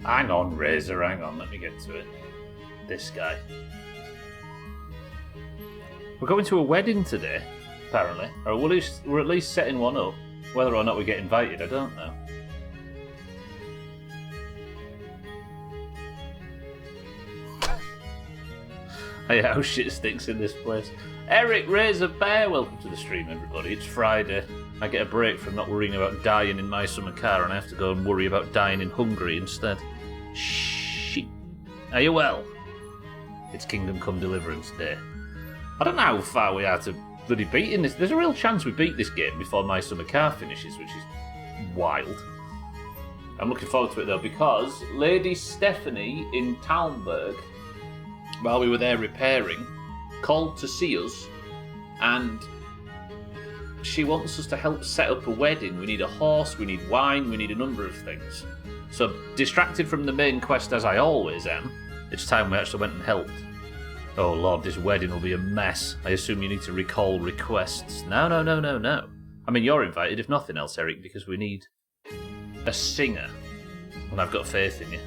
Hang on, Razor, hang on, let me get to it. This guy. We're going to a wedding today, apparently. Or we're at least setting one up. Whether or not we get invited, I don't know. Hey, how shit stinks in this place. Eric Razor Bear, welcome to the stream, everybody. It's Friday. I get a break from not worrying about dying in my summer car, and I have to go and worry about dying in Hungary instead. Shit. Are you well? It's Kingdom Come Deliverance Day. I don't know how far we are to bloody beating this. There's a real chance we beat this game before my summer car finishes, which is wild. I'm looking forward to it though, because Lady Stephanie in Talmberg, while we were there repairing, called to see us, and she wants us to help set up a wedding. We need a horse, we need wine, we need a number of things. So, distracted from the main quest as I always am, it's time we actually went and helped. Oh lord, this wedding will be a mess. I assume you need to recall requests. No. I mean, you're invited, if nothing else, Eric, because we need a singer. And I've got faith in you.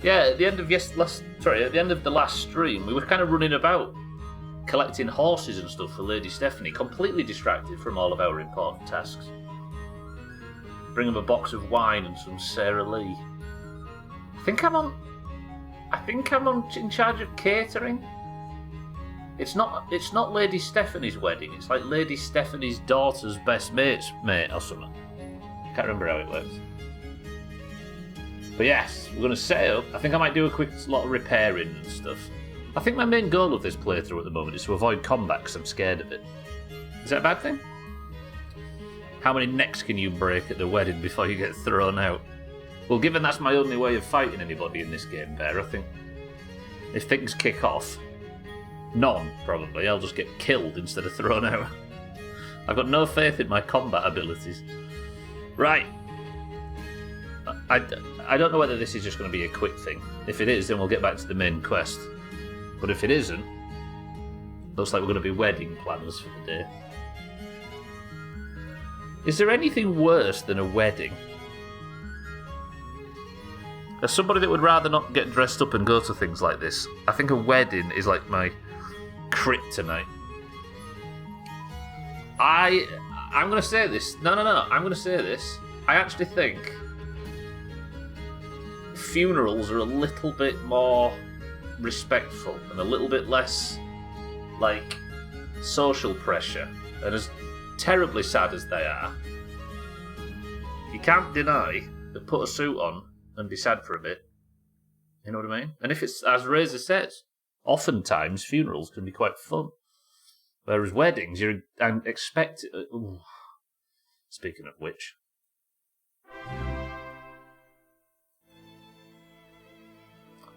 Yeah, at the end of the last stream, we were kind of running about, collecting horses and stuff for Lady Stephanie, completely distracted from all of our important tasks. Bring them a box of wine and some Sarah Lee. I think I'm in charge of catering. It's not Lady Stephanie's wedding. It's like Lady Stephanie's daughter's best mate's mate or something. Can't remember how it works. But yes, we're going to set it up. I think I might do a quick lot of repairing and stuff. I think my main goal of this playthrough at the moment is to avoid combat because I'm scared of it. Is that a bad thing? How many necks can you break at the wedding before you get thrown out? Well, given that's my only way of fighting anybody in this game, Bear, I think if things kick off, none, probably. I'll just get killed instead of thrown out. I've got no faith in my combat abilities. Right. I don't know whether this is just going to be a quick thing. If it is, then we'll get back to the main quest. But if it isn't, looks like we're going to be wedding planners for the day. Is there anything worse than a wedding? As somebody that would rather not get dressed up and go to things like this, I think a wedding is like my kryptonite. I'm going to say this. No. I'm going to say this. I actually think funerals are a little bit more respectful and a little bit less like social pressure. And as terribly sad as they are, you can't deny that put a suit on and be sad for a bit. You know what I mean? And if it's, as Razor says, oftentimes funerals can be quite fun. Whereas weddings, you're expected... Speaking of which...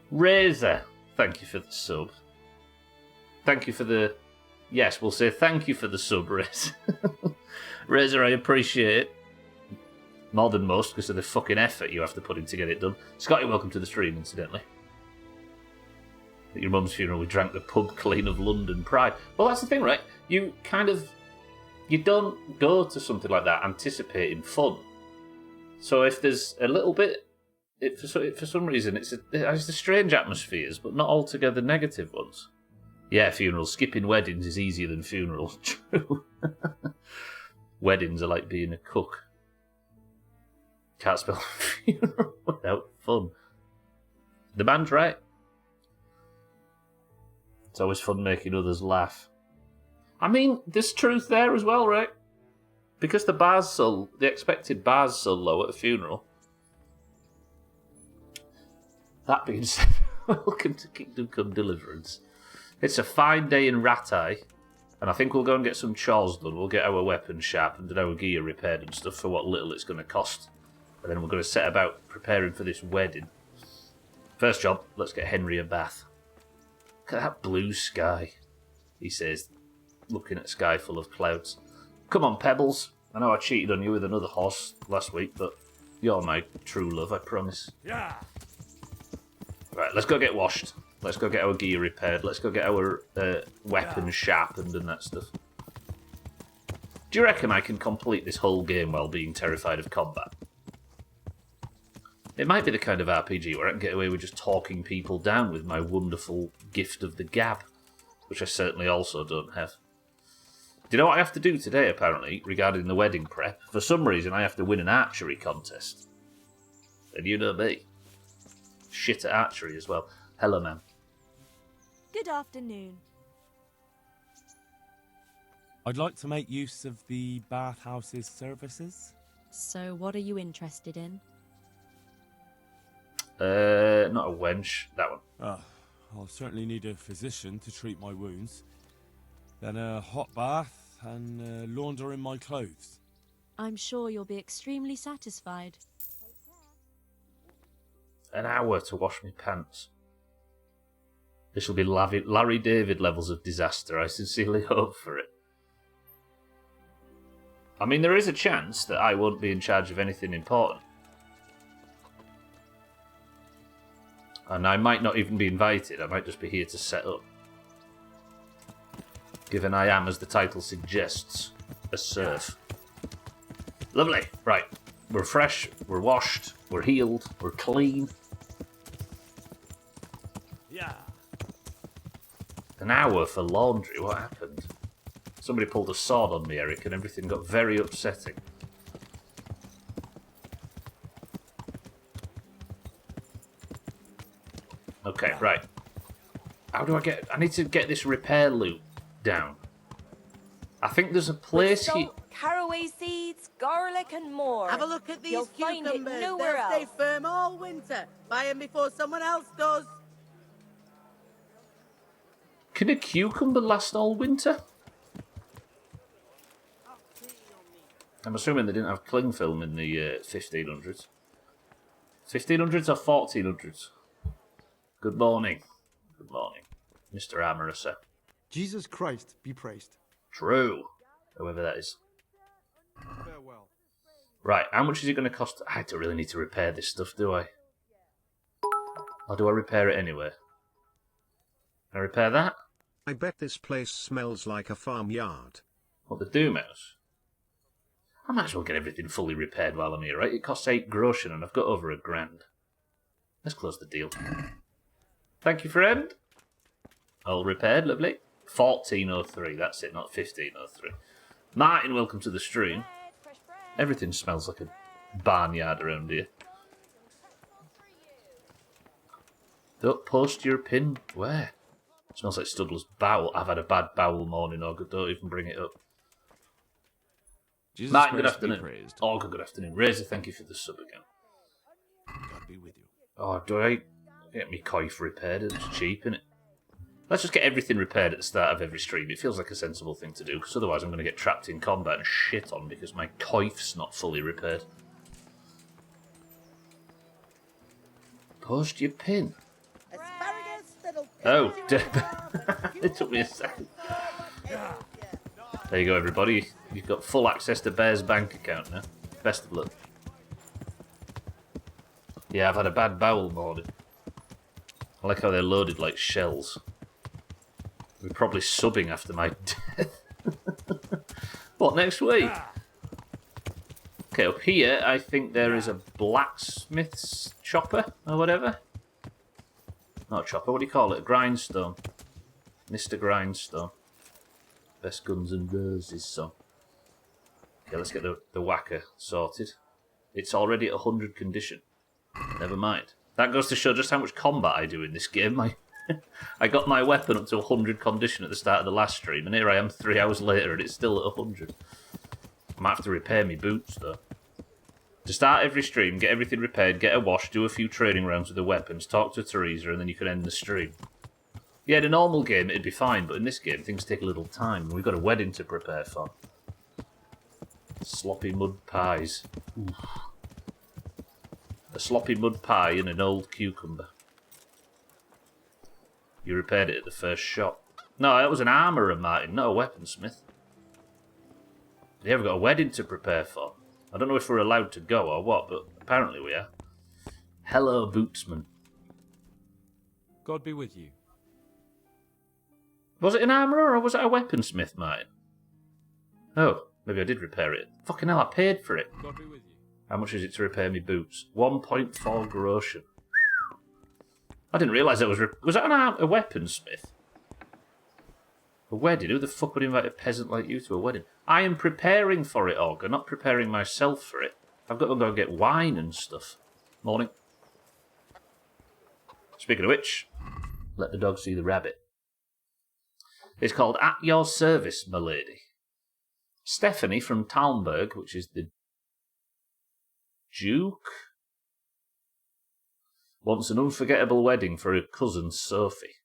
Razor, thank you for the sub. Thank you for the... Yes, we'll say thank you for the sub, Razor. Razor, I appreciate it. More than most, because of the fucking effort you have to put in to get it done. Scotty, welcome to the stream, incidentally. At your mum's funeral, we drank the pub clean of London Pride. Well, that's the thing, right? You don't go to something like that anticipating fun. So if there's a little bit... For some reason, it has the strange atmospheres, but not altogether negative ones. Yeah, funerals. Skipping weddings is easier than funerals. True. Weddings are like being a cook. Can't spell funeral without fun. The man's right. It's always fun making others laugh. I mean, there's truth there as well, right? Because the expected bar's so low at a funeral. That being said, welcome to Kingdom Come Deliverance. It's a fine day in Ratai, and I think we'll go and get some chores done. We'll get our weapons sharpened and our gear repaired and stuff for what little it's going to cost. And then we're going to set about preparing for this wedding. First job, let's get Henry a bath. Look at that blue sky, he says, looking at sky full of clouds. Come on, Pebbles. I know I cheated on you with another horse last week, but you're my true love, I promise. Yeah. Right, let's go get washed. Let's go get our gear repaired. Let's go get our weapons sharpened and that stuff. Do you reckon I can complete this whole game while being terrified of combat? It might be the kind of RPG where I can get away with just talking people down with my wonderful gift of the gab, which I certainly also don't have. Do you know what I have to do today, apparently, regarding the wedding prep? For some reason, I have to win an archery contest. And you know me. Shit at archery as well. Hello, ma'am. Good afternoon. I'd like to make use of the bathhouse's services. So, what are you interested in? Not a wench. That one. I'll certainly need a physician to treat my wounds. Then a hot bath and laundering my clothes. I'm sure you'll be extremely satisfied. An hour to wash my pants. This will be Larry David levels of disaster. I sincerely hope for it. I mean, there is a chance that I won't be in charge of anything important. And I might not even be invited. I might just be here to set up. Given I am, as the title suggests, a serf. Lovely. Right. We're fresh, we're washed, we're healed, we're clean. Yeah. An hour for laundry. What happened? Somebody pulled a sword on me, Eric, and everything got very upsetting. Okay, right. How do I get... I need to get this repair loop down. I think there's a place here... Salt, caraway seeds, garlic and more. Have a look at these You'll find it cucumbers. nowhere They'll stay else. firm all winter. Buy them before someone else does. Can a cucumber last all winter? I'm assuming they didn't have cling film in the 1500s. 1500s or 1400s? Good morning. Good morning. Mr. Armourer, sir. Jesus Christ be praised. True. Whoever that is. Farewell. Right, how much is it going to cost? I don't really need to repair this stuff, do I? Or do I repair it anyway? Can I repair that? I bet this place smells like a farmyard. What, the Doomhaus? I might as well get everything fully repaired while I'm here, right? It costs 8 groschen and I've got over £1,000. Let's close the deal. Thank you, friend. All repaired, lovely. 1403, that's it, not 1503. Martin, welcome to the stream. Everything smells like a barnyard around here. Don't post your pin. Where? Smells like Studler's bowel. I've had a bad bowel morning, Olga. Don't even bring it up. Jesus Martin, good Christ be afternoon. praised. Olga, good afternoon. Razor, thank you for the sub again. God be with you. Oh, do I get me coif repaired? It's cheap, innit? Let's just get everything repaired at the start of every stream. It feels like a sensible thing to do, because otherwise I'm going to get trapped in combat and shit on because my coif's not fully repaired. Post your pin. Asparagus that'll Oh, kill you. it took me a second. There you go, everybody. You've got full access to Bear's bank account now. Best of luck. Yeah, I've had a bad bowel morning. I like how they're loaded like shells. We're probably subbing after my death. What, next week? Okay, up here, I think there is a blacksmith's chopper, or whatever. Not a chopper, what do you call it? A grindstone. Mr. Grindstone. Best Guns and Roses song. Okay, let's get the whacker sorted. It's already at 100 condition. Never mind. That goes to show just how much combat I do in this game. I got my weapon up to 100 condition at the start of the last stream, and here I am 3 hours later and it's still at 100. I might have to repair my boots, though. To start every stream, get everything repaired, get a wash, do a few training rounds with the weapons, talk to Teresa, and then you can end the stream. Yeah, in a normal game it'd be fine, but in this game things take a little time, and we've got a wedding to prepare for. Sloppy mud pies. Oof. A sloppy mud pie and an old cucumber. You repaired it at the first shot. No, that was an armourer, Martin, not a weaponsmith. Yeah, we've got a wedding to prepare for. I don't know if we're allowed to go or what, but apparently we are. Hello, bootsman. God be with you. Was it an armourer or was it a weaponsmith, Martin? Oh, maybe I did repair it. Fucking hell, I paid for it. God be with you. How much is it to repair me boots? 1.4 groschen. I didn't realise that was that a weaponsmith? A wedding? Who the fuck would invite a peasant like you to a wedding? I am preparing for it, Olga, not preparing myself for it. I've got to go get wine and stuff. Morning. Speaking of which, let the dog see the rabbit. It's called At Your Service, my lady. Stephanie from Talmberg, which is the Duke, wants an unforgettable wedding for her cousin Sophie.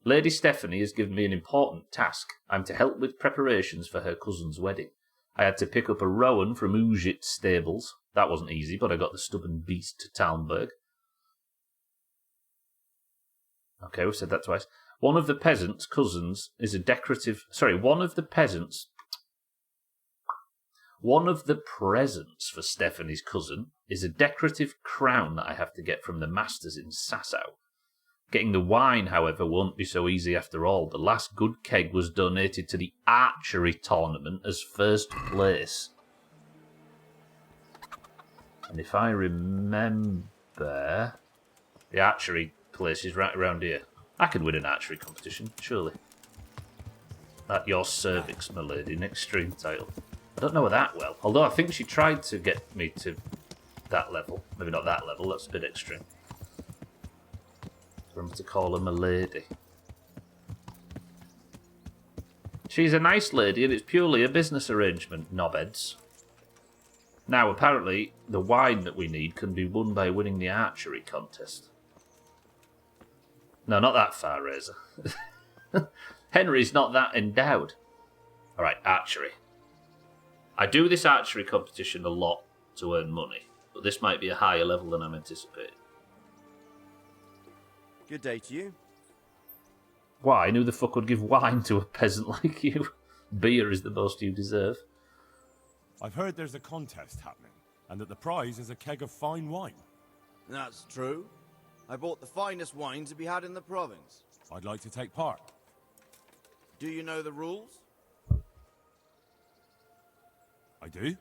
Lady Stephanie has given me an important task. I'm to help with preparations for her cousin's wedding. I had to pick up a rowan from Ujit's stables. That wasn't easy, but I got the stubborn beast to Talmberg. Okay, we've said that twice. One of the peasants' cousins is a decorative... Sorry, one of the presents for Stephanie's cousin is a decorative crown that I have to get from the masters in Sasau. Getting the wine, however, won't be so easy after all. The last good keg was donated to the archery tournament as first place. And if I remember, the archery place is right around here. I can win an archery competition, surely. At your cervix, my lady, an extreme title. I don't know her that well, although I think she tried to get me to that level. Maybe not that level, that's a bit extreme. Remember to call her my lady. She's a nice lady and it's purely a business arrangement, knobheads. Now, apparently, the wine that we need can be won by winning the archery contest. No, not that far, Razor. Henry's not that endowed. Alright, archery. I do this archery competition a lot to earn money, but this might be a higher level than I'm anticipating. Good day to you. Why? Who the fuck would give wine to a peasant like you? Beer is the most you deserve. I've heard there's a contest happening, and that the prize is a keg of fine wine. That's true. I bought the finest wine to be had in the province. I'd like to take part. Do you know the rules? I do?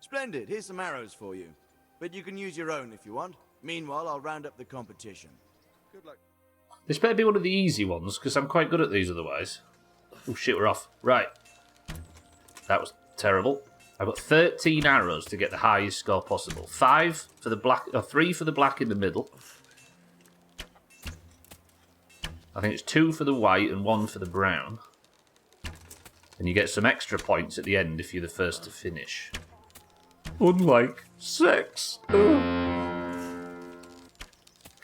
Splendid. Here's some arrows for you. But you can use your own if you want. Meanwhile, I'll round up the competition. Good luck. This better be one of the easy ones, because I'm quite good at these otherwise. Oh shit, we're off. Right. That was terrible. I've got 13 arrows to get the highest score possible. 5 for the black, or 3 for the black in the middle. I think it's 2 for the white and 1 for the brown. And you get some extra points at the end if you're the first to finish. Unlike 6.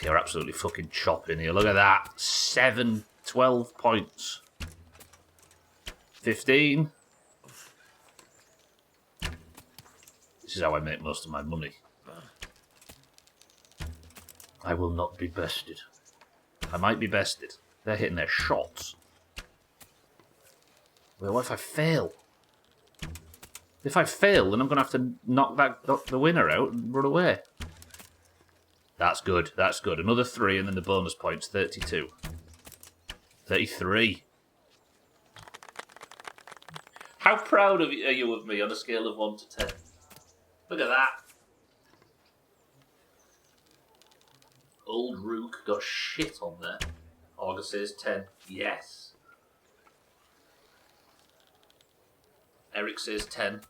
You're absolutely fucking chopping here. Look at that. 7, 12 points. 15. This is how I make most of my money. I will not be bested. I might be bested. They're hitting their shots. Well, what if I fail? If I fail, then I'm going to have to knock the winner out and run away. That's good, that's good. Another 3 and then the bonus points, 32. 33. How proud are you of me on a scale of 1 to 10? Look at that. Old Rook got shit on there. August says 10. Yes. Eric says 10.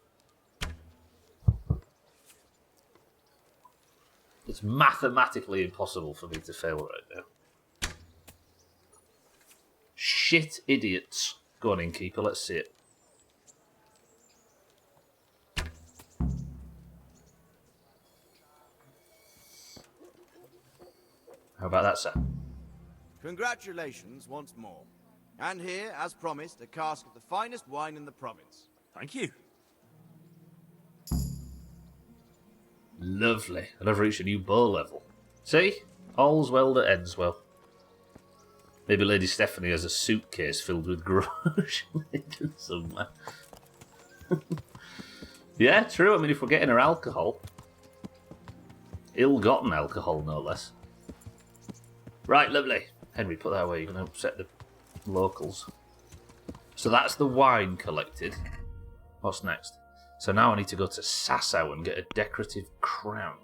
It's mathematically impossible for me to fail right now. Shit idiots. Go on, innkeeper, let's see it. How about that, sir? Congratulations once more. And here, as promised, a cask of the finest wine in the province. Thank you. Lovely. And I've reached a new bow level. See? All's well that ends well. Maybe Lady Stephanie has a suitcase filled with grudge somewhere. Yeah, true. I mean, if we're getting her alcohol. Ill-gotten alcohol, no less. Right, lovely. Henry, put that away. You're going to upset the locals. So that's the wine collected. What's next? So now I need to go to Sasau and get a decorative crown.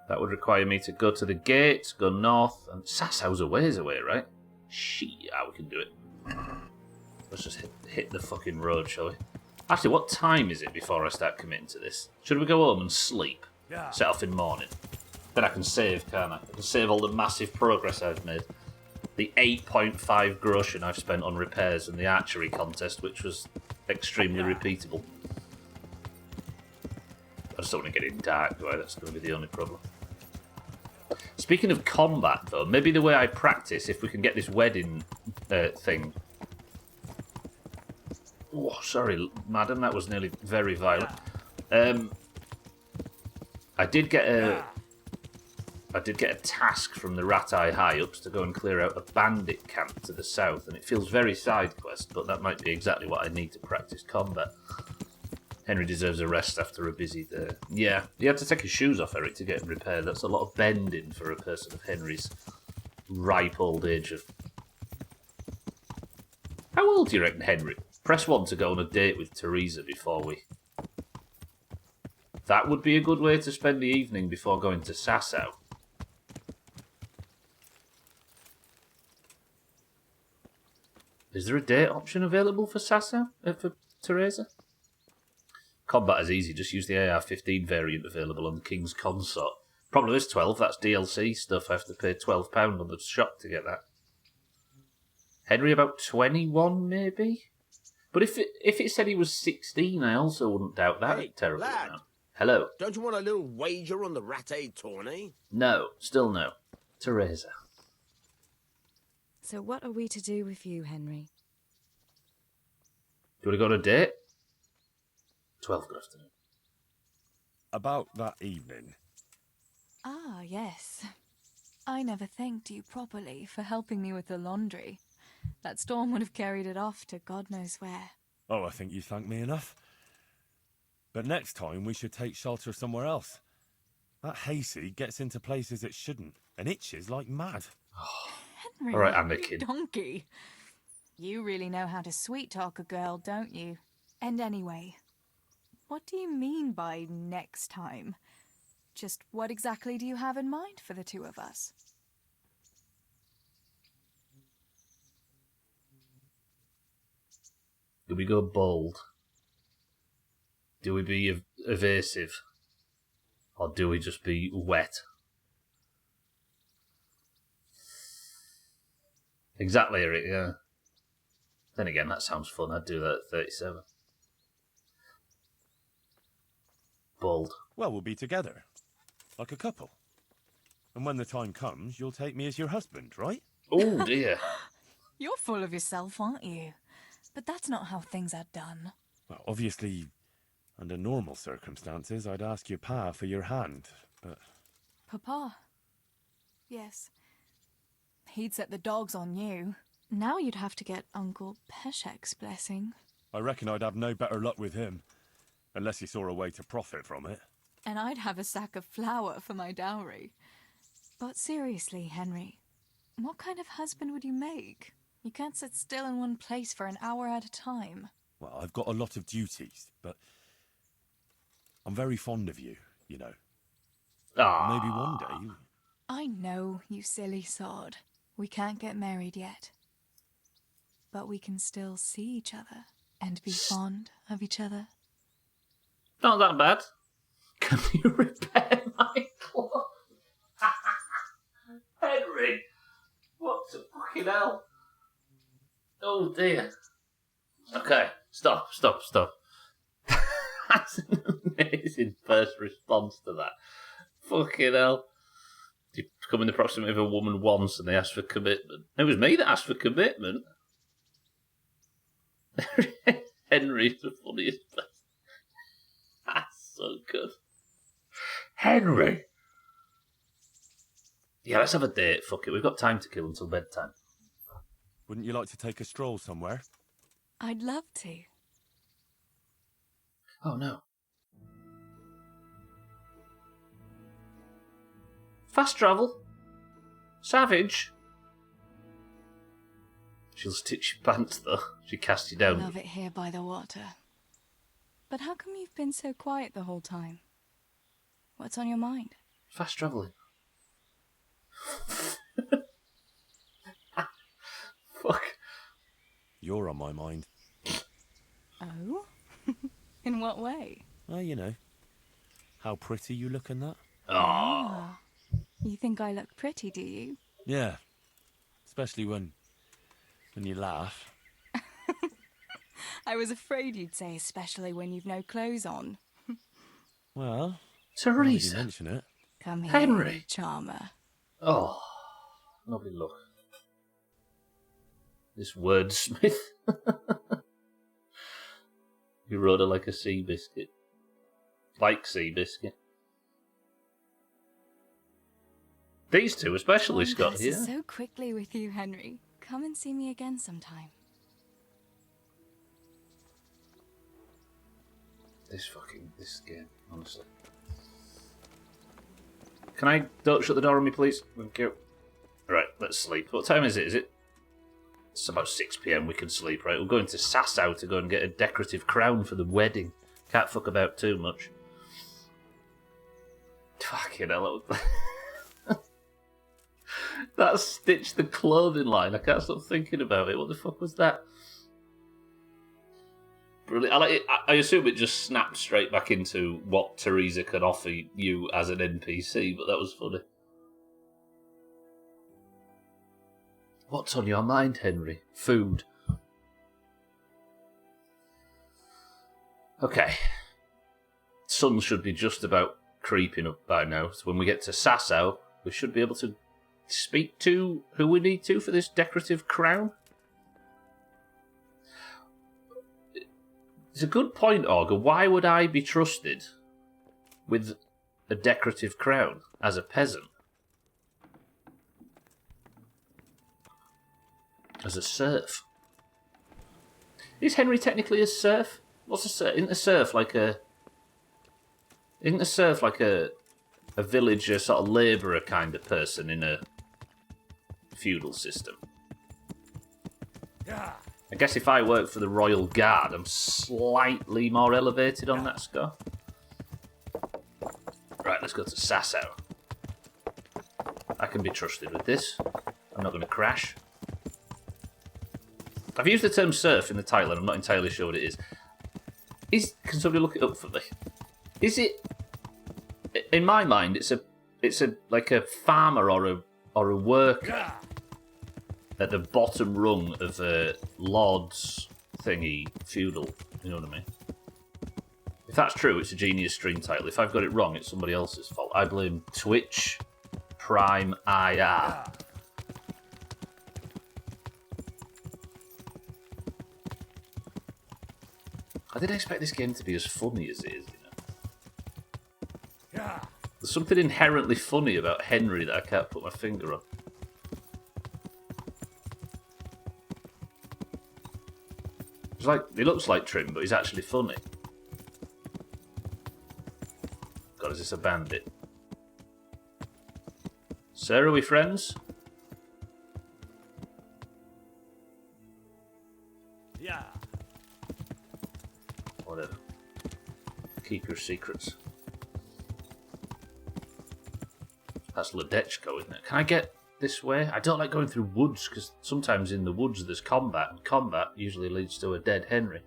That would require me to go to the gate, go north, and Sasau's a ways away, right? Shit, we can do it. Let's just hit the fucking road, shall we? Actually, what time is it before I start committing to this? Should we go home and sleep? Yeah. Set off in morning. Then I can save, can't I? I can save all the massive progress I've made. The 8.5 groschen I've spent on repairs and the archery contest, which was extremely repeatable. I just don't want to get in dark, do I? That's going to be the only problem. Speaking of combat, though, maybe the way I practice, if we can get this wedding thing... Oh, sorry, madam, that was nearly very violent. I did get a task from the Rat-Eye High-Ups to go and clear out a bandit camp to the south, and it feels very side quest, but that might be exactly what I need to practice combat. Henry deserves a rest after a busy day. Yeah, he had to take his shoes off, Eric, to get him repaired. That's a lot of bending for a person of Henry's ripe old age of... How old do you reckon, Henry? Press 1 to go on a date with Teresa before we... That would be a good way to spend the evening before going to Sasau. Is there a date option available for Sasau? For Teresa? Combat is easy, just use the AR-15 variant available on the King's Consort. Problem is 12, that's DLC stuff. I have to pay £12 on the shop to get that. Henry about 21, maybe? But if it said he was 16, I also wouldn't doubt that. Hey, terrible lad. amount. Hello? Don't you want a little wager on the Rat-Aid tourney? No, still no. Teresa. So what are we to do with you, Henry? Do you want to go on a date? 12, good afternoon. About that evening. Ah, yes. I never thanked you properly for helping me with the laundry. That storm would have carried it off to God knows where. Oh, I think you thanked me enough. But next time we should take shelter somewhere else. That hayseed gets into places it shouldn't, and itches like mad. Henry, All right, Anakin. donkey. You really know how to sweet-talk a girl, don't you? And anyway, what do you mean by next time? Just what exactly do you have in mind for the two of us? Do we go bold? Do we be evasive? Or do we just be wet? Exactly, Eric, yeah. Then again, that sounds fun. I'd do that at 37. Bold. Well, we'll be together. Like a couple. And when the time comes, you'll take me as your husband, right? Oh, dear. You're full of yourself, aren't you? But that's not how things are done. Well, obviously, under normal circumstances, I'd ask your pa for your hand, but... Papa? Yes. He'd set the dogs on you. Now you'd have to get Uncle Peshek's blessing. I reckon I'd have no better luck with him. Unless he saw a way to profit from it. And I'd have a sack of flour for my dowry. But seriously, Henry, what kind of husband would you make? You can't sit still in one place for an hour at a time. Well, I've got a lot of duties, but... I'm very fond of you, you know. Ah. Maybe one day... I know, you silly sod. We can't get married yet. But we can still see each other and be fond of each other. Not that bad. Can you repair my clock? Henry! What the fucking hell? Oh dear. Okay, stop. That's an amazing first response to that. Fucking hell. You come in the proximity of a woman once and they ask for commitment. It was me that asked for commitment. Henry's the funniest person. That's so good. Henry! Yeah, let's have a date. Fuck it, we've got time to kill until bedtime. Wouldn't you like to take a stroll somewhere? I'd love to. Oh no. Fast travel? Savage? She'll stitch your pants, though. She cast you down. Love it here by the water. But how come you've been so quiet the whole time? What's on your mind? Fast travelling. Fuck. You're on my mind. Oh? In what way? Well, you know, how pretty you look in that. Ah. You think I look pretty, do you? Yeah, especially when you laugh. I was afraid you'd say especially when you've no clothes on. Well, Teresa. you mention it. Come here, Henry. you charmer. Oh, lovely look. This wordsmith. You wrote her like a sea biscuit. Like sea biscuit. These two especially, Time Scott, passes here. so quickly with you, Henry. Come and see me again sometime. This game, honestly. Don't shut the door on me, please? Thank you. Right, let's sleep. What time is it? It's about 6 PM, we can sleep, right? We're going to Sasau to go and get a decorative crown for the wedding. Can't fuck about too much. Fucking hell. That Stitch the clothing line, I can't stop thinking about it. What the fuck was that? Brilliant. I assume it just snapped straight back into what Teresa can offer you as an NPC, but that was funny. What's on your mind, Henry? Food. Okay. Sun should be just about creeping up by now, so when we get to Sasau, we should be able to speak to who we need to for this decorative crown. It's a good point, Augur. Why would I be trusted with a decorative crown as a peasant? As a serf? Is Henry technically a serf? What's a serf? Isn't a serf like a villager, sort of labourer kind of person in a feudal system? Yeah. I guess if I work for the Royal Guard, I'm slightly more elevated on that score. Right, let's go to Sasau. I can be trusted with this. I'm not going to crash. I've used the term serf in the title and I'm not entirely sure what it is. Can somebody look it up for me? Is it... In my mind, it's a like a farmer or a worker at the bottom rung of a lord's thingy, feudal, you know what I mean? If that's true, it's a genius stream title. If I've got it wrong, it's somebody else's fault. I blame Twitch Prime IR. I didn't expect this game to be as funny as it is, you know? There's something inherently funny about Henry that I can't put my finger on. He looks like Trim, but he's actually funny. God, is this a bandit? Sir, are we friends? Yeah. Whatever. Keep your secrets. That's Ledechko, isn't it? Can I get this way? I don't like going through woods, because sometimes in the woods there's combat, and combat usually leads to a dead Henry.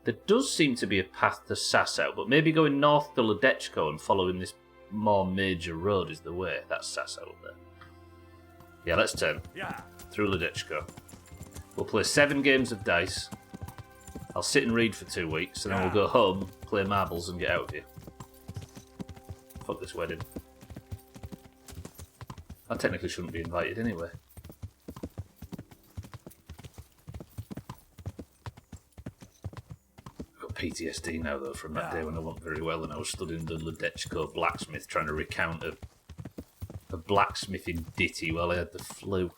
There does seem to be a path to Sasau, but maybe going north to Ledechko and following this more major road is the way. That's Sasau up there. Yeah, let's turn. Through Ledechko. We'll play 7 games of dice. I'll sit and read for 2 weeks, and then we'll go home, play marbles, and get out of here. Fuck this wedding. I technically shouldn't be invited anyway. I've got PTSD now, though, from that day when I wasn't very well and I was studying the Ledechko blacksmith trying to recount a blacksmithing ditty while I had the flu.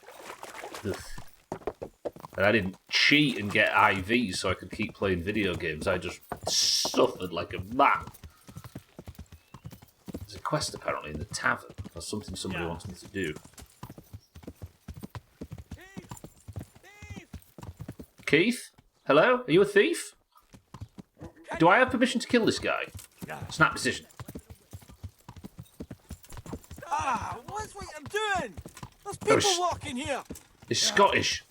Ugh. And I didn't cheat and get IVs so I could keep playing video games. I just suffered like a man. There's a quest apparently in the tavern. Or something somebody wants me to do. Keith? Hello? Are you a thief? Do I have permission to kill this guy? Snap decision. What's what I'm doing? There's people walking here. He's Scottish.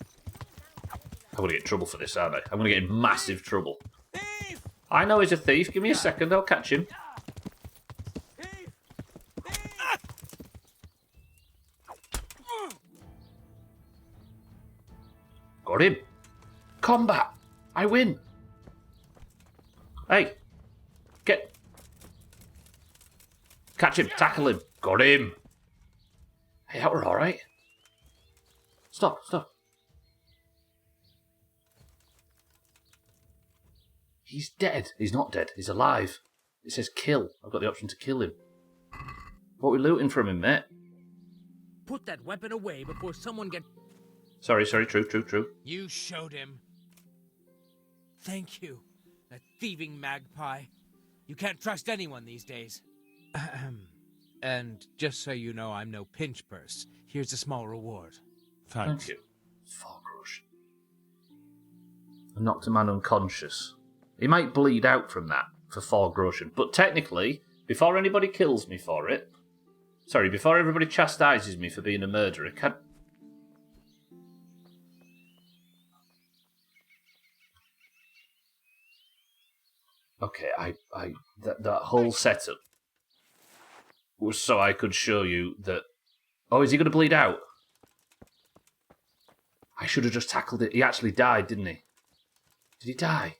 I'm going to get in trouble for this, aren't I? I'm going to get in massive trouble. Thief! I know he's a thief. Give me a second. I'll catch him. Thief! Got him. Combat. I win. Hey. Get. Catch him. Tackle him. Got him. Hey, that were alright. Stop. He's dead. He's not dead. He's alive. It says kill. I've got the option to kill him. What are we looting from him, mate? Put that weapon away before someone gets... Sorry. True. You showed him. Thank you, that thieving magpie. You can't trust anyone these days. And just so you know, I'm no pinch purse. Here's a small reward. Thanks. Thank you. 4 groschen. I knocked a man unconscious. He might bleed out from that for 4 groschen. But technically, before anybody kills me for it... Sorry, before everybody chastises me for being a murderer, can... Okay, that whole setup was so I could show you that... Oh, is he going to bleed out? I should have just tackled it. He actually died, didn't he? Did he die?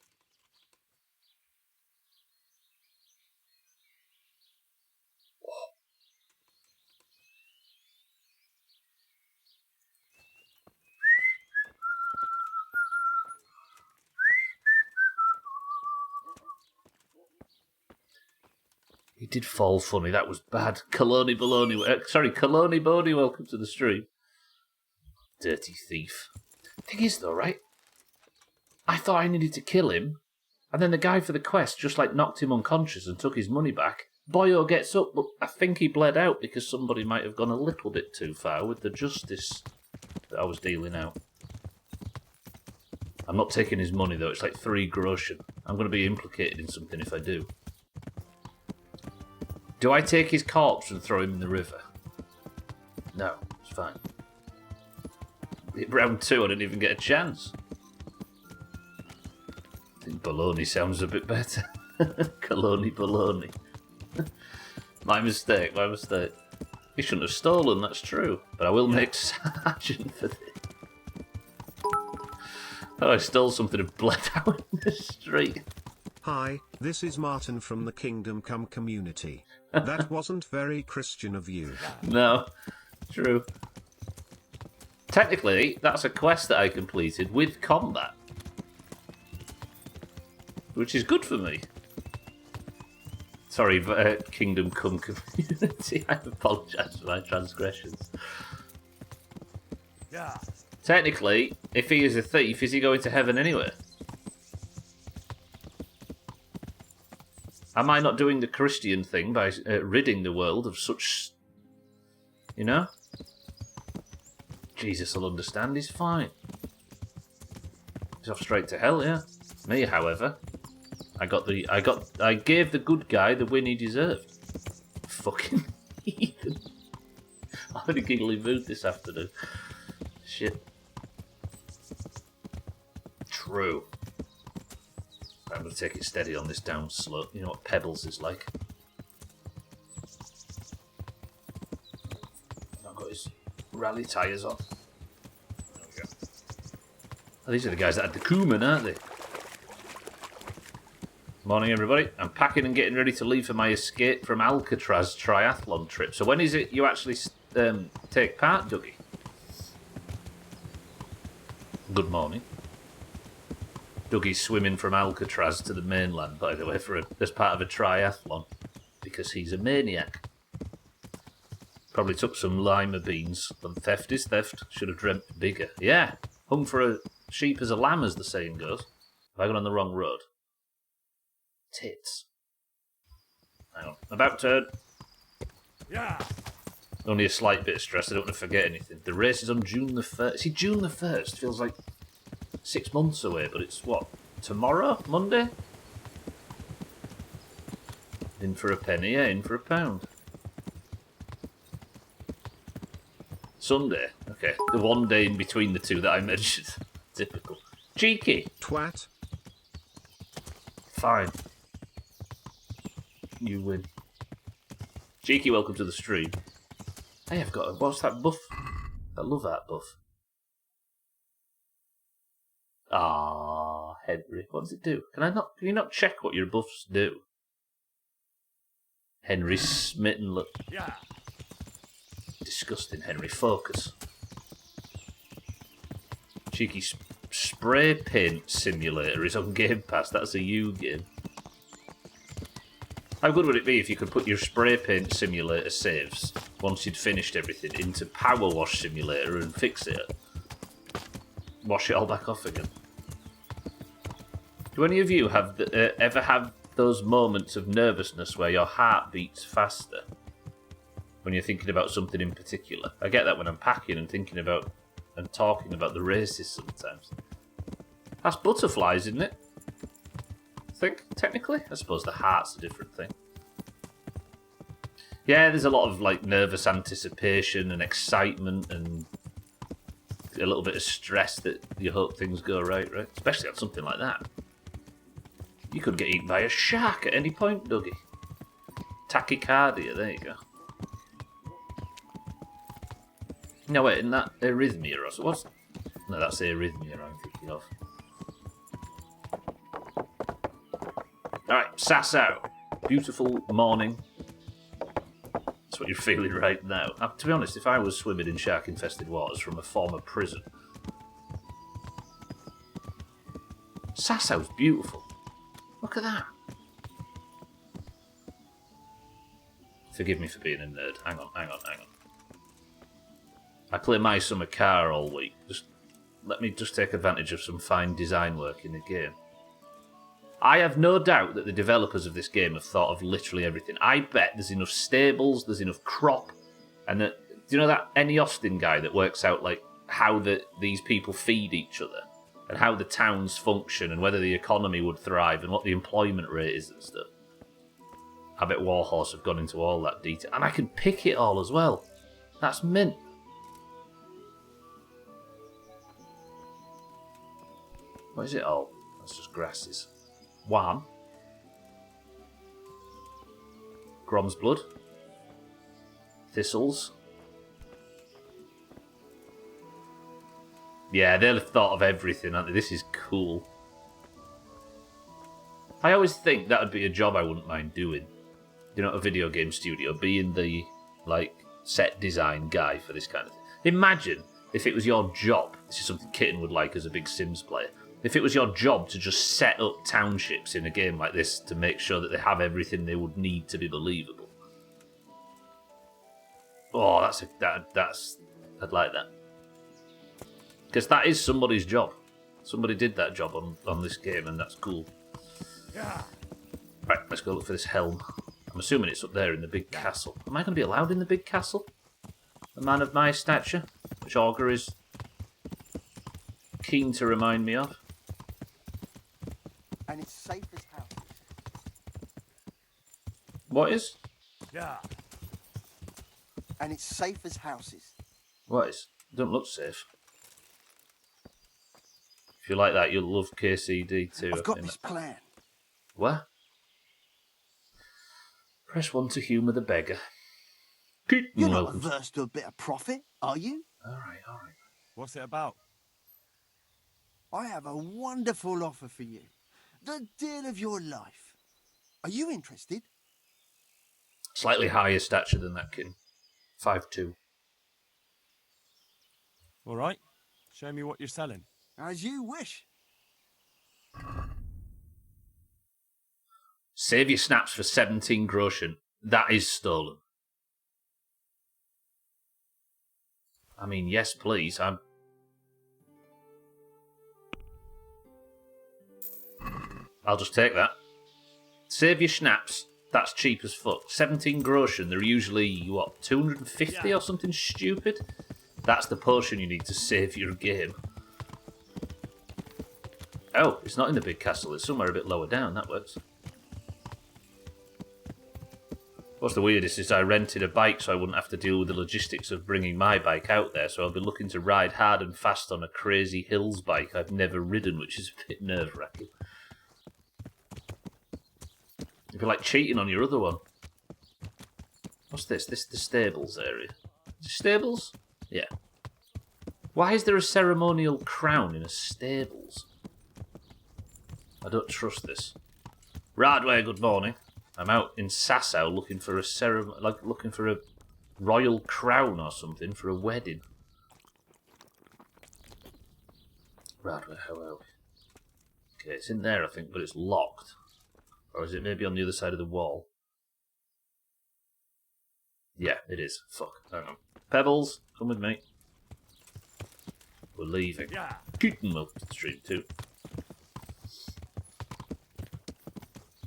He did fall funny. That was bad. Kaloni Baloney. Sorry, Kaloni Bodie, welcome to the stream. Dirty thief. Thing is, though, right? I thought I needed to kill him, and then the guy for the quest just, like, knocked him unconscious and took his money back. Boyo gets up, but I think he bled out because somebody might have gone a little bit too far with the justice that I was dealing out. I'm not taking his money, though. It's like 3 groschen. I'm going to be implicated in something if I do. Do I take his corpse and throw him in the river? No, it's fine. Round 2, I didn't even get a chance. I think baloney sounds a bit better. Kaloni baloney. My mistake. He shouldn't have stolen, that's true. But I will make sergeant for this. Oh, I stole something and bled out in the street. Hi, this is Martin from the Kingdom Come community. That wasn't very Christian of you. No, true. Technically, that's a quest that I completed with combat. Which is good for me. Sorry, Kingdom Come community. I apologise for my transgressions. Yeah. Technically, if he is a thief, is he going to heaven anyway? Am I not doing the Christian thing by ridding the world of such... You know? Jesus will understand, he's fine. He's off straight to hell, yeah. Me, however, I gave the good guy the win he deserved. Fucking heathen. I'm in a giggly mood this afternoon. Shit. True. I'm going to take it steady on this down slope. You know what Pebbles is like. I've got his rally tyres on. There we go. Oh, these are the guys that had the Kuman, aren't they? Morning, everybody. I'm packing and getting ready to leave for my escape from Alcatraz triathlon trip. So when is it you actually take part, Dougie? Good morning. Dougie's swimming from Alcatraz to the mainland, by the way, as part of a triathlon, because he's a maniac. Probably took some lima beans, and theft is theft. Should have dreamt bigger. Yeah, hung for a sheep as a lamb, as the saying goes. Have I gone on the wrong road? Tits. Hang on. About turn. Yeah. Only a slight bit of stress. I don't want to forget anything. The race is on June the 1st. See, June the 1st feels like 6 months away, but it's what? Tomorrow? Monday? In for a penny, yeah, in for a pound. Sunday? Okay, the one day in between the two that I mentioned. Typical. Cheeky! Twat. Fine. You win. Cheeky, welcome to the stream. Hey, I've got a... What's that buff? I love that buff. Ah, Henry. What does it do? Can you not check what your buffs do? Henry smitten look. Yeah. Disgusting, Henry. Focus. Cheeky spray paint simulator is on Game Pass. That's a U game. How good would it be if you could put your spray paint simulator saves, once you'd finished everything, into Power Wash Simulator and fix it? Wash it all back off again. Do any of you have ever have those moments of nervousness where your heart beats faster when you're thinking about something in particular? I get that when I'm packing and thinking about and talking about the races sometimes. That's butterflies, isn't it? I think, technically. I suppose the heart's a different thing. Yeah, there's a lot of like nervous anticipation and excitement and a little bit of stress that you hope things go right? Especially on something like that. You could get eaten by a shark at any point, Dougie. Tachycardia, there you go. No, wait, isn't that arrhythmia or so? What's... No, that's arrhythmia I'm thinking of. Alright, sass out. Beautiful morning. That's what you're feeling right now. To be honest, if I was swimming in shark-infested waters from a former prison... Sassau's beautiful. Look at that. Forgive me for being a nerd. Hang on. I play My Summer Car all week. Let me take advantage of some fine design work in the game. I have no doubt that the developers of this game have thought of literally everything. I bet there's enough stables, there's enough crop, and that, do you know that Ennie Austin guy that works out like how these people feed each other? And how the towns function, and whether the economy would thrive, and what the employment rate is and stuff. I bet Warhorse have gone into all that detail. And I can pick it all as well. That's mint. What is it all? That's just grasses. One. Grom's blood. Thistles. Yeah, they'll have thought of everything, haven't they? This is cool. I always think that would be a job I wouldn't mind doing. You know, a video game studio, being the, like, set design guy for this kind of thing. Imagine if it was your job, this is something Kitten would like as a big Sims player, if it was your job to just set up townships in a game like this to make sure that they have everything they would need to be believable. Oh, I'd like that. Because that is somebody's job. Somebody did that job on this game, and that's cool. Yeah. Right, let's go look for this helm. I'm assuming it's up there in the big castle. Am I going to be allowed in the big castle? A man of my stature, which Augur is keen to remind me of. And it's safe as houses. What is? Yeah. And it's safe as houses. What is? Don't look safe. If you like that, you'll love KCD too. I've got this plan. What? Press 1 to humour the beggar. You're not averse to a bit of profit, are you? All right. What's it about? I have a wonderful offer for you. The deal of your life. Are you interested? Slightly higher stature than that kin. 5'2". All right. Show me what you're selling. As you wish. Save your snaps for 17 groschen. That is stolen. I mean, yes, please. I'll just take that. Save your snaps. That's cheap as fuck. 17 groschen. They're usually, what, 250 or something stupid? That's the potion you need to save your game. Oh, it's not in the big castle. It's somewhere a bit lower down. That works. What's the weirdest is I rented a bike so I wouldn't have to deal with the logistics of bringing my bike out there. So I'll be looking to ride hard and fast on a crazy hills bike I've never ridden, which is a bit nerve-wracking. It'd be like cheating on your other one. What's this? This is the stables area. Is it stables? Yeah. Why is there a ceremonial crown in a stables? I don't trust this. Radway, good morning. I'm out in Sasau looking for a looking for a royal crown or something for a wedding. Radway, how are we? Okay, it's in there, I think, but it's locked. Or is it maybe on the other side of the wall? Yeah, it is. Fuck. Hang on. Pebbles, come with me. We're leaving. Yeah. Keaton welcome to the stream too.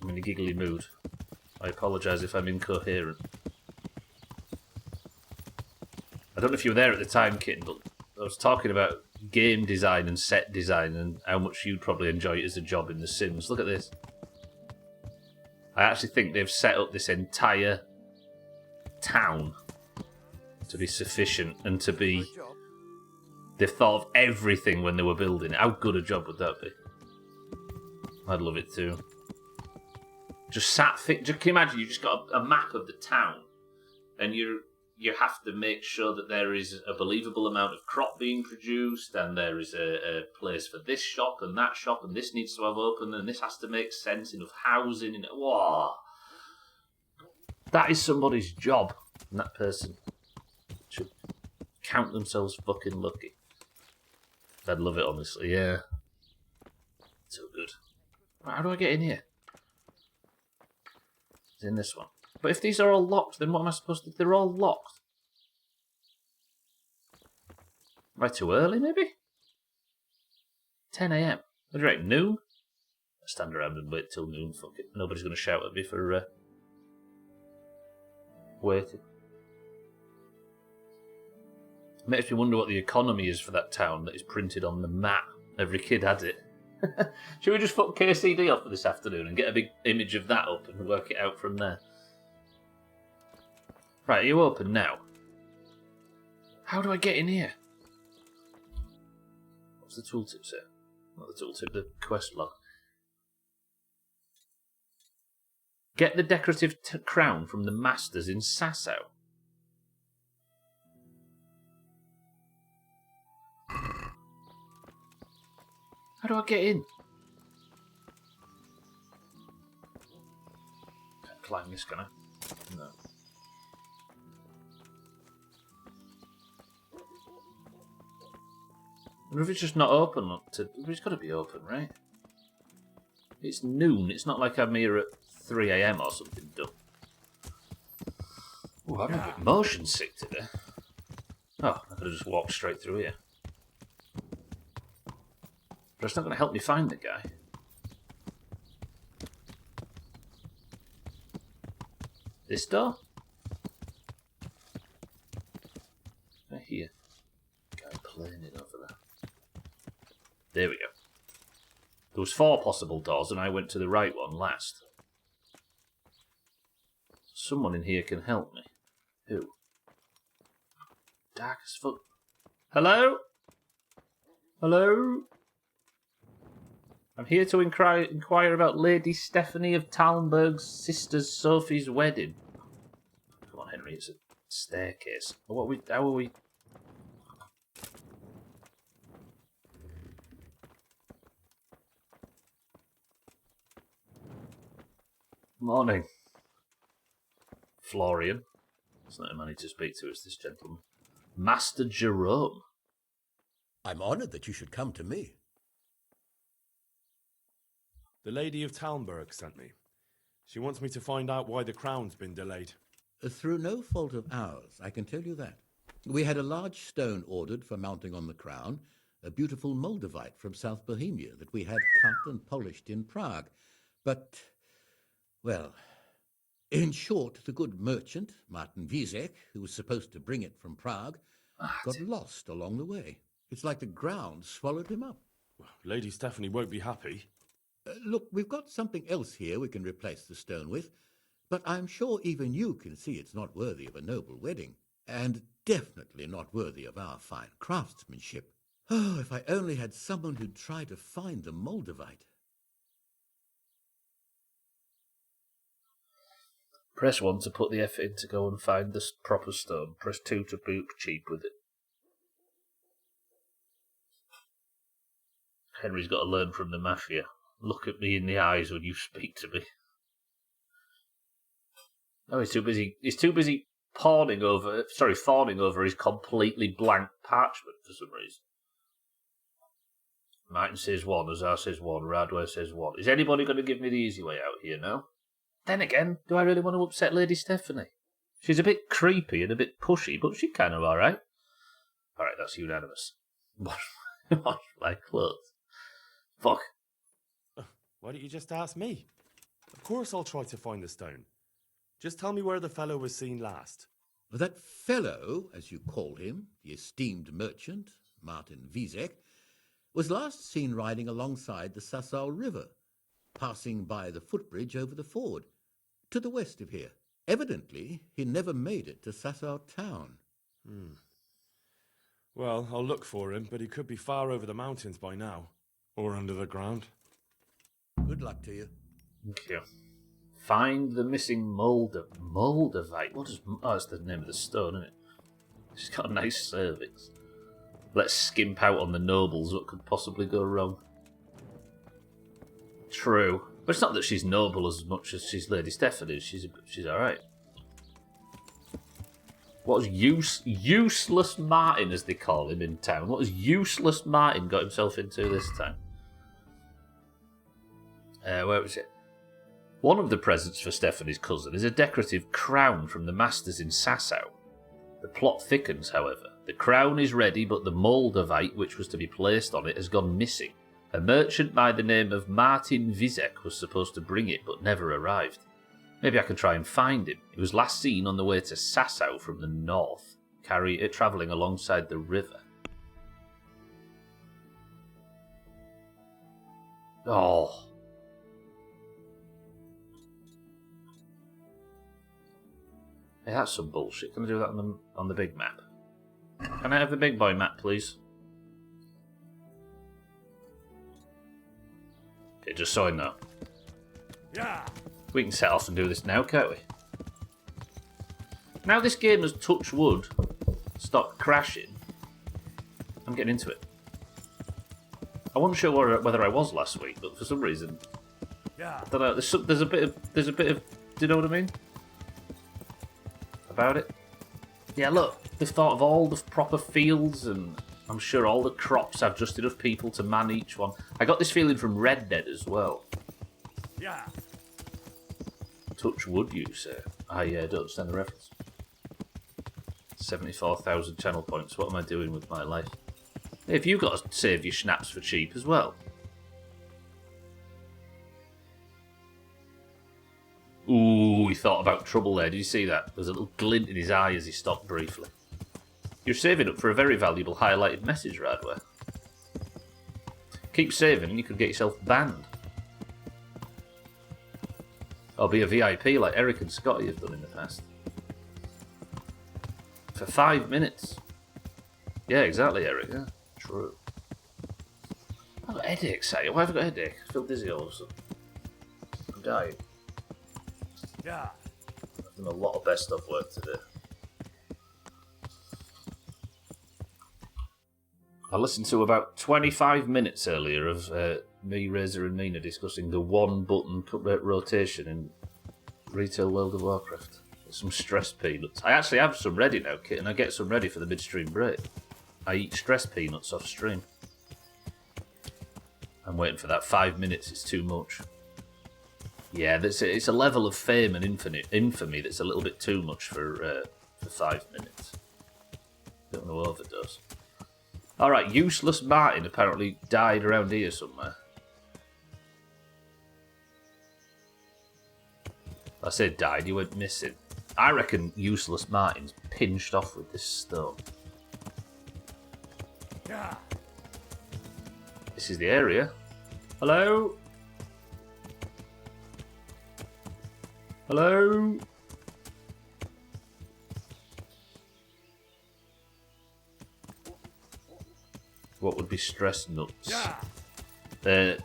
I'm in a giggly mood. I apologise if I'm incoherent. I don't know if you were there at the time, Kitten, but I was talking about game design and set design and how much you'd probably enjoy it as a job in The Sims. Look at this. I actually think they've set up this entire town to be sufficient and to be... They've thought of everything when they were building it. How good a job would that be? I'd love it too. Just sat thick. Can you imagine? You just got a map of the town, and you have to make sure that there is a believable amount of crop being produced, and there is a place for this shop and that shop, and this needs to have open, and this has to make sense. Enough housing. And whoa, that is somebody's job, and that person should count themselves fucking lucky. I'd love it, honestly. Yeah, so good. How do I get in here? It's in this one. But if these are all locked, then what am I supposed to do? They're all locked. Am I too early, maybe? 10 AM. What do you reckon, noon? I'll stand around and wait till noon, fuck it. Nobody's going to shout at me for waiting. It makes me wonder what the economy is for that town that is printed on the map. Every kid had it. Should we just fuck KCD off for this afternoon and get a big image of that up and work it out from there? Right, are you open now? How do I get in here? What's the tooltip say? Not the tooltip, the quest log. Get the decorative crown from the masters in Sasau. How do I get in? Can't climb this, can I? No. I wonder if it's just not open up to... It's got to be open, right? It's noon. It's not like I'm here at 3 AM or something dumb. Oh, I'm a bit motion sick today. Oh, I could have just walked straight through here. But it's not going to help me find the guy. This door? Right here. Guy playing it over there. There we go. There was 4 possible doors and I went to the right one last. Someone in here can help me. Who? Dark as fuck. Hello? Hello? I'm here to inquire about Lady Stephanie of Talmberg's sister's Sophie's wedding. Come on, Henry, it's a staircase. How are we? Morning. Florian. It's not him I need to speak to, it's this gentleman. Master Jerome. I'm honoured that you should come to me. The Lady of Talmberg sent me. She wants me to find out why the crown's been delayed. Through no fault of ours, I can tell you that. We had a large stone ordered for mounting on the crown, a beautiful Moldavite from South Bohemia that we had cut and polished in Prague. But, well, in short, the good merchant, Martin Wiesek, who was supposed to bring it from Prague, got lost along the way. It's like the ground swallowed him up. Lady Stephanie won't be happy. Look, we've got something else here we can replace the stone with, but I'm sure even you can see it's not worthy of a noble wedding, and definitely not worthy of our fine craftsmanship. Oh, if I only had someone who'd try to find the Moldavite. Press 1 to put the effort in to go and find the proper stone. Press 2 to book cheap with it. Henry's got to learn from the mafia. Look at me in the eyes when you speak to me. Oh, he's too busy fawning over his completely blank parchment for some reason. Martin says 1, Azar says 1, Radware says 1. Is anybody going to give me the easy way out here now? Then again, do I really want to upset Lady Stephanie? She's a bit creepy and a bit pushy, but she's kind of alright. Alright, that's unanimous. Wash my clothes. Fuck. Why don't you just ask me? Of course I'll try to find the stone. Just tell me where the fellow was seen last. That fellow, as you call him, the esteemed merchant, Martin Vizek, was last seen riding alongside the Sasau River, passing by the footbridge over the ford, to the west of here. Evidently, he never made it to Sasau town. Well, I'll look for him, but he could be far over the mountains by now. Or under the ground. Good luck to you. Thank you. Find the missing Moldavite. What is... Oh, that's the name of the stone, isn't it? She's got a nice cervix. Let's skimp out on the nobles. What could possibly go wrong? True. But it's not that she's noble as much as she's Lady Stephanie. She's alright. What has Useless Martin, as they call him in town? What has Useless Martin got himself into this time? Where was it? One of the presents for Stephanie's cousin is a decorative crown from the masters in Sasau. The plot thickens, however. The crown is ready, but the Moldavite which was to be placed on it has gone missing. A merchant by the name of Martin Vizek was supposed to bring it, but never arrived. Maybe I can try and find him. He was last seen on the way to Sasau from the north, travelling alongside the river. Oh. Hey, that's some bullshit. Can I do that on the big map? Can I have the big boy map, please? Okay, just so I know. Yeah. We can set off and do this now, can't we? Now this game has, touch wood, stopped crashing, I'm getting into it. I wasn't sure whether I was last week, but for some reason, Yeah. I don't know. There's a bit of. Do you know what I mean? About it. Yeah, look, they've thought of all the proper fields, and I'm sure all the crops have just enough people to man each one. I got this feeling from Red Dead as well. Yeah. Touch wood, you say? I don't understand the reference. 74,000 channel points. What am I doing with my life? Hey, have you got to save your schnapps for cheap as well? Ooh, he thought about trouble there. Did you see that? There's a little glint in his eye as he stopped briefly. You're saving up for a very valuable highlighted message, Radware. Keep saving and you could get yourself banned. Or be a VIP like Eric and Scotty have done in the past. For 5 minutes. Yeah, exactly, Eric. Yeah, true. I've got a headache, Say. Why have I got a headache? I feel dizzy all of a sudden. I'm dying. Yeah. I've done a lot of best of work today. I listened to about 25 minutes earlier of me, Razor and Nina discussing the one-button rotation in Retail World of Warcraft. Some stressed peanuts. I actually have some ready now, Kit, and I get some ready for the midstream break. I eat stress peanuts off stream. I'm waiting for that 5 minutes, it's too much. Yeah, it's a level of fame and infamy that's a little bit too much for 5 minutes. Don't want to overdose. Alright, Useless Martin apparently died around here somewhere. I said died, he went missing. I reckon Useless Martin's pinched off with this stone. Yeah. This is the area. Hello? Hello? What would be stress nuts?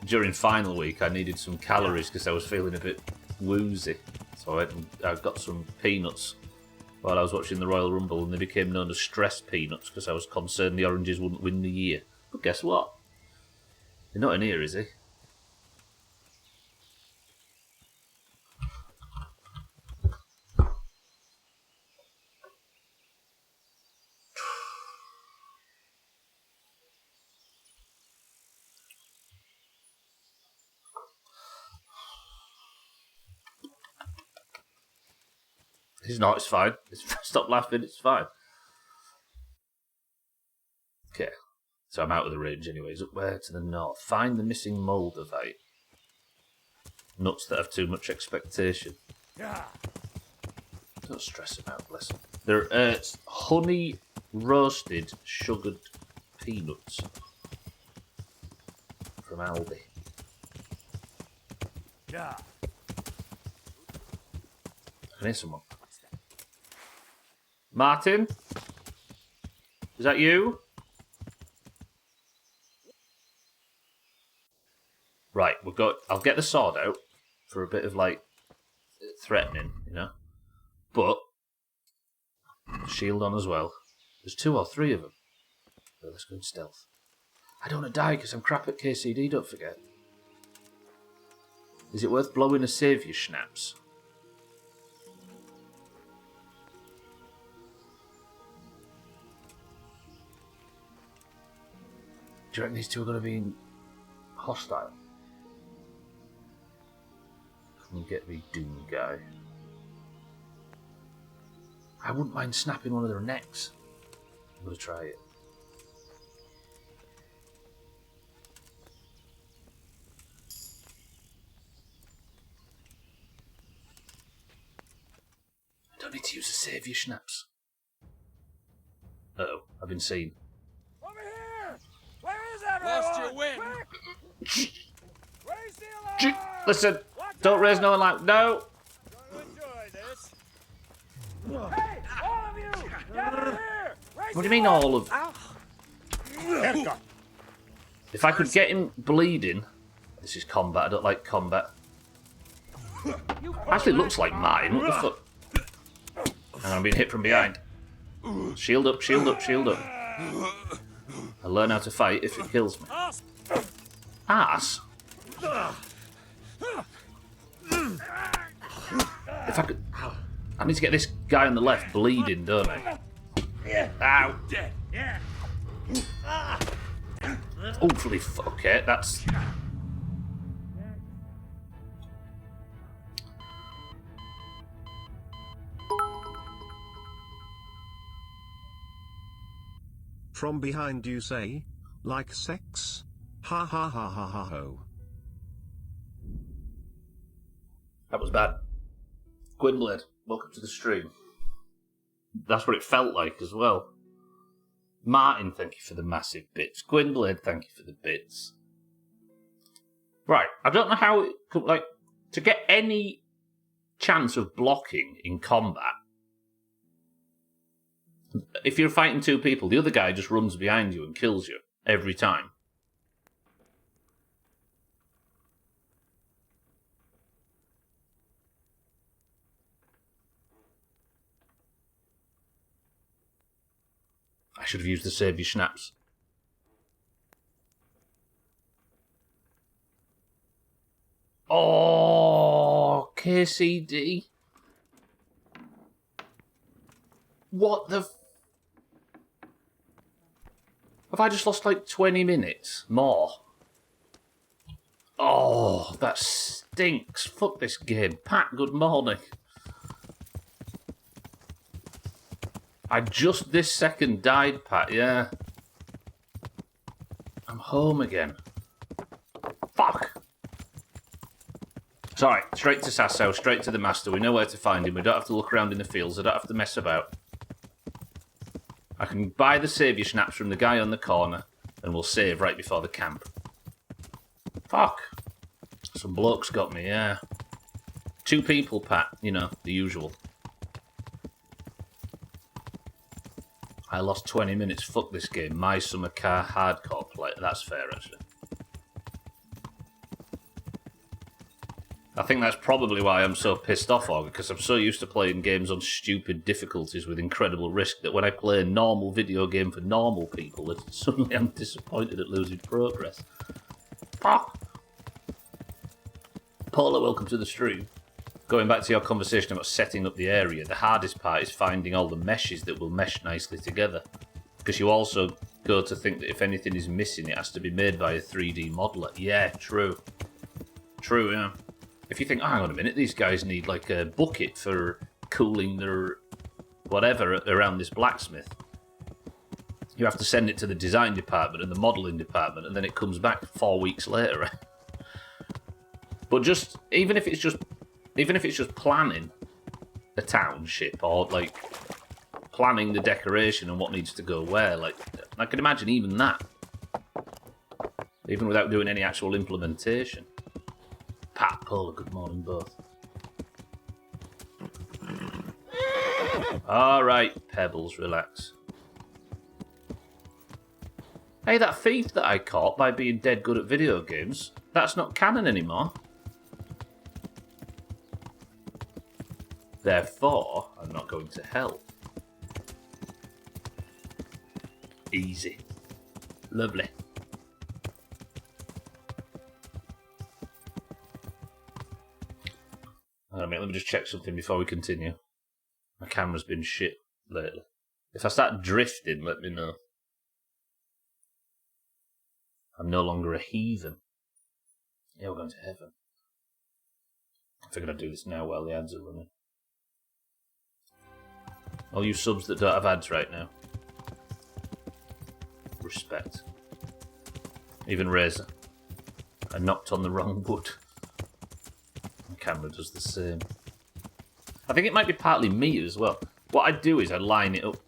During final week, I needed some calories because I was feeling a bit woozy. So I got some peanuts while I was watching the Royal Rumble, and they became known as stress peanuts because I was concerned the Oranges wouldn't win the year. But guess what? They're not in here, is he? He's not, it's fine. Stop laughing, it's fine. Okay, so I'm out of the range anyways. Up where to the north? Find the missing Moldavite. Nuts that have too much expectation. Don't stress them out, bless them. They're honey roasted sugared peanuts from Aldi. Yeah. I can hear someone. Martin? Is that you? Right, I'll get the sword out for a bit of, like, threatening, you know? But, shield on as well. There's 2 or 3 of them. So let's go in stealth. I don't want to die because I'm crap at KCD, don't forget. Is it worth blowing a saviour schnapps? Do you reckon these two are going to be hostile? Come and get me, Doom guy. I wouldn't mind snapping one of their necks. I'm going to try it. I don't need to use a saviour schnapps. Uh-oh, I've been seen. Over here! Where is everyone? Lost your wind. Quick! Raise the alarm! Listen, don't raise no alarm. No! Gonna enjoy this. Hey, all of you! Get over here! Raise What do you mean all of... the If I could get him bleeding... This is combat, I don't like combat. Actually, it looks like mine. What the fuck? And I'm being hit from behind. Shield up, shield up, shield up. I'll learn how to fight if it kills me. Ass? If I could... I need to get this guy on the left bleeding, don't I? Ow! Hopefully, okay, that's... From behind you say, like sex? Ha ha ha ha ha ho. That was bad. Gwynblade, welcome to the stream. That's what it felt like as well. Martin, thank you for the massive bits. Gwynblade, thank you for the bits. Right, I don't know how it could, like, to get any chance of blocking in combat. If you're fighting 2 people, the other guy just runs behind you and kills you every time. I should have used the saviour schnapps. Oh, KCD. What the... Have I just lost like 20 minutes more? Oh, that stinks. Fuck this game. Pat, good morning. I just this second died, Pat, yeah. I'm home again. Fuck. It's alright, straight to Sasso, straight to the master. We know where to find him. We don't have to look around in the fields. I don't have to mess about. I can buy the saviour schnapps from the guy on the corner, and we'll save right before the camp. Fuck. Some blokes got me, yeah. 2 people, Pat. You know, the usual. I lost 20 minutes. Fuck this game. My summer car hardcore play. That's fair, actually. I think that's probably why I'm so pissed off, Augur, because I'm so used to playing games on stupid difficulties with incredible risk that when I play a normal video game for normal people, that suddenly I'm disappointed at losing progress. Fuck! Paula, welcome to the stream. Going back to your conversation about setting up the area, the hardest part is finding all the meshes that will mesh nicely together. Because you also go to think that if anything is missing, it has to be made by a 3D modeler. Yeah, true. True, yeah. If you think, oh, hang on a minute, these guys need like a bucket for cooling their whatever around this blacksmith. You have to send it to the design department and the modelling department, and then it comes back 4 weeks later. But just even if it's just planning a township or like planning the decoration and what needs to go where, like I can imagine even that, even without doing any actual implementation. Pat, Paula, good morning both. Alright, Pebbles, relax. Hey, that thief that I caught by being dead good at video games, that's not canon anymore. Therefore, I'm not going to hell. Easy. Lovely. Alright, mate, let me just check something before we continue. My camera's been shit lately. If I start drifting, let me know. I'm no longer a heathen. Yeah, we're going to heaven. I figured I'd do this now while the ads are running. All you subs that don't have ads right now. Respect. Even Razor. I knocked on the wrong wood. My camera does the same. I think it might be partly me as well. What I do is I line it up. It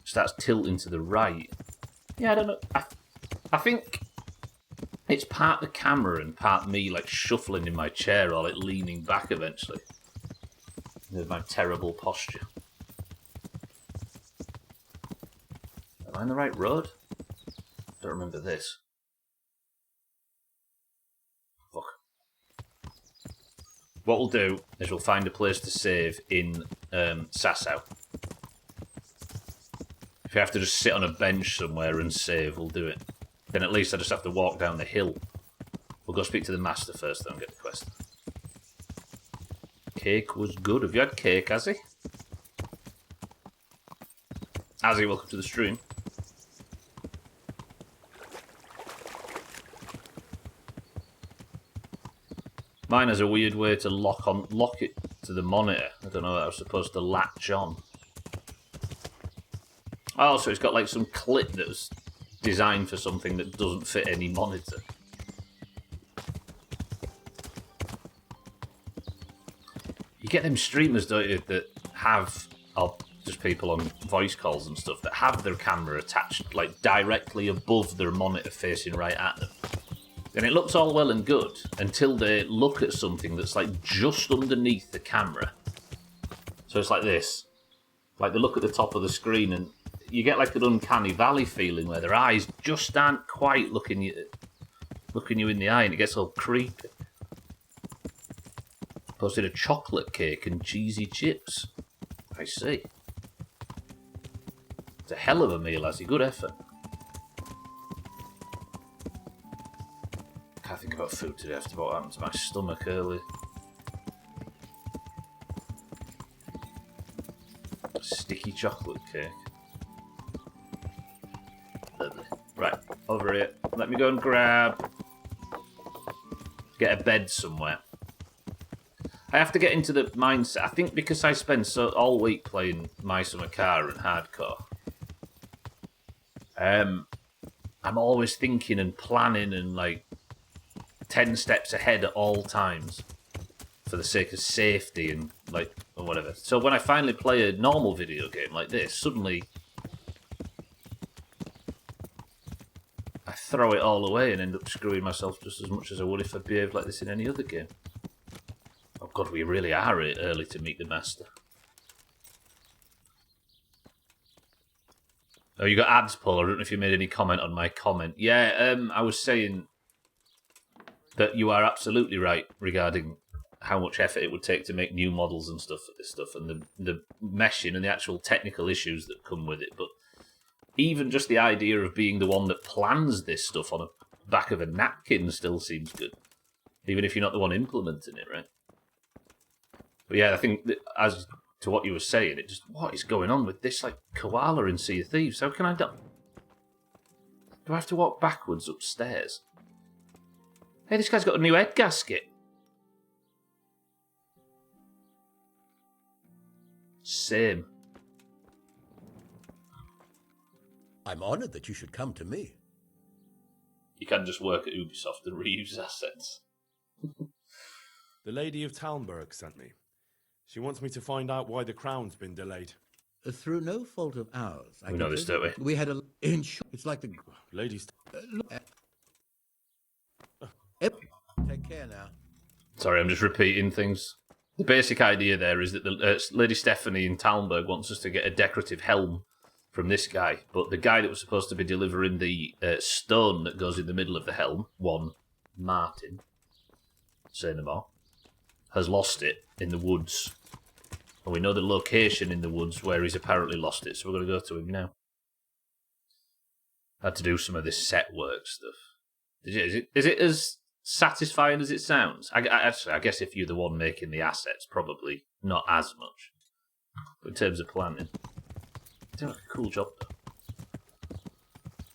starts tilting to the right. Yeah, I don't know. I think it's part the camera and part me like shuffling in my chair or like leaning back eventually. With my terrible posture. Am I on the right road? Don't remember this. Fuck. What we'll do is we'll find a place to save in Sasau. If you have to just sit on a bench somewhere and save, we'll do it. Then at least I just have to walk down the hill. We'll go speak to the master first, then get the quest. Cake was good. Have you had cake, Azzy? Azzy, welcome to the stream. Mine has a weird way to lock it to the monitor. I don't know that I was supposed to latch on. Oh, so it's got like some clip that was designed for something that doesn't fit any monitor. You get them streamers, don't you, that have, or just people on voice calls and stuff, that have their camera attached like directly above their monitor facing right at them. And it looks all well and good until they look at something that's like just underneath the camera. So it's like this. Like they look at the top of the screen and you get like an uncanny valley feeling where their eyes just aren't quite looking you in the eye and it gets all creepy. Posted a chocolate cake and cheesy chips. I see. It's a hell of a meal, Azzy. Good effort. Can't think about food today after what happened to my stomach earlier. Sticky chocolate cake. Lovely. Right, over here. Let me go and get a bed somewhere. I have to get into the mindset. I think because I spend all week playing My Summer Car and hardcore. I'm always thinking and planning and like 10 steps ahead at all times for the sake of safety and like or whatever. So when I finally play a normal video game like this, suddenly I throw it all away and end up screwing myself just as much as I would if I behaved like this in any other game. Oh god, we really are early to meet the master. Oh, you got ads, Paul. I don't know if you made any comment on my comment. Yeah, I was saying that you are absolutely right regarding how much effort it would take to make new models and stuff for this stuff, and the meshing and the actual technical issues that come with it. But even just the idea of being the one that plans this stuff on the back of a napkin still seems good, even if you're not the one implementing it, right? But yeah, I think that as to what you were saying, it just, what is going on with this, like, koala in Sea of Thieves? How can I do I have to walk backwards upstairs? Hey, this guy's got a new head gasket. Same. I'm honoured that you should come to me. You can just work at Ubisoft and reuse assets. The Lady of Talmberg sent me. She wants me to find out why the crown's been delayed. Through no fault of ours. We know this, don't we? We had a... It's like the... Ladies... Take care now. Sorry, I'm just repeating things. The basic idea there is that the Lady Stephanie in Talmberg wants us to get a decorative helm from this guy, but the guy that was supposed to be delivering the stone that goes in the middle of the helm, one Martin, say no more, has lost it in the woods. And we know the location in the woods where he's apparently lost it, so we're going to go to him now. I had to do some of this set work stuff. Is it as satisfying as it sounds? I guess if you're the one making the assets, probably not as much. But in terms of planning, doing a cool job though.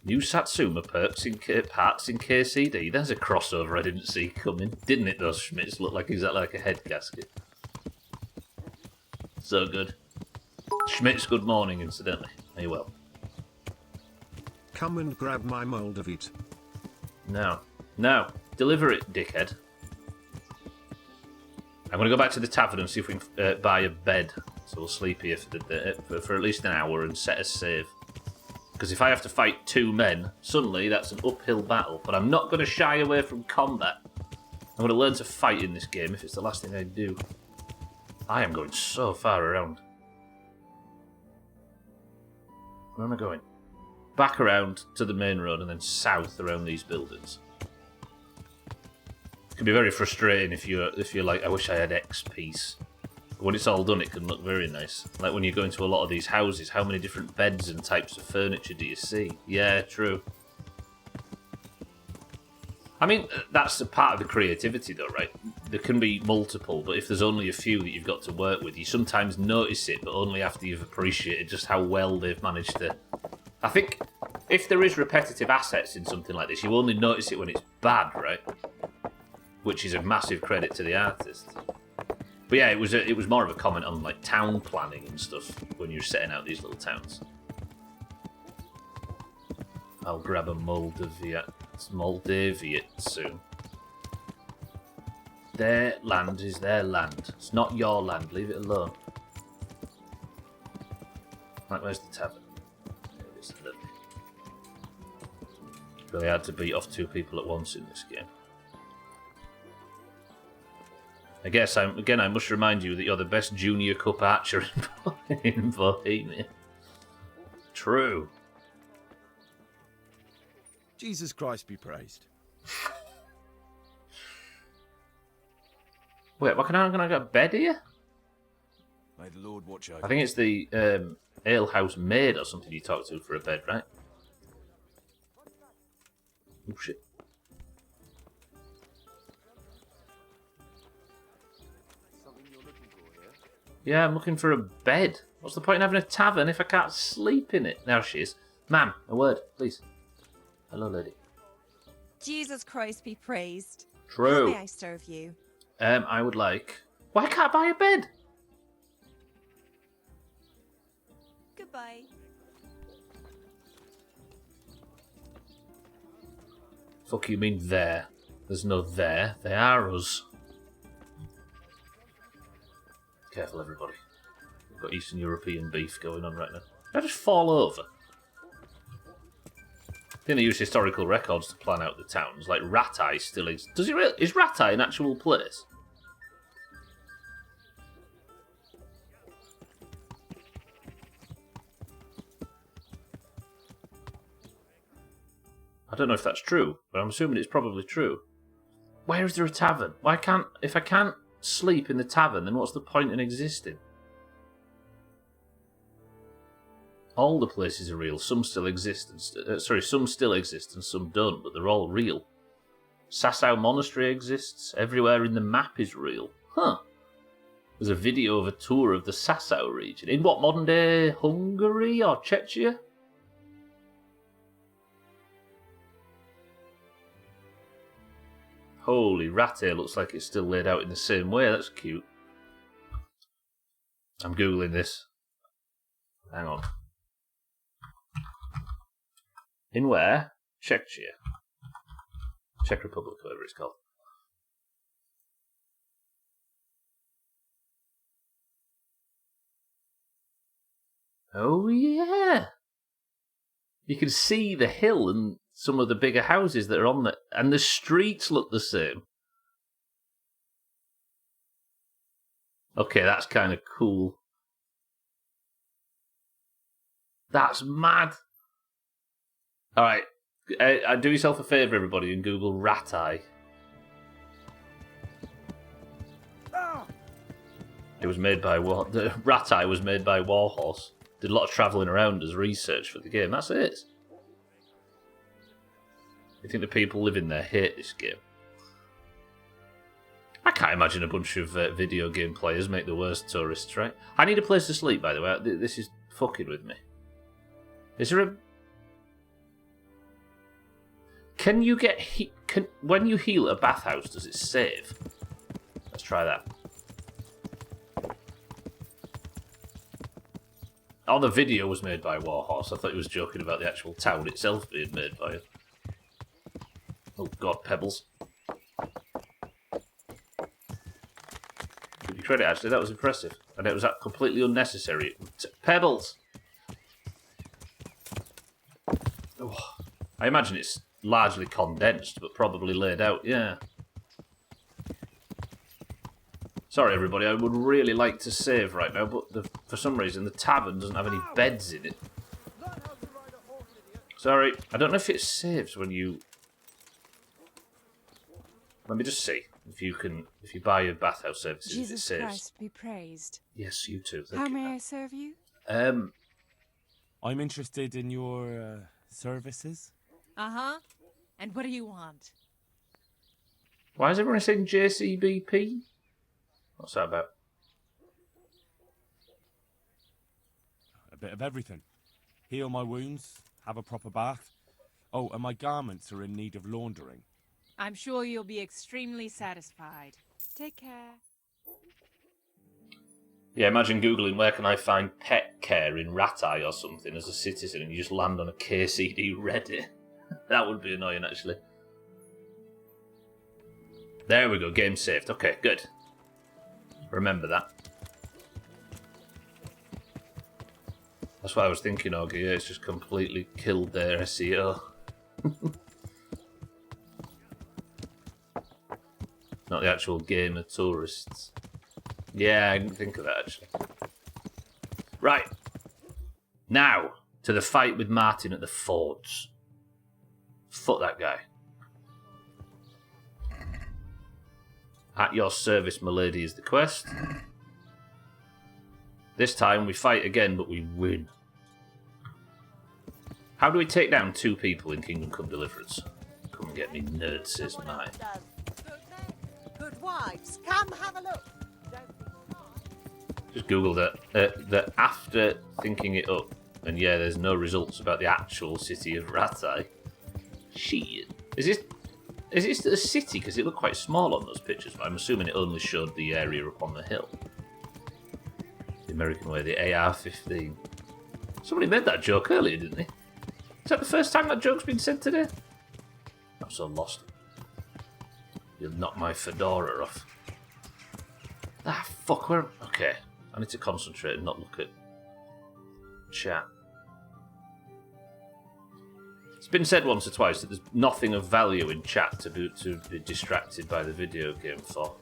New Satsuma parts in KCD. There's a crossover I didn't see coming, didn't it? Those Schmitz look like exactly like a head gasket. So good. Schmitz, good morning, incidentally. Are you well? Come and grab my Moldavite. No. No. Deliver it, dickhead. I'm going to go back to the tavern and see if we can buy a bed. So we'll sleep here for at least an hour and set a save. Because if I have to fight two men, suddenly that's an uphill battle. But I'm not going to shy away from combat. I'm going to learn to fight in this game if it's the last thing I do. I am going so far around. Where am I going? Back around to the main road and then south around these buildings. It can be very frustrating if you're like, I wish I had X piece. But when it's all done, it can look very nice. Like when you go into a lot of these houses, how many different beds and types of furniture do you see? Yeah, true. I mean, that's a part of the creativity though, right? There can be multiple, but if there's only a few that you've got to work with, you sometimes notice it, but only after you've appreciated just how well they've managed to... I think if there is repetitive assets in something like this, you only notice it when it's bad, right? Which is a massive credit to the artist. But yeah, it was more of a comment on like town planning and stuff when you're setting out these little towns. I'll grab a Moldaviat soon. Their land is their land. It's not your land. Leave it alone. Right, where's the tavern? There it is. Lovely. Really hard to beat off two people at once in this game. I guess I must remind you that you're the best Junior Cup archer in Bohemia. True. Jesus Christ be praised. Wait, what can I get a bed here? May the Lord watch over. I think it's the alehouse maid or something you talk to for a bed, right? Oh shit. Yeah, I'm looking for a bed. What's the point in having a tavern if I can't sleep in it? Now she is. Ma'am, a word, please. Hello, lady. Jesus Christ be praised. True. How may I serve you? I would like... Why can't I buy a bed? Goodbye. Fuck you mean there? There's no there. They are us. Careful, everybody. We've got Eastern European beef going on right now. Did I just fall over? think they use historical records to plan out the towns. Like Rattay still is. Does it really? Is Rattay an actual place? I don't know if that's true, but I'm assuming it's probably true. Where is there a tavern? Why can't... If I can't sleep in the tavern, then what's the point in existing? All the places are real. Some still exist, and some still exist and some don't, but they're all real. Sasau Monastery exists. Everywhere in the map is real. Huh. There's a video of a tour of the Sasau region. In what, modern-day Hungary or Czechia? Holy, Rattay looks like it's still laid out in the same way. That's cute. I'm Googling this. Hang on. In where? Czechia. Czech Republic, whatever it's called. Oh, yeah. You can see the hill and some of the bigger houses that are on there. And the streets look the same. Okay, that's kind of cool. That's mad. Alright, do yourself a favour, everybody, and Google Rattay. It was made by Rattay was made by Warhorse. Did a lot of travelling around as research for the game. That's it. I think the people living there hate this game. I can't imagine a bunch of video game players make the worst tourists, right? I need a place to sleep, by the way. This is fucking with me. Is there a... Can you get... when you heal at a bathhouse, does it save? Let's try that. Oh, the video was made by Warhorse. I thought he was joking about the actual town itself being made by it. Oh god, pebbles. Give you credit, actually, that was impressive. And it was completely unnecessary. Pebbles! Oh, I imagine it's largely condensed, but probably laid out, yeah. Sorry everybody, I would really like to save right now, but for some reason the tavern doesn't have any beds in it. Sorry, I don't know if it saves when you... Let me just see if you buy your bathhouse services, Jesus it saves. Christ be praised. Yes, you too. How may I serve you? I'm interested in your services. Uh-huh. And what do you want? Why is everyone saying JCBP? What's that about? A bit of everything. Heal my wounds, have a proper bath. Oh, and my garments are in need of laundering. I'm sure you'll be extremely satisfied. Take care. Yeah, imagine Googling where can I find pet care in Rattay or something as a citizen and you just land on a KCD Reddit. That would be annoying, actually. There we go, game saved. Okay, good. Remember that. That's what I was thinking, Augie. Yeah, it's just completely killed their SEO. Not the actual game of tourists. Yeah, I didn't think of that, actually. Right. Now, to the fight with Martin at the forts. Fuck that guy. At your service, milady, is the quest. This time we fight again, but we win. How do we take down 2 people in Kingdom Come Deliverance? Come and get me, nerd, says mine. Good wives, come have a look. Just Googled it. That after thinking it up, and yeah, there's no results about the actual city of Rattay. Shit. Is this a city? Because it looked quite small on those pictures, but I'm assuming it only showed the area up on the hill. The American way, the AR-15. Somebody made that joke earlier, didn't they? Is that the first time that joke's been said today? I'm so lost. You'll knock my fedora off. Ah, fuck, where... Okay, I need to concentrate and not look at chat. been said once or twice that there's nothing of value in chat to be distracted by the video game for.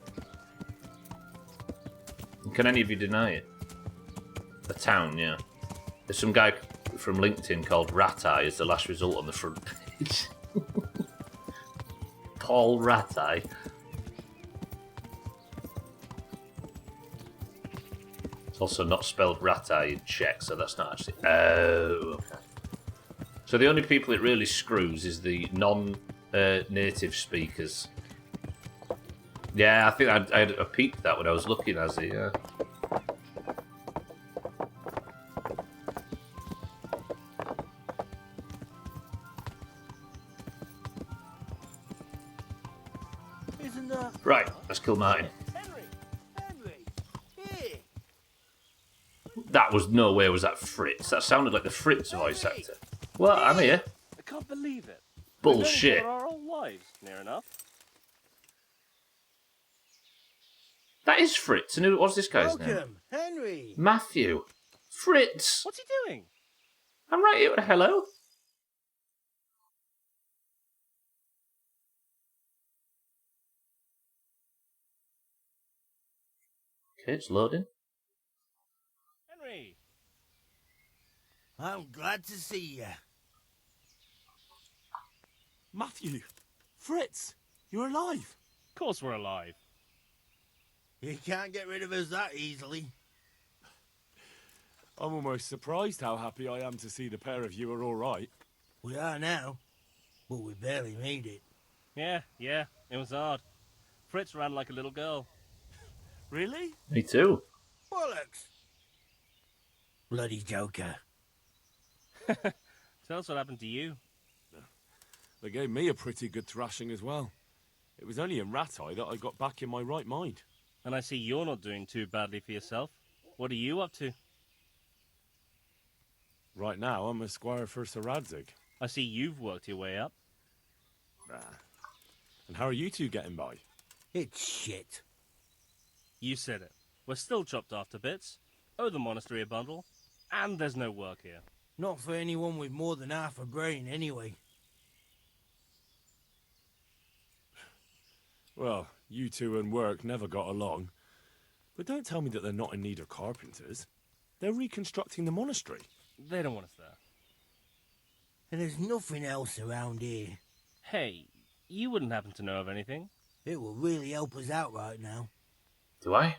Can any of you deny it? A town, yeah. There's some guy from LinkedIn called Rat-Eye as the last result on the front page. Paul Rat-Eye. It's also not spelled Rat-Eye in Czech, so that's not actually... Oh, okay. So the only people it really screws is the non-native speakers. Yeah, I think I peeped that when I was looking as it, yeah. Isn't that... Right, let's kill Martin. Henry! Here! That was no way was that Fritz. That sounded like the Fritz voice actor. Well, I'm here. I can't believe it. Bullshit. We've known each other our whole lives, near enough. That is Fritz. And what's this guy's name? Welcome, Henry! Matthew. Fritz. What's he doing? I'm right here. Hello. Okay, it's loading. Henry! I'm glad to see you. Matthew! Fritz! You're alive! Of course we're alive. You can't get rid of us that easily. I'm almost surprised how happy I am to see the pair of you are all right. We are now, but we barely made it. Yeah, it was hard. Fritz ran like a little girl. Really? Me too. Bollocks! Bloody Joker. Tell us what happened to you. They gave me a pretty good thrashing as well. It was only in Rat-Eye that I got back in my right mind. And I see you're not doing too badly for yourself. What are you up to? Right now, I'm a squire for Sir Radzig. I see you've worked your way up. And how are you two getting by? It's shit. You said it. We're still chopped after bits. Owe the monastery a bundle. And there's no work here. Not for anyone with more than half a brain, anyway. Well, you two and work never got along. But don't tell me that they're not in need of carpenters. They're reconstructing the monastery. They don't want us there. And there's nothing else around here. Hey, you wouldn't happen to know of anything? It will really help us out right now. Do I?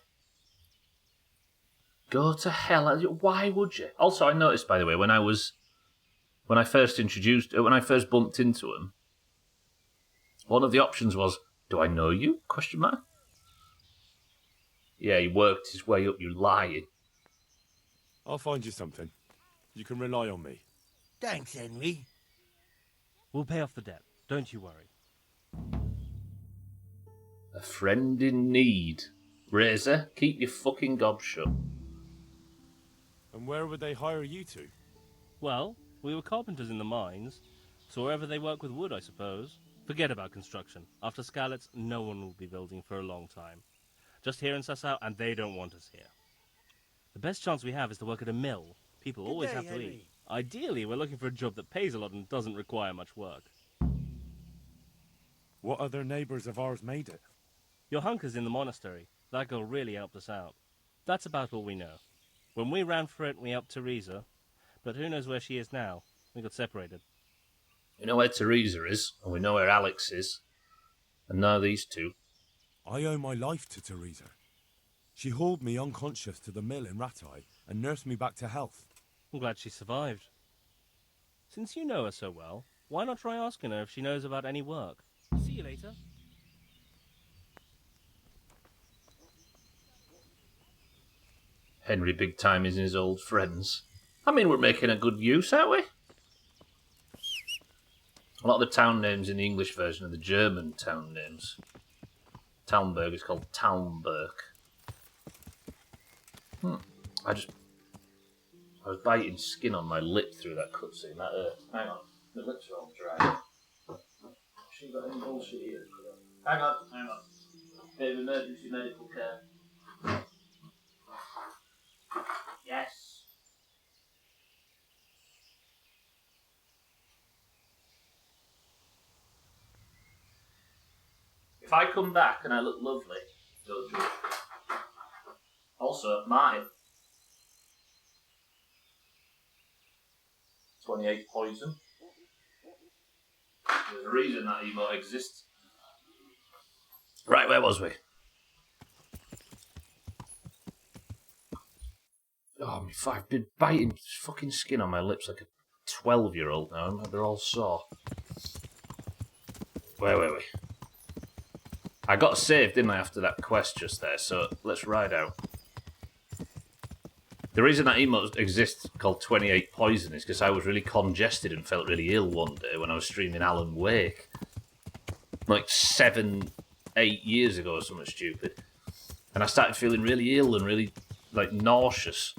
Go to hell. Why would you? Also, I noticed, by the way, when I first bumped into him, one of the options was, do I know you? Question mark. Yeah, he worked his way up, you lying. I'll find you something. You can rely on me. Thanks, Henry. We'll pay off the debt. Don't you worry. A friend in need. Razor, keep your fucking gob shut. And where would they hire you to? Well, we were carpenters in the mines, so wherever they work with wood, I suppose. Forget about construction. After Skalitz, no one will be building for a long time. Just here in Sassau, and they don't want us here. The best chance we have is to work at a mill. People always have to eat. Ideally, we're looking for a job that pays a lot and doesn't require much work. What other neighbours of ours made it? Your hunker's in the monastery. That girl really helped us out. That's about all we know. When we ran for it, we helped Teresa. But who knows where she is now? We got separated. We know where Teresa is, and we know where Alex is. And now these two. I owe my life to Teresa. She hauled me unconscious to the mill in Rat-Eye and nursed me back to health. I'm glad she survived. Since you know her so well, why not try asking her if she knows about any work? See you later. Henry big time is in his old friends. I mean, we're making a good use, aren't we? A lot of the town names in the English version are the German town names. Talmberg is called Talmberg. I was biting skin on my lip through that cutscene. That hurt. Hang on. My lips are all dry. She got any bullshit here. Hang on. Bit of emergency medical care. Yes. If I come back and I look lovely, don't do it. Also, Martin. 28 poison. There's a reason that emote exists. Right, where was we? Oh, I've been biting fucking skin on my lips like a 12-year-old now. They're all sore. Where were we? I got saved, didn't I, after that quest just there, so let's ride out. The reason that emote exists called 28 Poison is because I was really congested and felt really ill one day when I was streaming Alan Wake. Like 7, 8 years ago or something stupid. And I started feeling really ill and really, like, nauseous.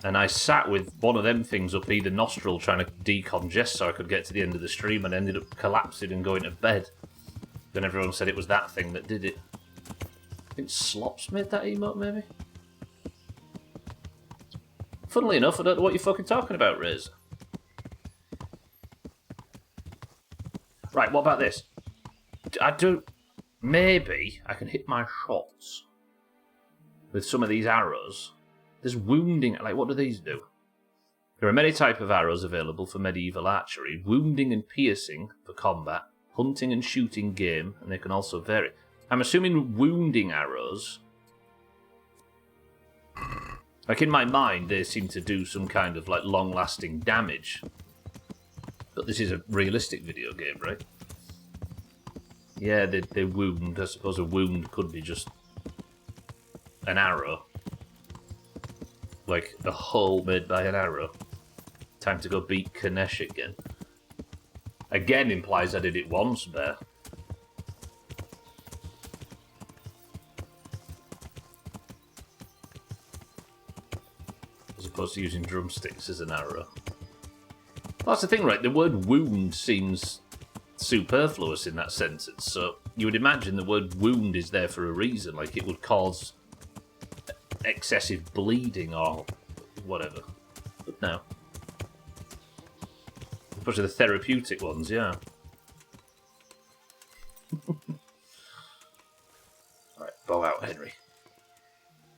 And I sat with one of them things up either nostril trying to decongest so I could get to the end of the stream and ended up collapsing and going to bed. Then everyone said it was that thing that did it. I think Slops made that emote, maybe? Funnily enough, I don't know what you're fucking talking about, Riz. Right, what about this? Maybe I can hit my shots with some of these arrows. There's wounding, like, what do these do? There are many types of arrows available for medieval archery. Wounding and piercing for combat. Hunting and shooting game, and they can also vary. I'm assuming wounding arrows... Like, in my mind, they seem to do some kind of, like, long-lasting damage. But this is a realistic video game, right? Yeah, they wound. I suppose a wound could be just an arrow. Like, a hole made by an arrow. Time to go beat Kanesh again. Again implies I did it once, Bear. As opposed to using drumsticks as an arrow. Well, that's the thing, right? The word wound seems superfluous in that sentence, so you would imagine the word wound is there for a reason, like it would cause excessive bleeding or whatever. But no. Especially the therapeutic ones, yeah. Right, bow out, Henry.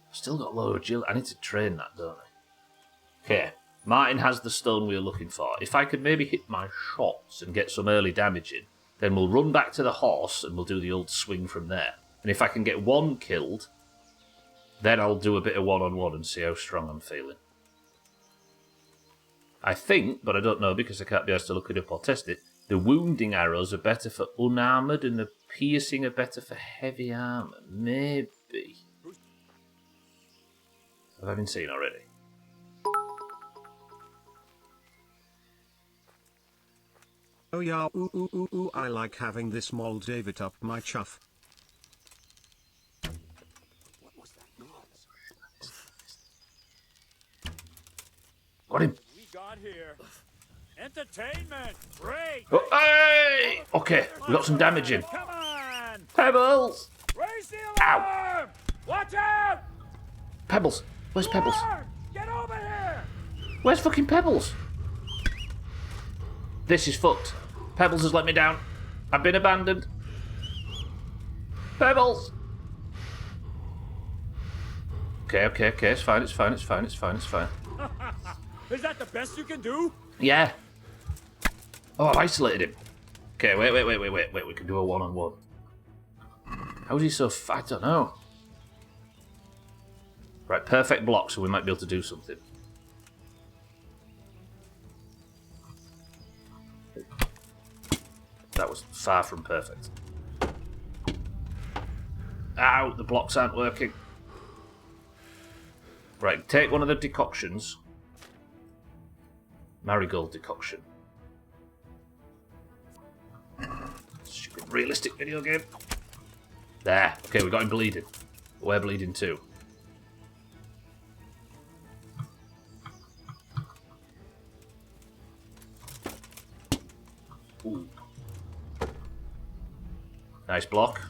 I've still got low agility. I need to train that, don't I? Okay, Martin has the stone we were looking for. If I could maybe hit my shots and get some early damage in, then we'll run back to the horse and we'll do the old swing from there. And if I can get one killed, then I'll do a bit of one-on-one and see how strong I'm feeling. I think, but I don't know because I can't be asked to look it up or test it, the wounding arrows are better for unarmoured and the piercing are better for heavy armour. Maybe. Have I been seen already? Oh yeah, ooh, I like having this Moldavit up my chuff. What was that noise? Got him. We got here. Entertainment. Great. Oh, hey! Okay, we got some damage in. Come on. Pebbles! Raise the alarm. Ow! Watch out! Pebbles. Where's Pebbles? Get over here! Where's fucking Pebbles? This is fucked. Pebbles has let me down. I've been abandoned. Pebbles! Okay. It's fine. Is that the best you can do? Yeah. Oh, I've isolated him. Okay, wait. We can do a one-on-one. How is he so fat? I don't know. Right, perfect block, so we might be able to do something. That was far from perfect. Ow, the blocks aren't working. Right, take one of the decoctions. Marigold decoction. Stupid realistic video game. There. Okay, we got him bleeding. We're bleeding too. Ooh. Nice block.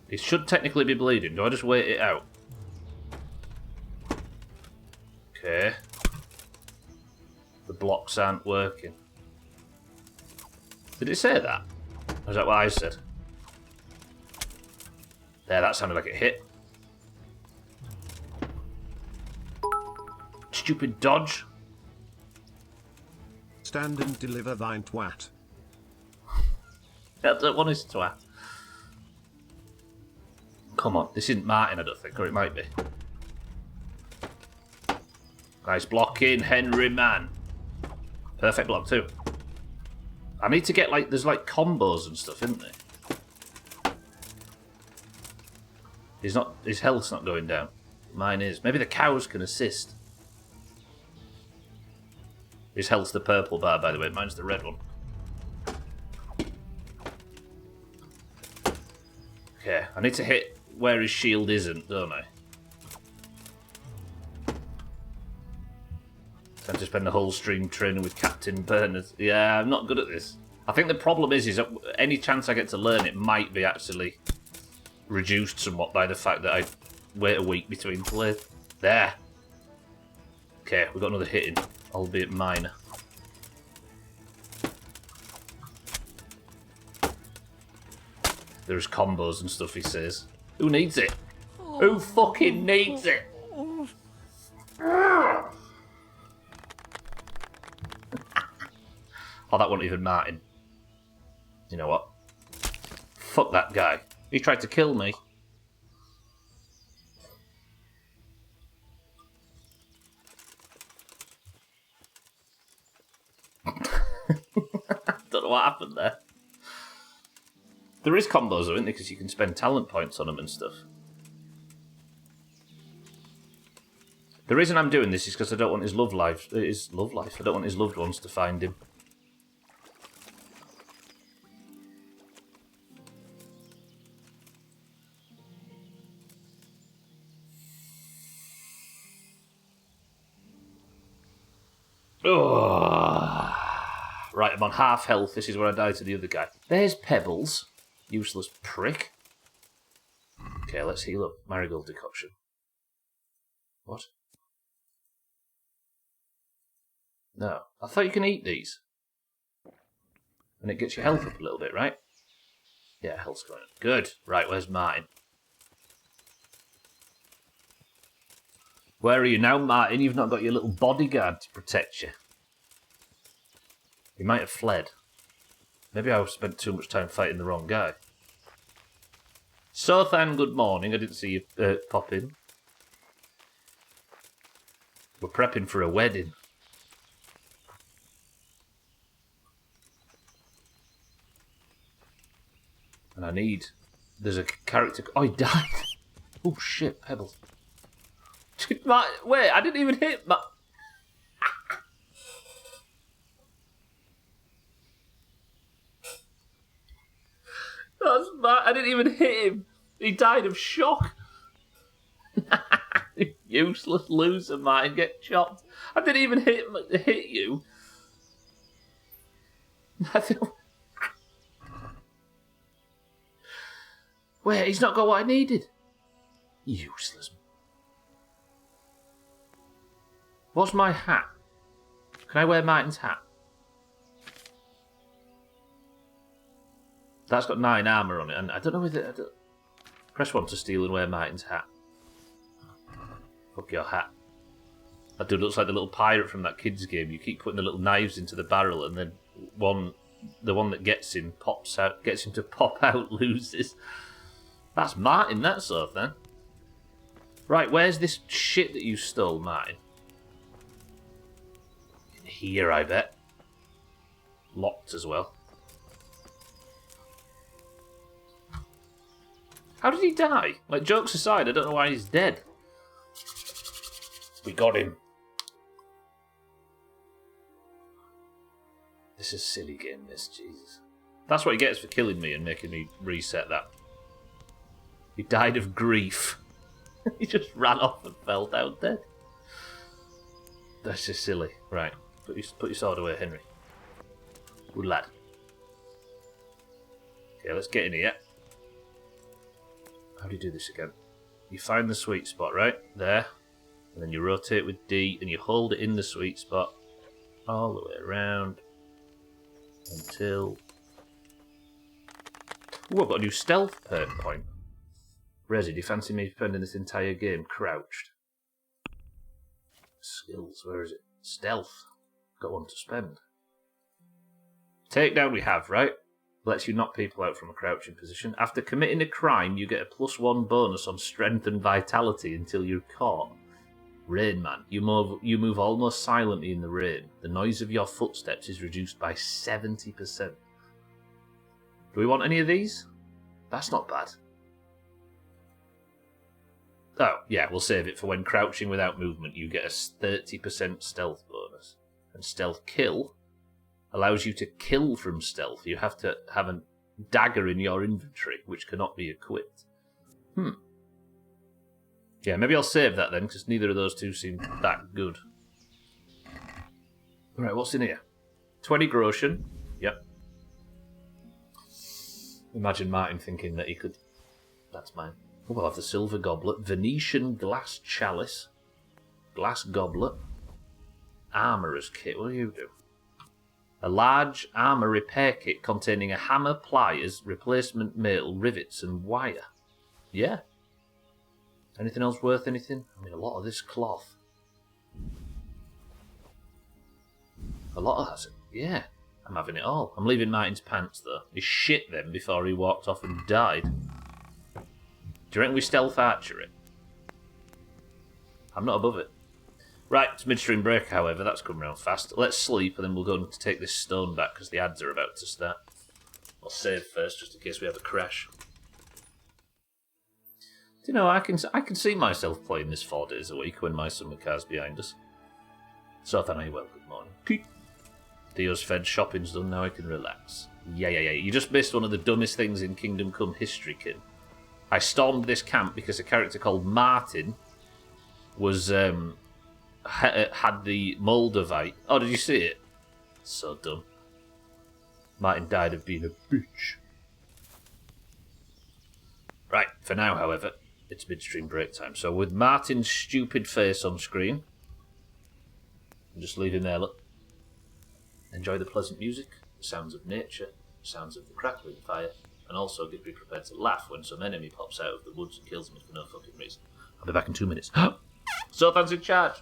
It should technically be bleeding. Do I just wait it out? Okay. The blocks aren't working. Did it say that? Or is that what I said? There, that sounded like it hit. Stupid dodge. Stand and deliver thine twat. I don't want his twat. Come on, this isn't Martin, I don't think, or it might be. Nice blocking, Henry, man. Perfect block, too. I need to get, like, there's, like, combos and stuff, isn't there? His health's not going down. Mine is. Maybe the cows can assist. His health's the purple bar, by the way. Mine's the red one. Okay, I need to hit where his shield isn't, don't I? Time to spend the whole stream training with Captain Bernard. Yeah, I'm not good at this. I think the problem is that any chance I get to learn it might be actually reduced somewhat by the fact that I wait a week between plays. There. Okay, we've got another hit in, albeit minor. There's combos and stuff, he says. Who needs it? Who fucking needs it? Oh, that wasn't even Martin. You know what? Fuck that guy. He tried to kill me. Don't know what happened there. There is combos, though, isn't there? Because you can spend talent points on them and stuff. The reason I'm doing this is because I don't want his love life. I don't want his loved ones to find him. Oh. Right, I'm on half health. This is where I died to the other guy. There's Pebbles. Useless prick. Okay, let's heal up. Marigold decoction. What? No. I thought you can eat these. And it gets your health up a little bit, right? Yeah, health's going up. Good. Right, where's Martin? Where are you now, Martin? You've not got your little bodyguard to protect you. He might have fled. Maybe I spent too much time fighting the wrong guy. Sothan, good morning. I didn't see you pop in. We're prepping for a wedding. And I need... There's a character... Oh, he died. Oh, shit, Pebbles. Wait, I didn't even hit my... That's bad. I didn't even hit him. He died of shock. Useless loser, Martin. Get chopped. I didn't even hit you. Wait, he's not got what I needed. Useless. What's my hat? Can I wear Martin's hat? That's got 9 armour on it, and I don't know whether... Press 1 to steal and wear Martin's hat. Fuck your hat. That dude looks like the little pirate from that kids game. You keep putting the little knives into the barrel, and then the one that gets him pops out, gets him to pop out, loses. That's Martin, that sort, then. Right, where's this shit that you stole, Martin? Here, I bet. Locked as well. How did he die? Like, jokes aside, I don't know why he's dead. We got him. This is a silly game, this, Jesus. That's what he gets for killing me and making me reset that. He died of grief. He just ran off and fell down dead. That's just silly. Right, put your sword away, Henry. Good lad. Okay, let's get in here. How do you do this again? You find the sweet spot, right? There. And then you rotate with D and you hold it in the sweet spot all the way around until Ooh, I've got a new stealth perk point. Resi, do you fancy me spending this entire game crouched? Skills, where is it? Stealth. Got one to spend. Takedown we have, right? Lets you knock people out from a crouching position. After committing a crime, you get a +1 bonus on strength and vitality until you're caught. Rain Man. You move almost silently in the rain. The noise of your footsteps is reduced by 70%. Do we want any of these? That's not bad. Oh, yeah, we'll save it for when crouching without movement. You get a 30% stealth bonus. And stealth kill allows you to kill from stealth. You have to have a dagger in your inventory, which cannot be equipped. Yeah, maybe I'll save that then, because neither of those two seem that good. Alright, what's in here? 20 groschen. Yep. Imagine Martin thinking that he could... That's mine. Oh, we'll have the silver goblet. Venetian glass chalice. Glass goblet. Armourer's kit. What do you do? A large armour repair kit containing a hammer, pliers, replacement mail, rivets and wire. Yeah. Anything else worth anything? I mean, a lot of this cloth. A lot of that. Yeah. I'm having it all. I'm leaving Martin's pants, though. He shit them before he walked off and died. Do you reckon we stealth archer it? I'm not above it. Right, it's midstream break, however. That's coming around fast. Let's sleep, and then we'll go and take this stone back, because the ads are about to start. I'll save first, just in case we have a crash. Do you know, I can see myself playing this 4 days a week when my summer car's behind us. So then I well, good morning. Theo's fed, shopping's done, now I can relax. Yeah. You just missed one of the dumbest things in Kingdom Come history, kid. I stormed this camp because a character called Martin was, had the Moldavite. Oh, did you see it? So dumb. Martin died of being a bitch. Right, for now, however, it's midstream break time. So with Martin's stupid face on screen, I'll just leave him there, look. Enjoy the pleasant music, the sounds of nature, the sounds of the crackling fire, and also be prepared to laugh when some enemy pops out of the woods and kills me for no fucking reason. I'll be back in 2 minutes. So thanks in charge.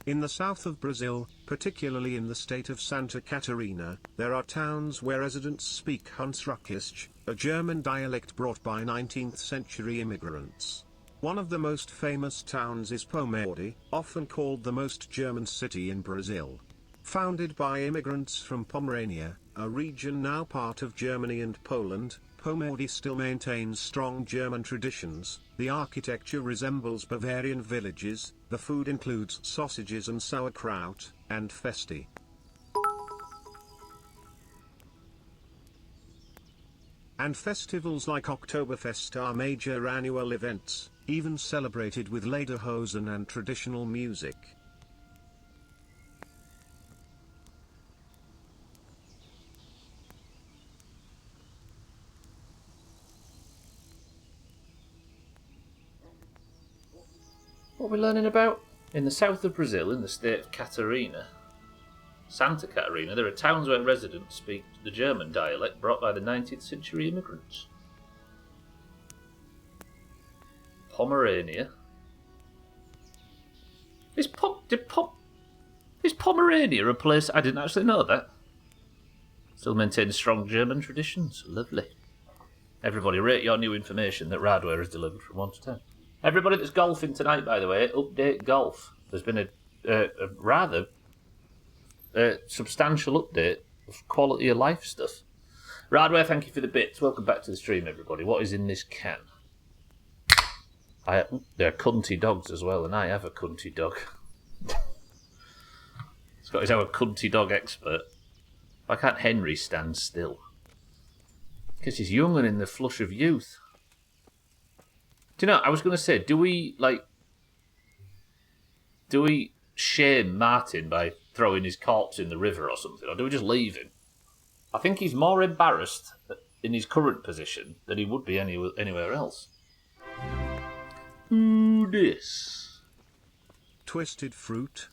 In the south of Brazil, particularly in the state of Santa Catarina, there are towns where residents speak Hunsrückisch, a German dialect brought by 19th century immigrants. One of the most famous towns is Pomerode, often called the most German city in Brazil. Founded by immigrants from Pomerania, a region now part of Germany and Poland, Pomerode still maintains strong German traditions. The architecture resembles Bavarian villages, the food includes sausages and sauerkraut, and festi. And festivals like Oktoberfest are major annual events, even celebrated with lederhosen and traditional music. What are we learning about? In the south of Brazil, in the state of Catarina, Santa Catarina, there are towns where residents speak the German dialect brought by the 19th century immigrants. Pomerania. Is Pomerania a place? I didn't actually know that. Still maintains strong German traditions. Lovely. Everybody rate your new information that Radware has delivered from 1 to 10. Everybody that's golfing tonight, by the way, update golf. There's been a rather substantial update of quality of life stuff. Radware, thank you for the bits. Welcome back to the stream, everybody. What is in this can? They're cunty dogs as well, and I have a cunty dog. Scott is our cunty dog expert. Why can't Henry stand still? Because he's young and in the flush of youth. Do you know, I was going to say, do we shame Martin by throwing his corpse in the river or something, or do we just leave him? I think he's more embarrassed in his current position than he would be anywhere else. Who this? Twisted fruit.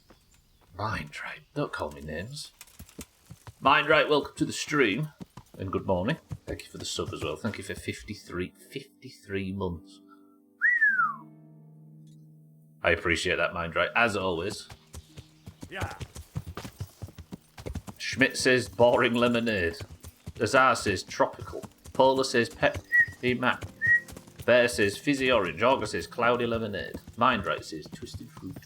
Mindright, don't call me names. Mindright, welcome to the stream, and good morning. Thank you for the sub as well. Thank you for 53 months. I appreciate that, Mindright, as always. Yeah. Schmidt says boring lemonade. Azar says tropical. Polar says Pepsi Mac. Bear says fizzy orange. Augur says cloudy lemonade. Mindright says twisted fruit.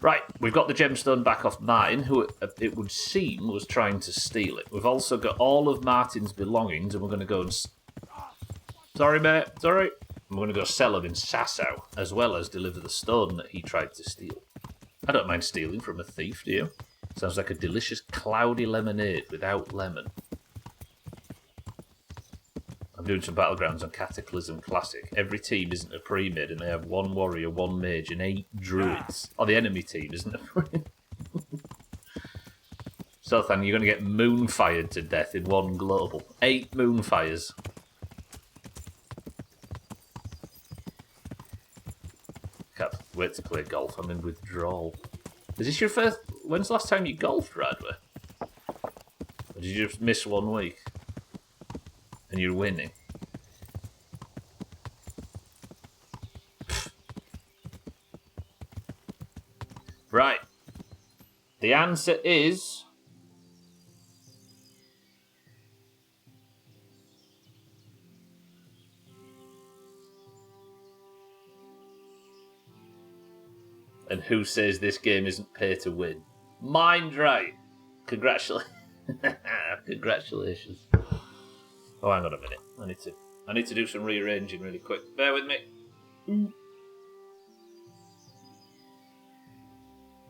Right, we've got the gemstone back off Martin, who it would seem was trying to steal it. We've also got all of Martin's belongings, and we're going to go and... Sorry, mate. Sorry. I'm going to go sell them in Sasau, as well as deliver the stone that he tried to steal. I don't mind stealing from a thief, do you? Sounds like a delicious cloudy lemonade without lemon. I'm doing some battlegrounds on Cataclysm Classic. Every team isn't a pre-mid, and they have 1 warrior, 1 mage, and 8 druids. Or the enemy team isn't a pre-mid. Sothan, you're going to get moonfired to death in 1 global. 8 moonfires. Can't wait to play golf. I'm in withdrawal. Is this your first... When's the last time you golfed, Radway? Or did you just miss 1 week? And you're winning? Right. The answer is... And who says this game isn't pay to win? Mindright! Congratulations. Congratulations. Oh, hang on a minute. I need to do some rearranging really quick. Bear with me.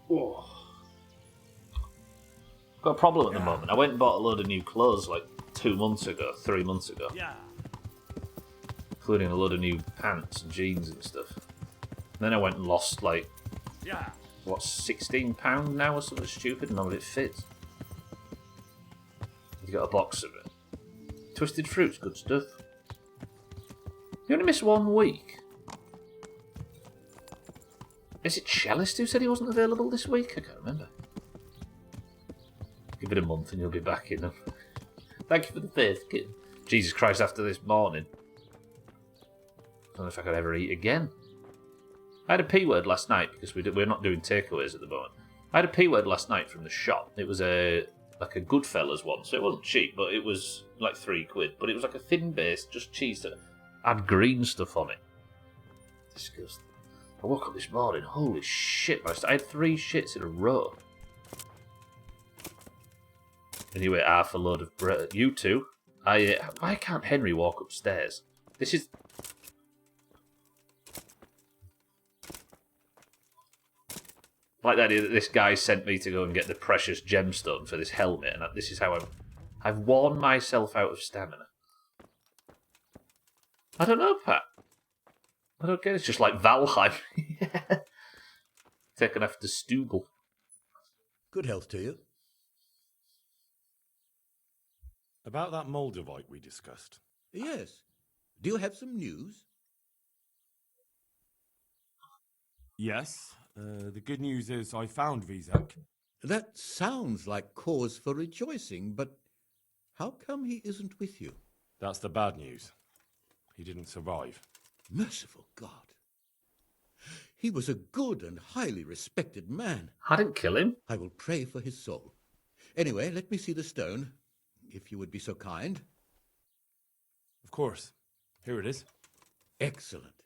Oh. Got a problem at the moment. I went and bought a load of new clothes like 2 months ago, 3 months ago. Yeah. Including a load of new pants and jeans and stuff. And then I went and lost like... Yeah. What, £16 now or something stupid? None of it fits. You got a box of it. Twisted fruit's good stuff. You only missed 1 week. Is it Cellist who said he wasn't available this week? I can't remember. Give it a month and you'll be back in them. Thank you for the faith, kid. Jesus Christ, after this morning. I don't know if I could ever eat again. I had a P word last night because we're not doing takeaways at the moment. I had a P word last night from the shop. It was a Goodfellas one, so it wasn't cheap, but it was like £3. But it was like a thin base, just cheese that had green stuff on it. Disgusting. I woke up this morning, holy shit, I had 3 shits in a row. And you ate half a load of bread. You two. Why can't Henry walk upstairs? This is... like the idea that this guy sent me to go and get the precious gemstone for this helmet, and this is how I've worn myself out of stamina. I don't know, Pat. I don't get it. It's just like Valheim. Taken after Stubble. Good health to you. About that Moldavite we discussed. Yes. Do you have some news? Yes. The good news is I found Vizek. That sounds like cause for rejoicing, but how come he isn't with you? That's the bad news. He didn't survive. Merciful God. He was a good and highly respected man. I didn't kill him. I will pray for his soul. Anyway, let me see the stone, if you would be so kind. Of course. Here it is. Excellent.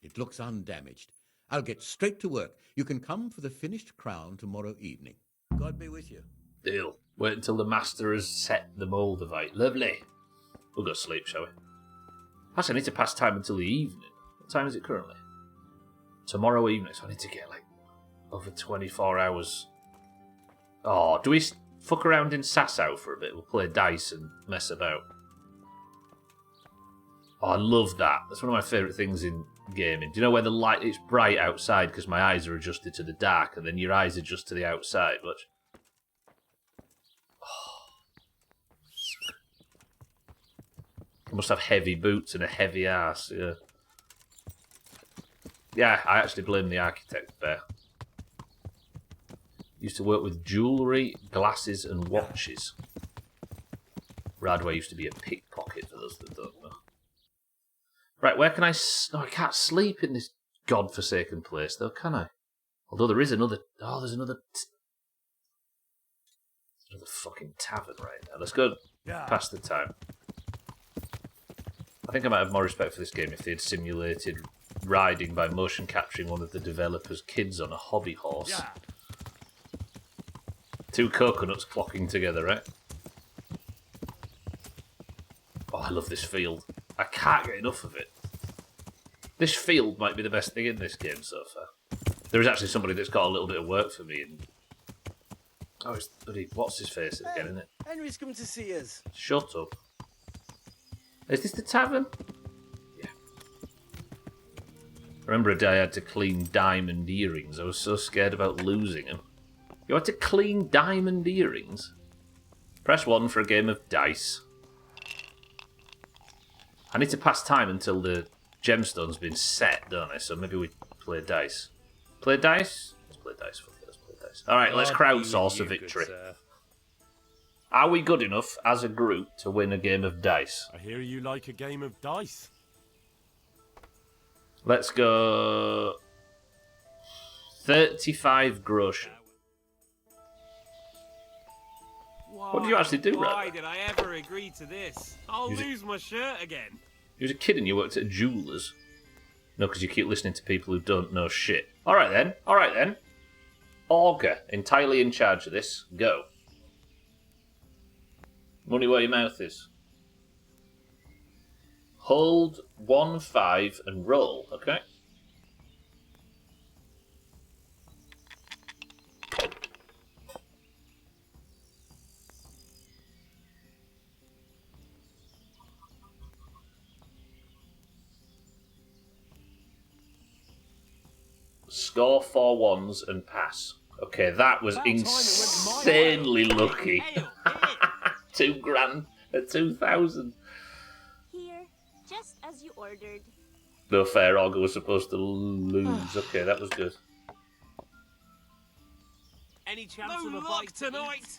It looks undamaged. I'll get straight to work. You can come for the finished crown tomorrow evening. God be with you. Deal. Wait until the master has set the Moldavite. Lovely. We'll go sleep, shall we? Actually, I need to pass time until the evening. What time is it currently? Tomorrow evening, so I need to get like over 24 hours. Oh, do we fuck around in Sasau for a bit? We'll play dice and mess about. Oh, I love that. That's one of my favourite things in gaming. Do you know where the light, it's bright outside because my eyes are adjusted to the dark, and then your eyes adjust to the outside? Watch. You must have heavy boots and a heavy ass, yeah. Yeah, I actually blame the architect there. Used to work with jewellery, glasses and watches. Radway used to be a pickpocket for those that don't know. Right, where can I... I can't sleep in this godforsaken place, though, can I? Although there is another... Oh, there's another... Another fucking tavern right now. Let's go past the time. I think I might have more respect for this game if they had simulated riding by motion capturing one of the developers' kids on a hobby horse. Yeah. 2 coconuts clocking together, right? Oh, I love this field. I can't get enough of it. This field might be the best thing in this game so far. There is actually somebody that's got a little bit of work for me. Oh, it's bloody... What's his face again, isn't it? Henry's come to see us. Shut up. Is this the tavern? Yeah. I remember a day I had to clean diamond earrings. I was so scared about losing them. You had to clean diamond earrings? Press 1 for a game of dice. I need to pass time until the gemstone's been set, don't I? So maybe we play dice. Play dice? Let's play dice. Let's play dice. Alright, let's crowdsource a victory. Are we good enough as a group to win a game of dice? I hear you like a game of dice. Let's go 35 groschen. What did you actually do, Rat? Why did I ever agree to this? I'll lose my shirt again. You was a kid and you worked at a jeweller's. No, because you keep listening to people who don't know shit. Alright then, alright then. Augur, entirely in charge of this. Go. Money where your mouth is. Hold 1, 5 and roll, okay? Score 4 ones and pass. Okay, that was insanely lucky. 2 grand at 2,000. Here, just as you ordered. No fair, Augur was supposed to lose. Okay, that was good. Any chance of a bite tonight?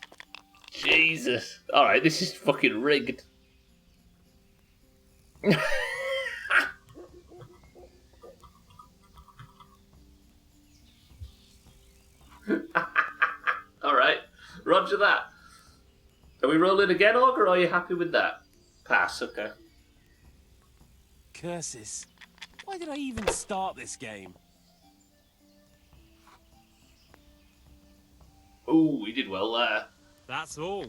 Jesus. Alright, this is fucking rigged. Roger that. Are we rolling again, Ogre, or are you happy with that? Pass, okay. Curses. Why did I even start this game? Ooh, we did well there. That's all.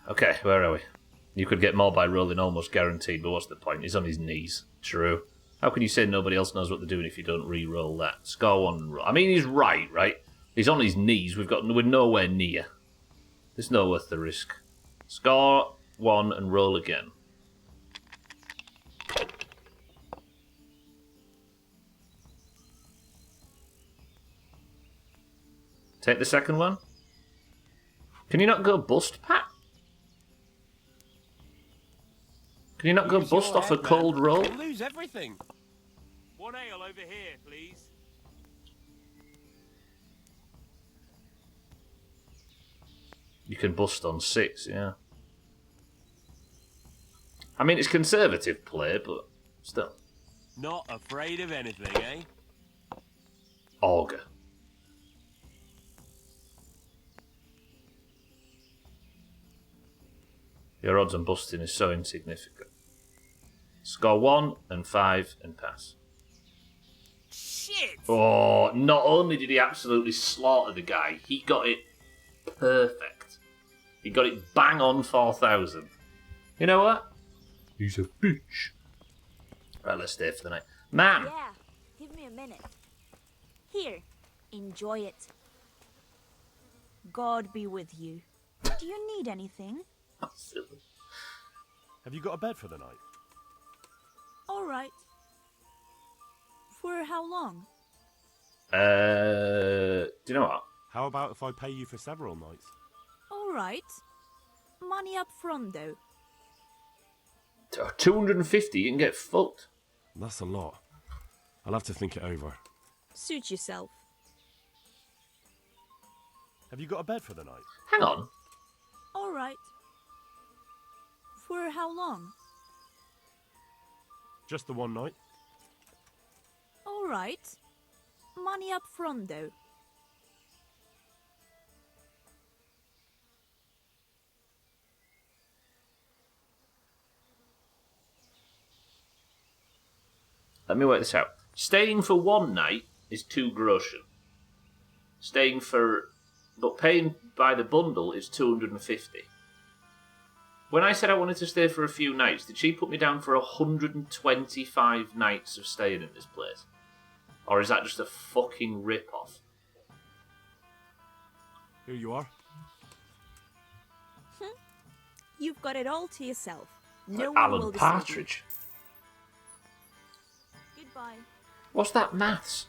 Okay, where are we? You could get more by rolling almost guaranteed, but what's the point? He's on his knees. True. How can you say nobody else knows what they're doing if you don't re-roll that? Score one and roll. I mean, he's right? He's on his knees. We're nowhere near. It's not worth the risk. Score one and roll again. Take the second one. Can you not go bust, Pat? Can you not go bust off a cold roll? You'll lose everything. One ale over here, please. You can bust on 6, yeah. I mean, it's conservative play, but still. Not afraid of anything, eh? Auger. Your odds on busting is so insignificant. Score 1 and 5 and pass. Shit! Oh, not only did he absolutely slaughter the guy, he got it perfect. He got it bang on 4,000. You know what? He's a bitch. Right, let's stay for the night. Man! Yeah, give me a minute. Here, enjoy it. God be with you. Do you need anything? Silly. Have you got a bed for the night? All right. For how long? Do you know what? How about if I pay you for several nights? All right. Money up front, though. 250, you can get fucked. That's a lot. I'll have to think it over. Suit yourself. Have you got a bed for the night? Hang on. All right. For how long? Just the one night. All right. Money up front, though. Let me work this out. Staying for one night is 2 groschen. But paying by the bundle is 250. When I said I wanted to stay for a few nights, did she put me down for 125 nights of staying in this place? Or is that just a fucking rip-off? Here you are. You've got it all to yourself. No Like one Alan will deceive Partridge. you. Goodbye. What's that maths?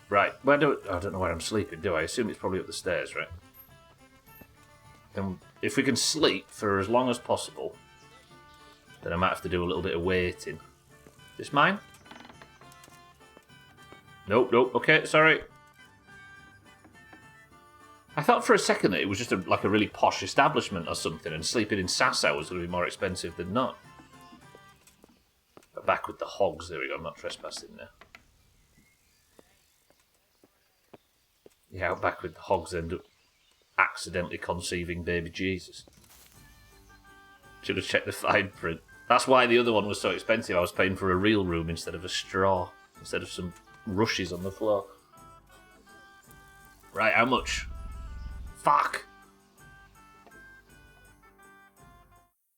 Right, I don't know where I'm sleeping, do I? I assume it's probably up the stairs, right? And if we can sleep for as long as possible, then I might have to do a little bit of waiting. Is this mine? Nope, okay, sorry. I thought for a second that it was just like a really posh establishment or something, and sleeping in Sasau was going to be more expensive than not. But back with the hogs, there we go, I'm not trespassing there. Yeah, out back with the hogs end up accidentally conceiving baby Jesus. Should have checked the fine print. That's why the other one was so expensive. I was paying for a real room instead of a straw. Instead of some rushes on the floor. Right, how much? Fuck!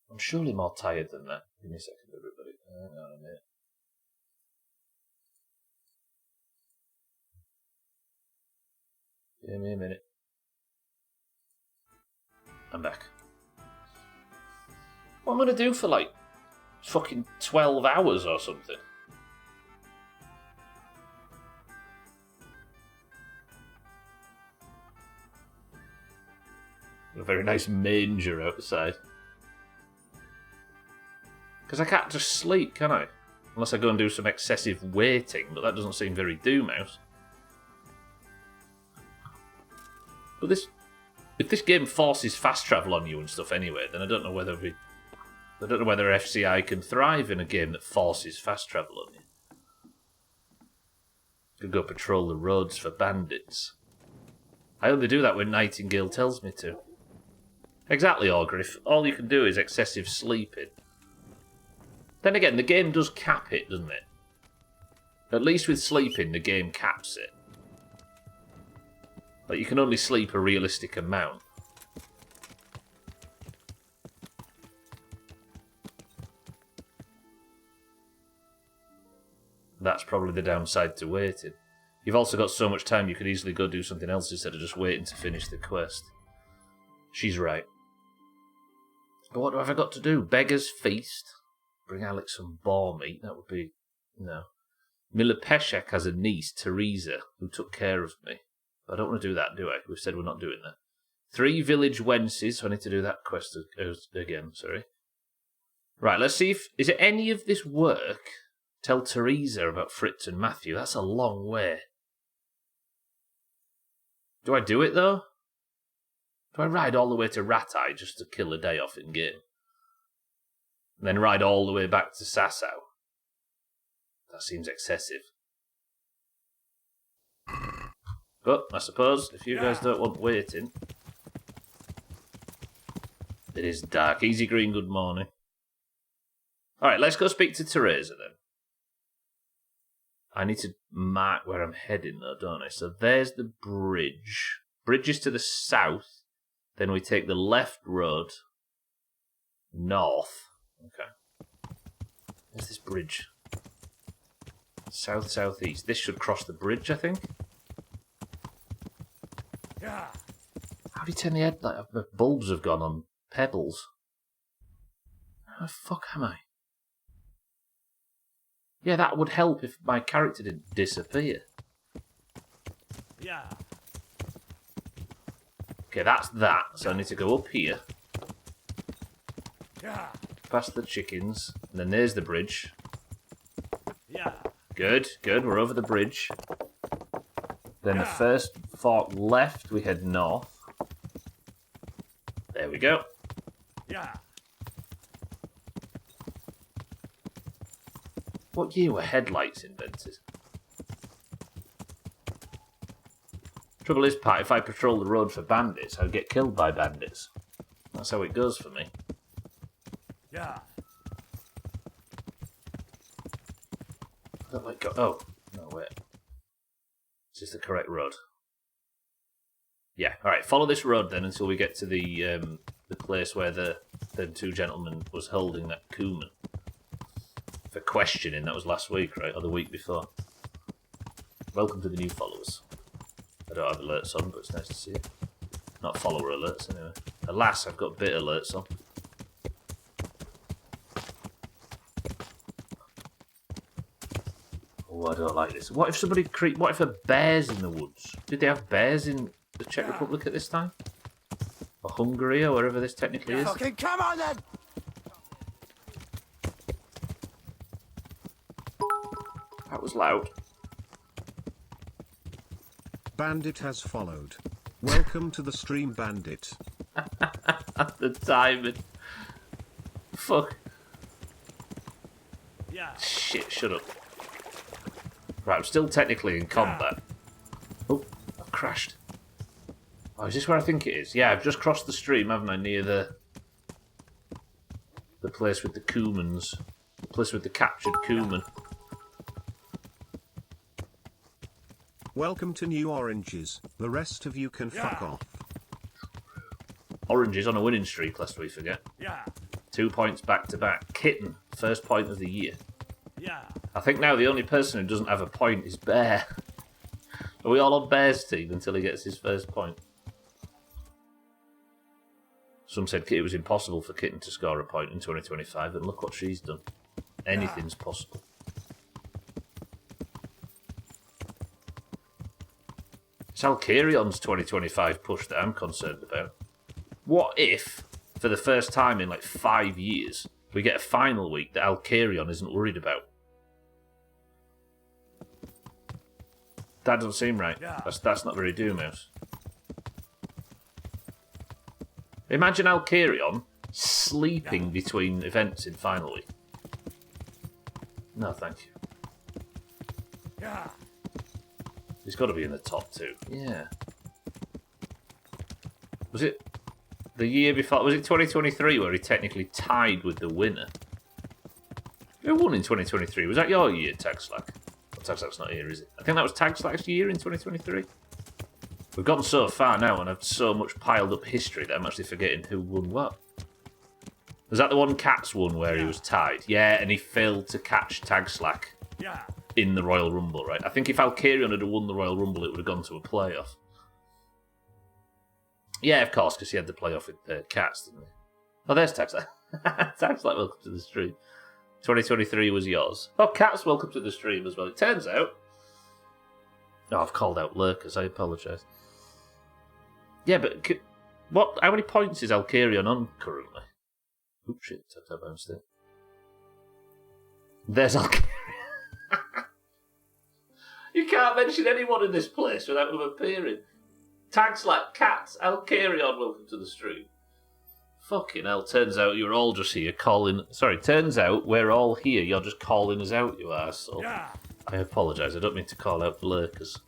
I'm surely more tired than that. Give me a second, everybody. Hang on a minute. Give me a minute. I'm back. What am I going to do for like fucking 12 hours or something? A very nice manger outside. Because I can't just sleep, can I? Unless I go and do some excessive waiting, but that doesn't seem very Doomhaus. But this if this game forces fast travel on you and stuff anyway, then I don't know whether FCI can thrive in a game that forces fast travel on you. Could go patrol the roads for bandits. I only do that when Nightingale tells me to. Exactly, Orgriff. All you can do is excessive sleeping. Then again, the game does cap it, doesn't it? At least with sleeping, the game caps it. Like, you can only sleep a realistic amount. That's probably the downside to waiting. You've also got so much time you could easily go do something else instead of just waiting to finish the quest. She's right. But what have I got to do? Beggar's Feast? Bring Alex some boar meat? That would be... No. Mila Peshek has a niece, Teresa, who took care of me. I don't want to do that, do I? We've said we're not doing that. 3 village wenches. So I need to do that quest again, sorry. Right, let's see if... Is it any of this work? Tell Teresa about Fritz and Matthew. That's a long way. Do I do it, though? Do I ride all the way to Ratai just to kill a day off in-game? And then ride all the way back to Sasau? That seems excessive. But, I suppose, if you guys don't want waiting... It is dark. Easy Green, good morning. Alright, let's go speak to Teresa, then. I need to mark where I'm heading, though, don't I? So there's the bridge. Bridge is to the south. Then we take the left road north. Okay. Where's this bridge? South, southeast. This should cross the bridge, I think. Yeah. How do you turn the headlight up? The bulbs have gone on pebbles. How the fuck am I? Yeah, that would help if my character didn't disappear. Yeah. Okay, that's that. So I need to go up here. Yeah. Past the chickens. And then there's the bridge. Yeah. Good, good. We're over the bridge. Then the first fork left, we head north. There we go. Yeah. What year were headlights invented? Trouble is, Pat, if I patrol the road for bandits, I'll get killed by bandits. That's how it goes for me. Yeah. I don't like go. Oh, no, wait. Is this the correct road? Yeah, alright, follow this road then until we get to the place where the two gentlemen was holding that Kuman. For questioning, that was last week, right? Or the week before. Welcome to the new followers. I don't have alerts on, but it's nice to see it. Not follower alerts, anyway. Alas, I've got bit alerts on. Oh, I don't like this. What if somebody what if a bear's in the woods? Did they have bears in the Czech Republic at this time? Or Hungary, or wherever this technically is? Okay, come on then! That was loud. Bandit has followed. Welcome to the stream, Bandit. The timing. Fuck. Yeah. Shit, shut up. Right, I'm still technically in combat. Oh, I've crashed. Oh, is this where I think it is? Yeah, I've just crossed the stream, haven't I, near the place with the Kumans. The place with the captured Kuman. Welcome to New Oranges. The rest of you can fuck off. Oranges on a winning streak, lest we forget. Yeah. 2 points back to back. Kitten, first point of the year. Yeah. I think now the only person who doesn't have a point is Bear. Are we all on Bear's team until he gets his first point? Some said it was impossible for Kitten to score a point in 2025, and look what she's done. Anything's possible. It's Alcarion's 2025 push that I'm concerned about. What if, for the first time in like 5 years, we get a final week that Alcarion isn't worried about? That doesn't seem right. That's not very Doomhaus. Imagine Alkarion sleeping between events in Final Week. No, thank you. Yeah. He's got to be in the top 2. Yeah. Was it the year before? Was it 2023 where he technically tied with the winner? Who won in 2023? Was that your year, Tagslack? Well, Tagslack's not here, is it? I think that was Tagslack's year in 2023. We've gotten so far now and I've so much piled up history that I'm actually forgetting who won what. Was that the one Cats won where he was tied? Yeah, and he failed to catch Tagslack in the Royal Rumble, right? I think if Alkarion had won the Royal Rumble, it would have gone to a playoff. Yeah, of course, because he had the playoff with Cats, didn't he? Oh, there's Tagslack. Tagslack, welcome to the stream. 2023 was yours. Oh, Cats, welcome to the stream as well. It turns out... Oh, I've called out lurkers, I apologise. Yeah, but what? How many points is Alkarion on currently? Oops, shit, I bounced it. There's Alkarion. You can't mention anyone in this place without them appearing. Tags like Cats, Alkarion, welcome to the stream. Fucking hell, turns out you're all just here calling... Sorry, turns out we're all here, you're just calling us out, you arsehole. Yeah. I apologise, I don't mean to call out lurkers.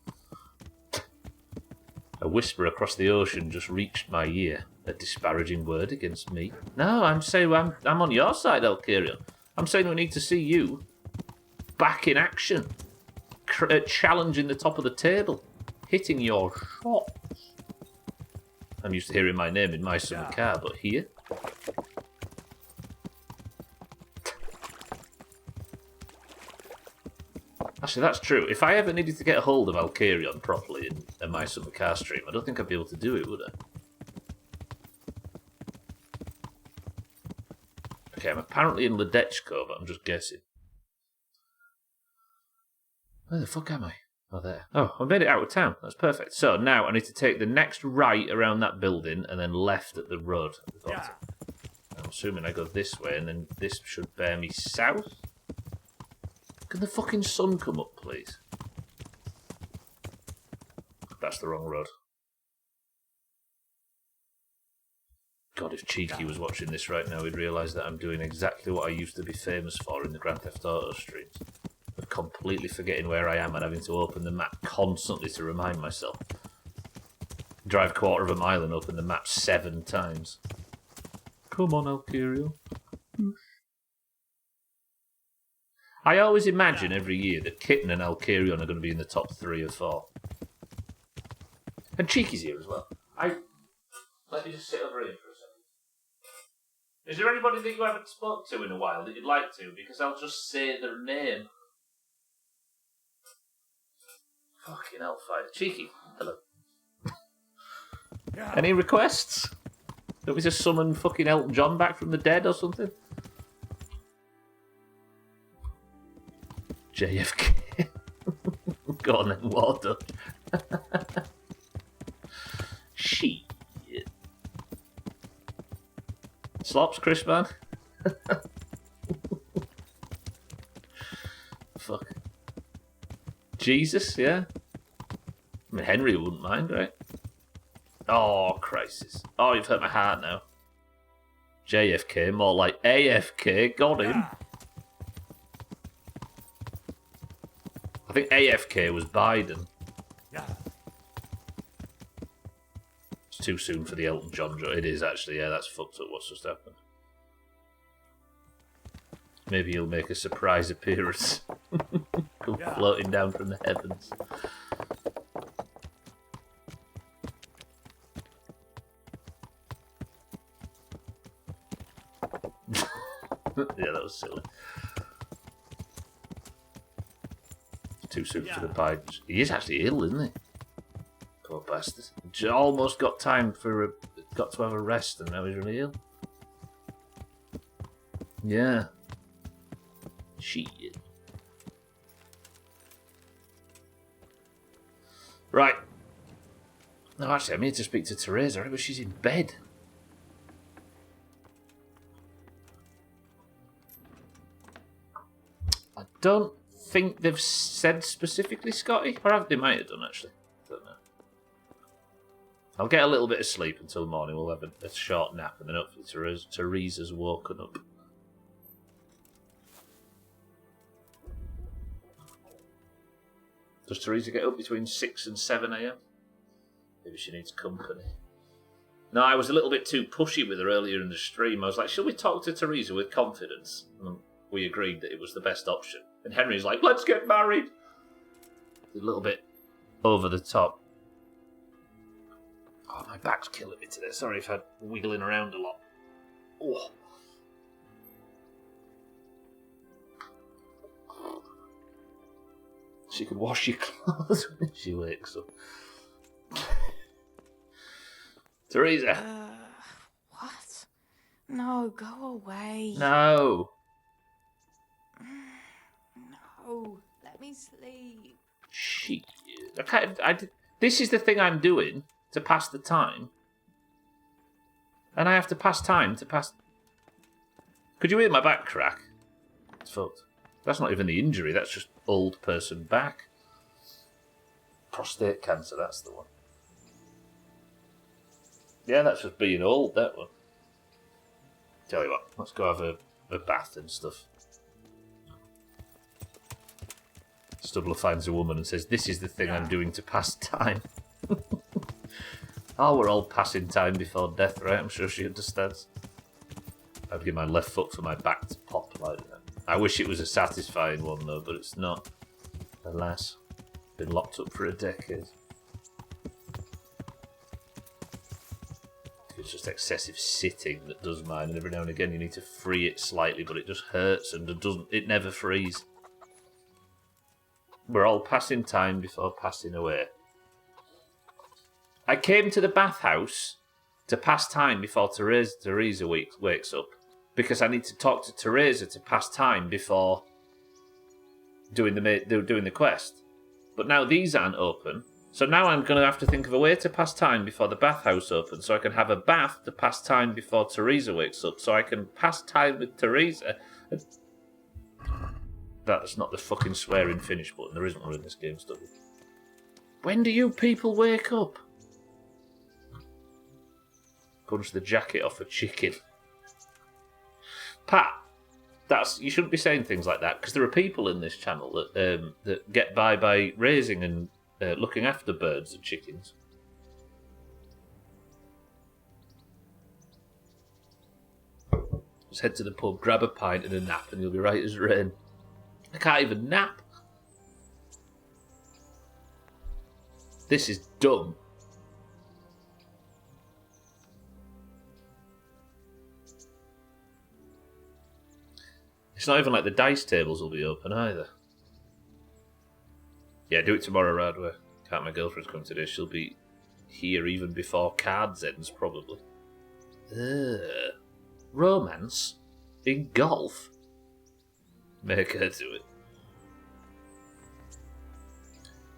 A whisper across the ocean just reached my ear. A disparaging word against me. No, I'm saying I'm on your side, Alkarion. I'm saying we need to see you back in action. Challenging the top of the table. Hitting your shots. I'm used to hearing my name in my summer car, but here... Actually, that's true. If I ever needed to get a hold of Alkarion properly in my summer car stream, I don't think I'd be able to do it, would I? Okay, I'm apparently in Ledechko, but I'm just guessing. Where the fuck am I? Oh, there. Oh, I made it out of town. That's perfect. So now I need to take the next right around that building and then left at the road at the bottom. I'm assuming I go this way and then this should bear me south. Can the fucking sun come up, please? That's the wrong road. God, if Cheeky was watching this right now, he'd realise that I'm doing exactly what I used to be famous for in the Grand Theft Auto streams. Of completely forgetting where I am and having to open the map constantly to remind myself. Drive 1/4 of a mile and open the map 7 times. Come on, Alkarion. I always imagine every year that Kitten and Alkarion are going to be in the top 3 or 4. And Cheeky's here as well. Let me just sit over here for a second. Is there anybody that you haven't spoken to in a while that you'd like to? Because I'll just say their name. Fucking hellfire. Cheeky, hello. Any requests? Don't we just summon fucking Elton John back from the dead or something? JFK. Go on then, Wardo. Shit. Slops, Chris, man. Fuck. Jesus, yeah. I mean, Henry wouldn't mind, right? Oh, crisis. Oh, you've hurt my heart now. JFK, more like AFK. Got him. I think AFK was Biden. It's too soon for the Elton John joke. It is, actually. Yeah, that's fucked up what's just happened. Maybe he'll make a surprise appearance. Come floating down from the heavens. Yeah, that was silly. Too soon for the Bidens. He is actually ill, isn't he? Poor bastard. Almost got time for got to have a rest, and now he's really ill. Yeah. Shit. Right. No, actually, I'm here to speak to Teresa, but she's in bed. I don't think they've said specifically, Scotty. Or they might have done, actually. I don't know. I'll get a little bit of sleep until morning. We'll have a short nap, and then hopefully Teresa's woken up. Does Teresa get up between 6 and 7 a.m? Maybe she needs company. No, I was a little bit too pushy with her earlier in the stream. I was like, shall we talk to Teresa with confidence? And we agreed that it was the best option. And Henry's like, let's get married. A little bit over the top. Oh, my back's killing me today. Sorry if I'm wiggling around a lot. Oh. She can wash your clothes when she wakes up. Teresa. What? No, go away. No. No, let me sleep. Shit. This is the thing I'm doing to pass the time. And I have to pass time to pass... Could you hear my back crack? It's fucked. That's not even the injury, that's just old person back. Prostate cancer, that's the one. Yeah, that's just being old, that one. Tell you what, let's go have a bath and stuff. Stubbler finds a woman and says, this is the thing I'm doing to pass time. Oh, we're all passing time before death, right? I'm sure she understands. I'd give my left foot for my back to pop like that. I wish it was a satisfying one, though, but it's not. Alas. Been locked up for a decade. It's just excessive sitting that does mine, and every now and again you need to free it slightly, but it just hurts and it never frees. We're all passing time before passing away. I came to the bathhouse to pass time before Teresa wakes up, because I need to talk to Teresa to pass time before doing the quest. But now these aren't open, so now I'm going to have to think of a way to pass time before the bathhouse opens, so I can have a bath to pass time before Teresa wakes up, so I can pass time with Teresa. That's not the fucking swearing finish button. There isn't one in this game, Stubby. When do you people wake up? Punch the jacket off a chicken. Pat, you shouldn't be saying things like that, because there are people in this channel that get by raising and looking after birds and chickens. Just head to the pub, grab a pint and a nap, and you'll be right as rain. I can't even nap. This is dumb. It's not even like the dice tables will be open either. Yeah, do it tomorrow, Radway. Can't my girlfriend's come today. She'll be here even before cards ends, probably. Romance? In golf? Make her do it.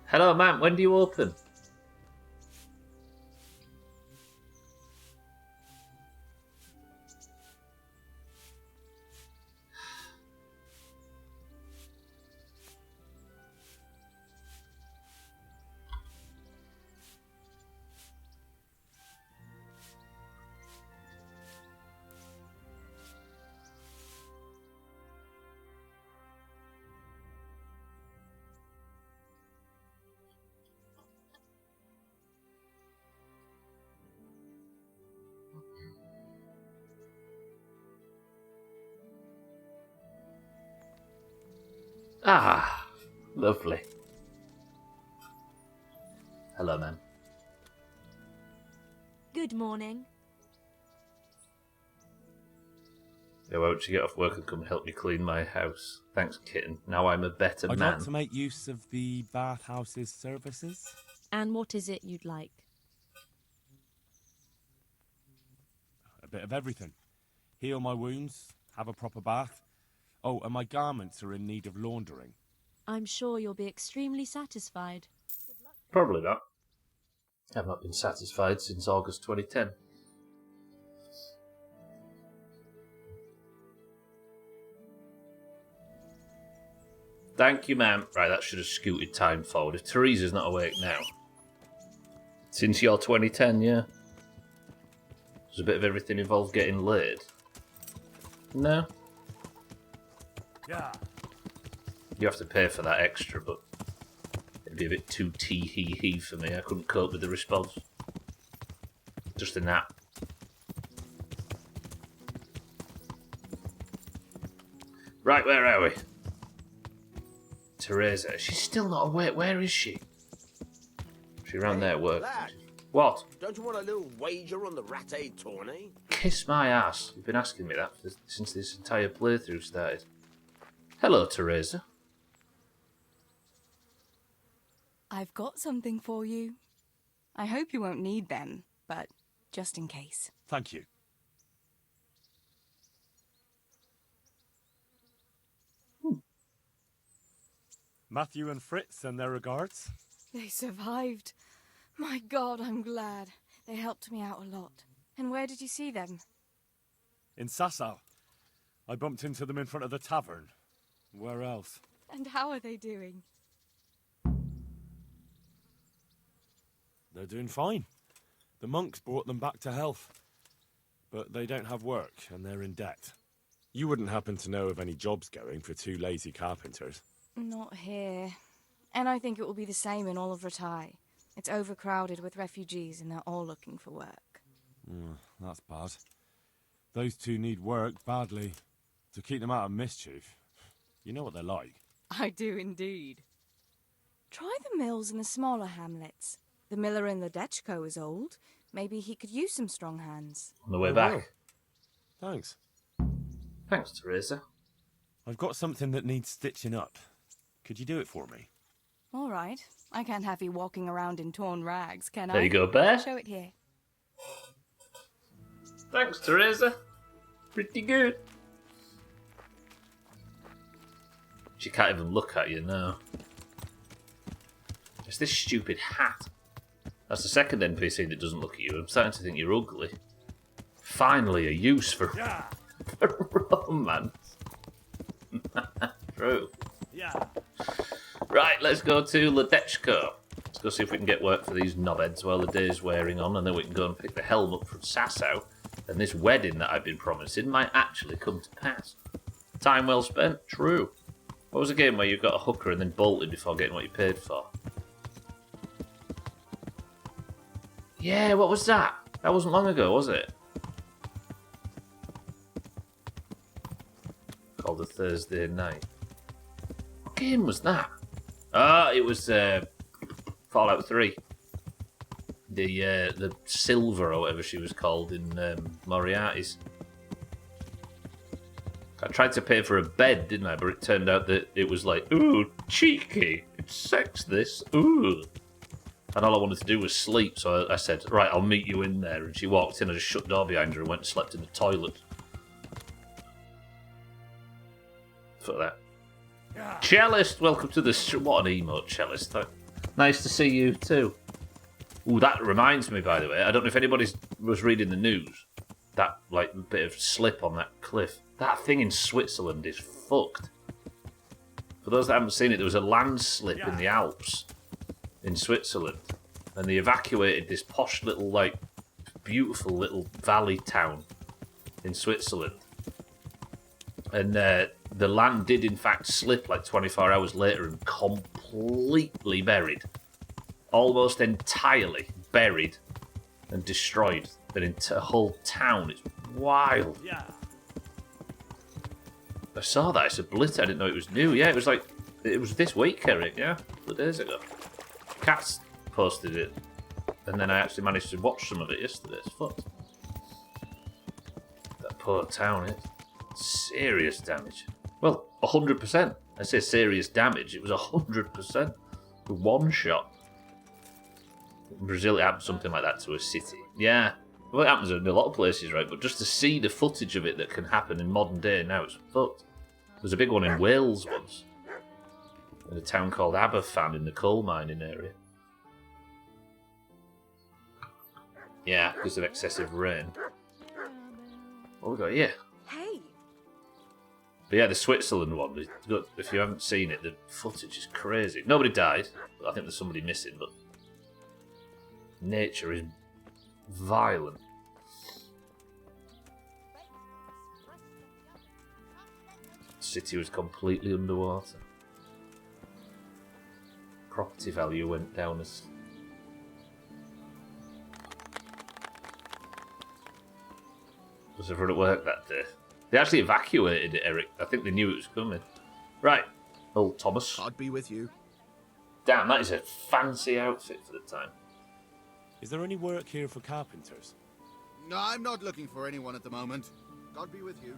Hello, ma'am. When do you open? Ah, lovely. Hello, ma'am. Good morning. Yeah, why don't you get off work and come help me clean my house? Thanks, kitten. Now I'm a better I'd man. like to make use of the bathhouse's services. And what is it you'd like? A bit of everything. Heal my wounds, have a proper bath. Oh, and my garments are in need of laundering. I'm sure you'll be extremely satisfied. Probably not. I've not been satisfied since August 2010. Thank you, ma'am. Right, that should have scooted time forward. If Teresa's not awake now. Since your 2010, yeah. There's a bit of everything involved getting laid. No? Yeah. You have to pay for that extra, but it'd be a bit too tee-hee-hee for me. I couldn't cope with the response. Just a nap. Right, where are we? Teresa. She's still not awake. Where is she? She around there at work. Lad, What? don't you want a little wager on the ratte tourney? Kiss my ass. You've been asking me that since this entire playthrough started. Hello, Teresa. I've got something for you. I hope you won't need them, but just in case. Thank you. Matthew and Fritz send their regards. They survived. My God, I'm glad. They helped me out a lot. And where did you see them? In Sasau. I bumped into them in front of the tavern. Where else? And how are they doing? They're doing fine. The monks brought them back to health. But they don't have work, and they're in debt. You wouldn't happen to know of any jobs going for two lazy carpenters? Not here. And I think it will be the same in all of Ratai. It's overcrowded with refugees, and they're all looking for work. That's bad. Those two need work badly. To keep them out of mischief. You know what they're like. I do indeed. Try the mills in the smaller hamlets. The miller in the Dechko is old. Maybe he could use some strong hands. On the way back. Thanks. Thanks, Teresa. I've got something that needs stitching up. Could you do it for me? All right. I can't have you walking around in torn rags, can I? There you go, Bear. Show it here. Thanks, Teresa. Pretty good. She can't even look at you now. It's this stupid hat. That's the second NPC that doesn't look at you. I'm starting to think you're ugly. Finally, a use for, for romance. True. Yeah. Right, let's go to Ledechko. Let's go see if we can get work for these knobheads while the day's wearing on, and then we can go and pick the helm up from Sasau, and this wedding that I've been promising might actually come to pass. Time well spent? True. What was the game where you got a hooker and then bolted before getting what you paid for? Yeah, what was that? That wasn't long ago, was it? Called a Thursday night. What game was that? Ah, it was Fallout 3. The Silver or whatever she was called in Moriarty's. I tried to pay for a bed, didn't I? But it turned out that it was like, ooh, cheeky. It's sex, this. Ooh. And all I wanted to do was sleep, so I said, right, I'll meet you in there. And she walked in, I just shut the door behind her and went and slept in the toilet. For that. Cellist, welcome to the... What an emote, Cellist. Nice to see you, too. Ooh, that reminds me, by the way, I don't know if anybody was reading the news. That, like, bit of slip on that cliff. That thing in Switzerland is fucked. For those that haven't seen it, there was a landslip in the Alps in Switzerland. And they evacuated this posh little, like, beautiful little valley town in Switzerland. And the land did, in fact, slip like 24 hours later and completely buried. Almost entirely buried and destroyed. A whole town. It's wild. Yeah. I saw that. It's a blitter. I didn't know it was new. Yeah, it was like... It was this week, Eric, yeah? A couple of days ago. Cats posted it. And then I actually managed to watch some of it yesterday. It's fucked. That poor town, serious damage. Well, 100%. I say serious damage. It was 100%. One shot. In Brazil, it happened something like that to a city. Yeah. Well, it happens in a lot of places, right? But just to see the footage of it that can happen in modern day now, it's fucked. There was a big one in Wales once. In a town called Aberfan in the coal mining area. Yeah, because of excessive rain. What we got here? Hey. But yeah, the Switzerland one, if you haven't seen it, the footage is crazy. Nobody died. I think there's somebody missing, but Nature is violent. City was completely underwater. Property value went down as... Was everyone at work that day? They actually evacuated it, Eric. I think they knew it was coming. Right, old Thomas. I'd be with you. Damn, that is a fancy outfit for the time. Is there any work here for carpenters? No, I'm not looking for anyone at the moment. God be with you.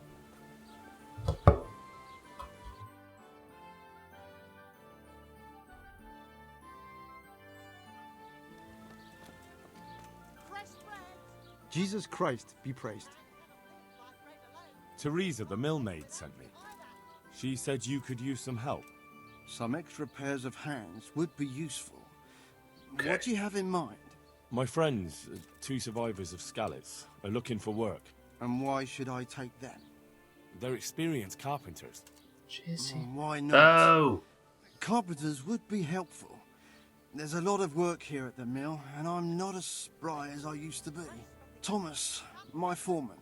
Jesus Christ be praised. Teresa, the millmaid, sent me. She said you could use some help. Some extra pairs of hands would be useful. Okay. What do you have in mind? My friends, 2 survivors of Skalitz, are looking for work. And why should I take them? They're experienced carpenters. Why not? Oh! Carpenters would be helpful. There's a lot of work here at the mill, and I'm not as spry as I used to be. Thomas, my foreman,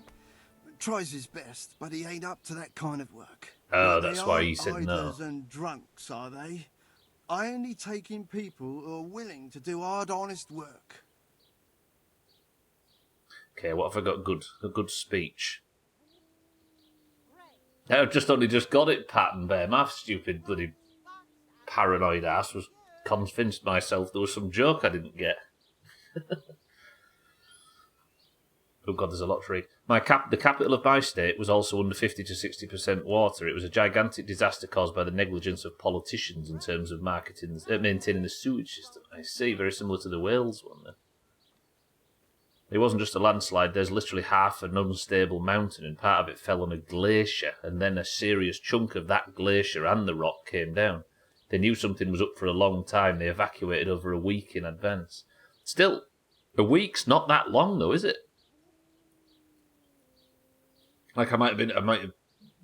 tries his best, but he ain't up to that kind of work. Oh, that's why he said no. Idlers and drunks, are they? I only take in people who are willing to do hard, honest work. Okay, what have I got a good speech? I've just only just got it, Pat and Bear. My stupid bloody paranoid ass was convinced myself there was some joke I didn't get. Oh god, there's a lot to read. The capital of my state was also under 50 to 60% water. It was a gigantic disaster caused by the negligence of politicians in terms of maintaining the sewage system. I see, very similar to the Wales one then. It wasn't just a landslide, there's literally half an unstable mountain and part of it fell on a glacier and then a serious chunk of that glacier and the rock came down. They knew something was up for a long time, they evacuated over a week in advance. Still, a week's not that long though, is it? Like I might have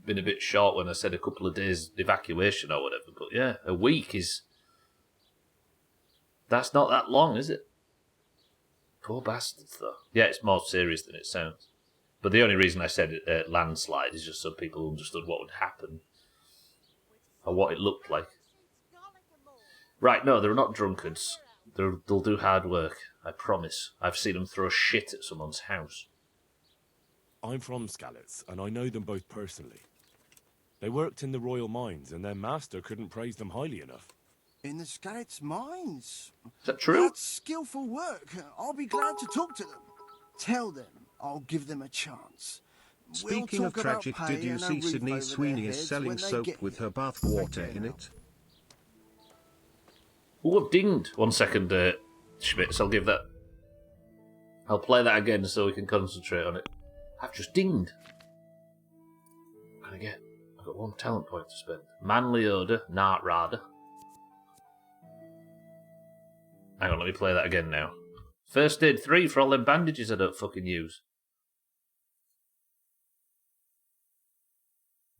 been a bit short when I said a couple of days evacuation or whatever, but yeah, a week is... That's not that long, is it? Poor bastards, though. Yeah, it's more serious than it sounds. But the only reason I said landslide is just so people understood what would happen. Or what it looked like. Right, no, they're not drunkards. They'll do hard work, I promise. I've seen them throw shit at someone's house. I'm from Skalitz, and I know them both personally. They worked in the royal mines, and their master couldn't praise them highly enough. In the Skalitz mines? Is that true? That's skillful work. I'll be glad to talk to them. Tell them I'll give them a chance. Speaking of tragic, did you see Sydney Sweeney is selling soap with her bath water in it? Oh, I've dinged. 1 second, Schmitz, I'll give that... I'll play that again so we can concentrate on it. I've just dinged. What can I get? I've got 1 talent point to spend. Manly odour, not rather. Hang on, let me play that again now. First aid 3 for all them bandages I don't fucking use.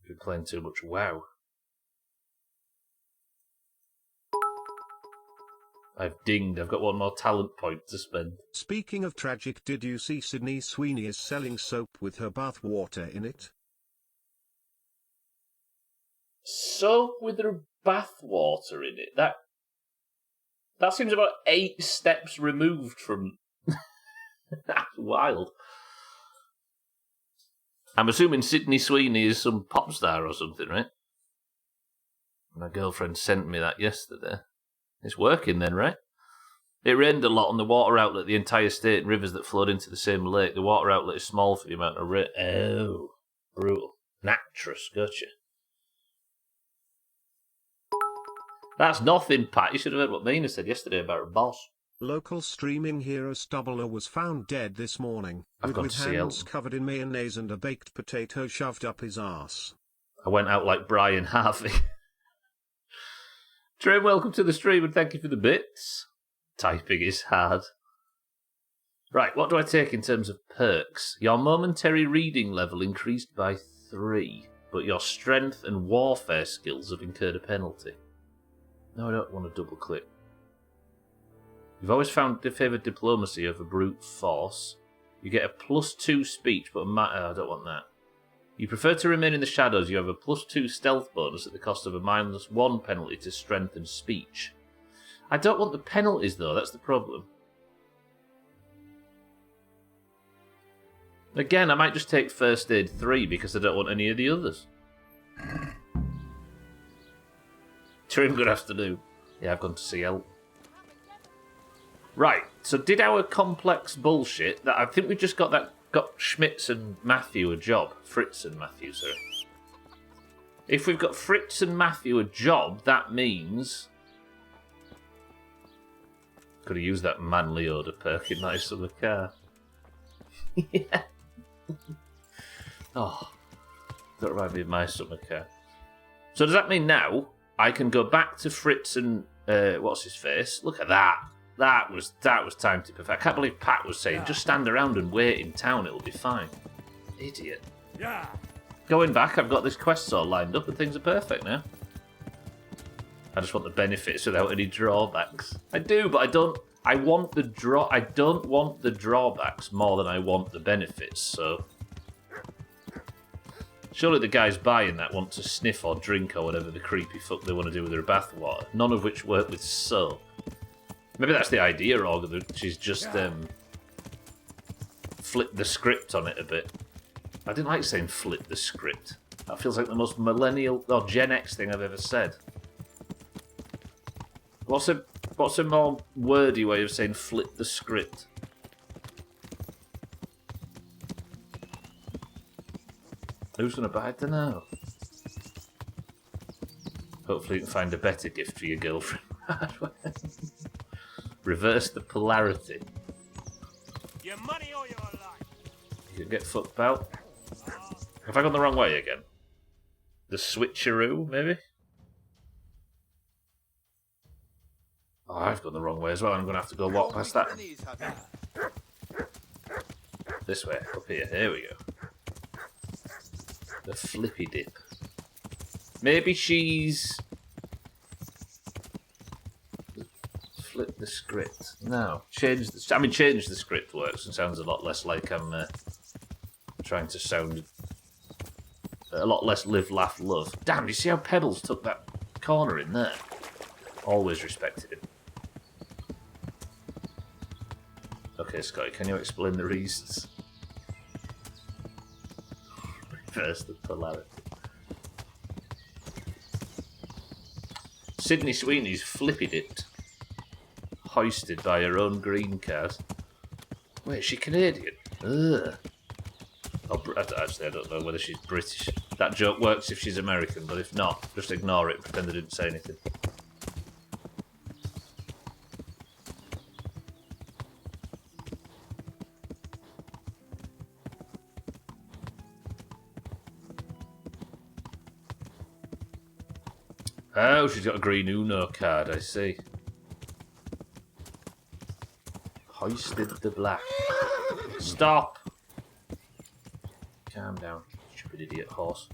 I've been playing too much WoW. I've dinged. I've got 1 more talent point to spend. Speaking of tragic, did you see Sydney Sweeney is selling soap with her bath water in it? Soap with her bath water in it? That seems about 8 steps removed from... That's wild. I'm assuming Sydney Sweeney is some pop star or something, right? My girlfriend sent me that yesterday. It's working then, right? It rained a lot on the water outlet, the entire state and rivers that flowed into the same lake. The water outlet is small for the amount of rain. Oh, brutal. Actress, gotcha. That's nothing, Pat. You should have heard what Mina said yesterday about her boss. Local streaming hero Stubbler was found dead this morning, with hands covered in mayonnaise and a baked potato shoved up his arse. I went out like Brian Harvey. Trey, welcome to the stream and thank you for the bits. Typing is hard. Right, what do I take in terms of perks? Your momentary reading level increased by 3, but your strength and warfare skills have incurred a penalty. No, I don't want to double click. You've always found favoured diplomacy over brute force. You get a +2 speech, but I don't want that. You prefer to remain in the shadows. You have a +2 stealth bonus at the cost of a -1 penalty to strength and speech. I don't want the penalties, though. That's the problem. Again, I might just take First Aid 3 because I don't want any of the others. Trim, good afternoon. Yeah, I've gone to see Elton. Right, so did our complex bullshit that I think we just got Schmitz and Matthew a job. Fritz and Matthew, sorry. If we've got Fritz and Matthew a job, that means... Could have used that manly odour perk in my summer car. Yeah. Oh, that reminds me of my summer car. So does that mean now I can go back to Fritz and what's his face? Look at that. That was time to perfect. I can't believe Pat was saying just stand around and wait in town. It'll be fine. Idiot. Yeah. Going back, I've got this quest all lined up and things are perfect now. I just want the benefits without any drawbacks. I do, but I don't. I want the I don't want the drawbacks more than I want the benefits. So surely the guys buying that want to sniff or drink or whatever the creepy fuck they want to do with their bathwater. None of which work with soap. Maybe that's the idea, Orga, that she's just flipped the script on it a bit. I didn't like saying flip the script. That feels like the most millennial or Gen X thing I've ever said. What's a more wordy way of saying flip the script? Who's going to buy it? I don't know. Hopefully you can find a better gift for your girlfriend. Reverse the polarity. Your money or your life. You can get fucked out. Have I gone the wrong way again? The switcheroo, maybe? Oh, I've gone the wrong way as well. I'm going to have to go walk past that. This way, up here. Here we go. The flippy dip. Maybe she's... Flip the script. No. Change the script works and sounds a lot less like I'm trying to sound... A lot less live, laugh, love. Damn, you see how Pebbles took that corner in there? Always respected him. Okay, Scotty, can you explain the reasons? Reverse the polarity. Sydney Sweeney's flippy dipped. Hoisted by her own green cars. Wait, is she Canadian? Ugh. Oh, actually, I don't know whether she's British. That joke works if she's American, but if not, just ignore it and pretend I didn't say anything. Oh, she's got a green Uno card, I see. Hoisted the black. Stop! Calm down, stupid idiot horse.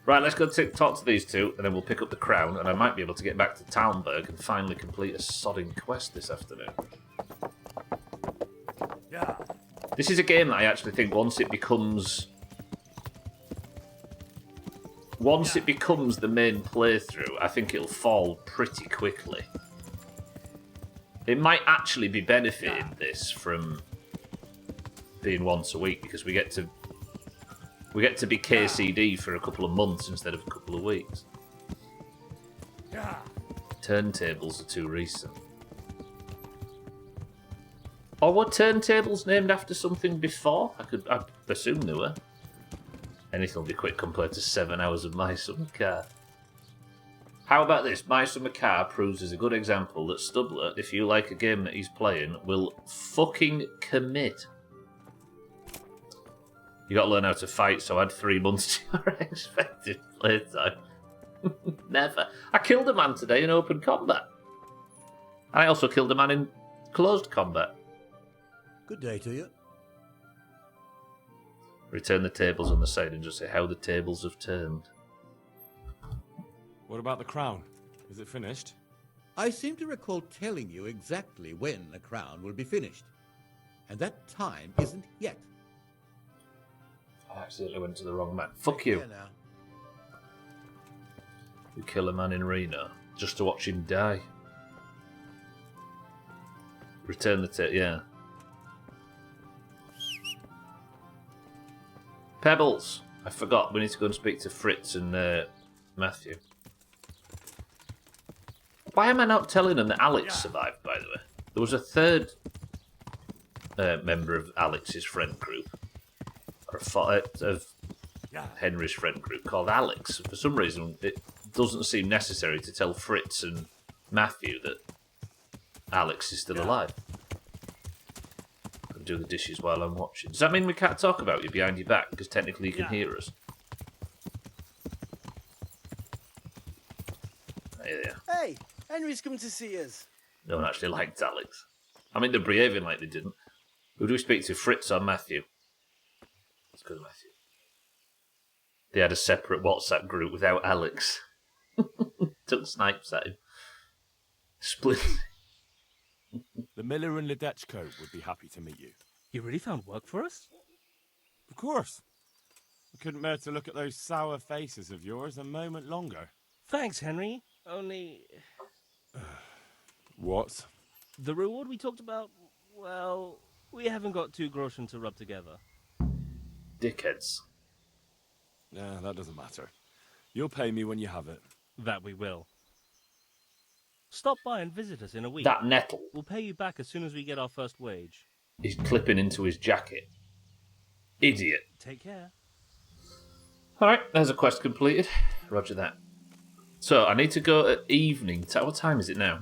Right, let's go talk to these two, and then we'll pick up the crown, and I might be able to get back to Townburg and finally complete a sodding quest this afternoon. Yeah. This is a game that I actually think once it becomes the main playthrough, I think it'll fall pretty quickly. It might actually be benefiting this from being once a week because we get to be KCD for a couple of months instead of a couple of weeks. Yeah. Turntables are too recent. Or were turntables named after something before? I assume they were. Anything will be quick compared to 7 hours of My Summer Car. How about this? My Summer Car proves as a good example that Stubler, if you like a game that he's playing, will fucking commit. You gotta learn how to fight, so add 3 months to your expected playtime. Never. I killed a man today in open combat. And I also killed a man in closed combat. Good day to you. Return the tables on the side and just say how the tables have turned. What about the crown? Is it finished? I seem to recall telling you exactly when the crown will be finished. And that time isn't yet. I accidentally went to the wrong man. Fuck you. You kill a man in Reno just to watch him die. Return the tip, yeah. Pebbles! I forgot, we need to go and speak to Fritz and Matthew. Why am I not telling them that Alex survived, by the way? There was a third member of Alex's friend group, or of Henry's friend group, called Alex. For some reason, it doesn't seem necessary to tell Fritz and Matthew that Alex is still alive. I can do the dishes while I'm watching. Does that mean we can't talk about you behind your back? Because technically you can hear us. Hey there. Hey, Henry's come to see us. No one actually liked Alex. I mean, they're behaving like they didn't. Who do we speak to, Fritz or Matthew? Let's go to Matthew. They had a separate WhatsApp group without Alex. Took snipes at him. Split. The miller and Ledechko would be happy to meet you. You really found work for us? Of course. I couldn't bear to look at those sour faces of yours a moment longer. Thanks, Henry. Only... What? The reward we talked about, well, we haven't got 2 groschen to rub together. Dickheads. Nah, that doesn't matter. You'll pay me when you have it. That we will. Stop by and visit us in a week. That nettle. We'll pay you back as soon as we get our first wage. He's clipping into his jacket. Idiot. Take care. Alright, there's a quest completed. Roger that. So, I need to go at evening. What time is it now?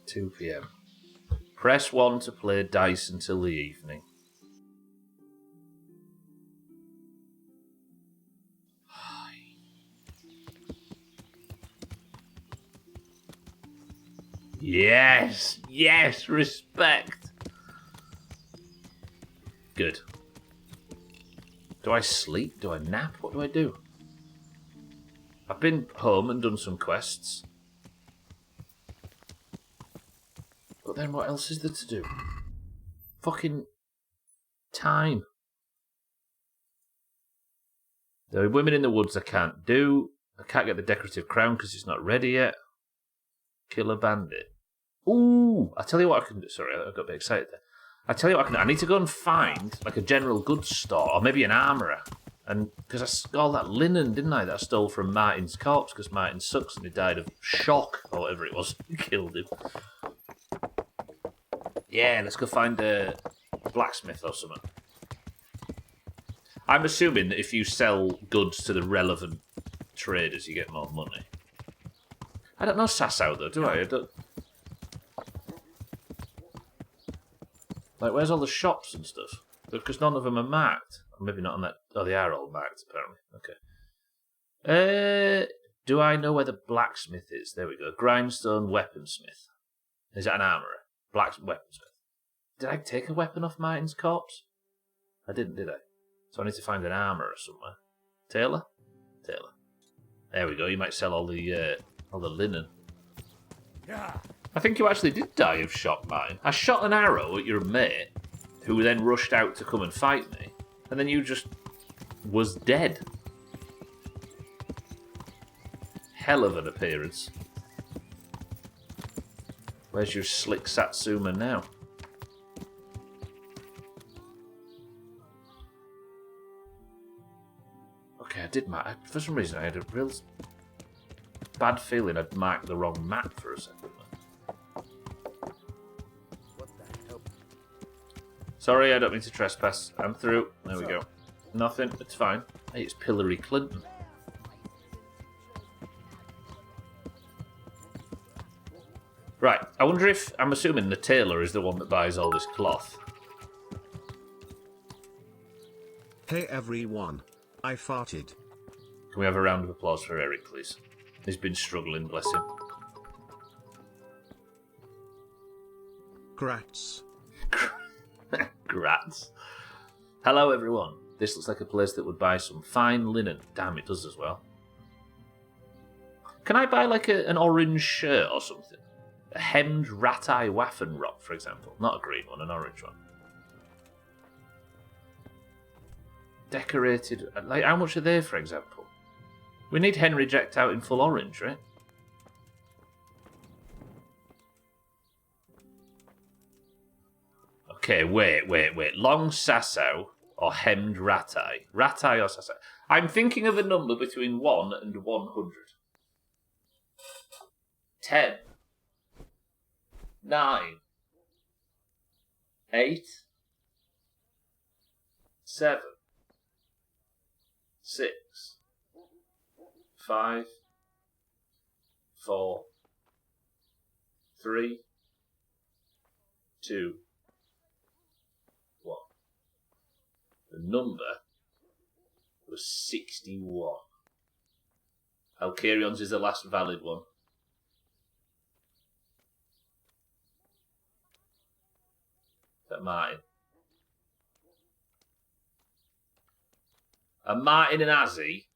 2 PM. Press 1 to play dice until the evening. Yes! Yes! Respect! Good. Do I sleep? Do I nap? What do I do? I've been home and done some quests. But then what else is there to do? Fucking time. There are women in the woods I can't do. I can't get the decorative crown because it's not ready yet. Kill a bandit. Ooh! I tell you what I can do. Sorry, I got a bit excited there. I tell you what I can do. I need to go and find like a general goods store or maybe an armourer. And because I stole all that linen, didn't I? That I stole from Martin's corpse because Martin sucks and he died of shock or whatever it was. Killed him. Yeah, let's go find a blacksmith or something. I'm assuming that if you sell goods to the relevant traders, you get more money. I don't know Sasau though, do I? Like, where's all the shops and stuff? Because none of them are marked. Or maybe not on that. Oh, they are all marked, apparently. Okay. Do I know where the blacksmith is? There we go. Grindstone weaponsmith. Is that an armourer? Weaponsmith. Did I take a weapon off Martin's corpse? I didn't, did I? So I need to find an armourer somewhere. Tailor? Tailor. There we go. You might sell all the linen. Yeah. I think you actually did die of shock, Martin. I shot an arrow at your mate, who then rushed out to come and fight me, and then you just was dead. Hell of an appearance. Where's your slick Satsuma now? Okay, I did mark. For some reason, I had a real bad feeling I'd marked the wrong map for a second. Sorry, I don't mean to trespass. I'm through. There we go. Nothing. It's fine. Hey, it's Hillary Clinton. Right. I wonder if... I'm assuming the tailor is the one that buys all this cloth. Hey everyone. I farted. Can we have a round of applause for Eric, please? He's been struggling, bless him. Grats. Grats. Hello, everyone. This looks like a place that would buy some fine linen. Damn, it does as well. Can I buy like an orange shirt or something? A hemmed rat-eye waffen rock, for example. Not a green one, an orange one. Decorated... Like, how much are they, for example? We need Henry decked out in full orange, right? Okay, wait. Long Sassow or hemmed rat-eye? Rat-eye or Sassow? I'm thinking of a number between 1 and 100. 10. 9. 8. 7. 6. 5. 4. 3. 2. 1. The number was 61. Alcarion's is the last valid one. Is that Martin? And Martin and Azzy?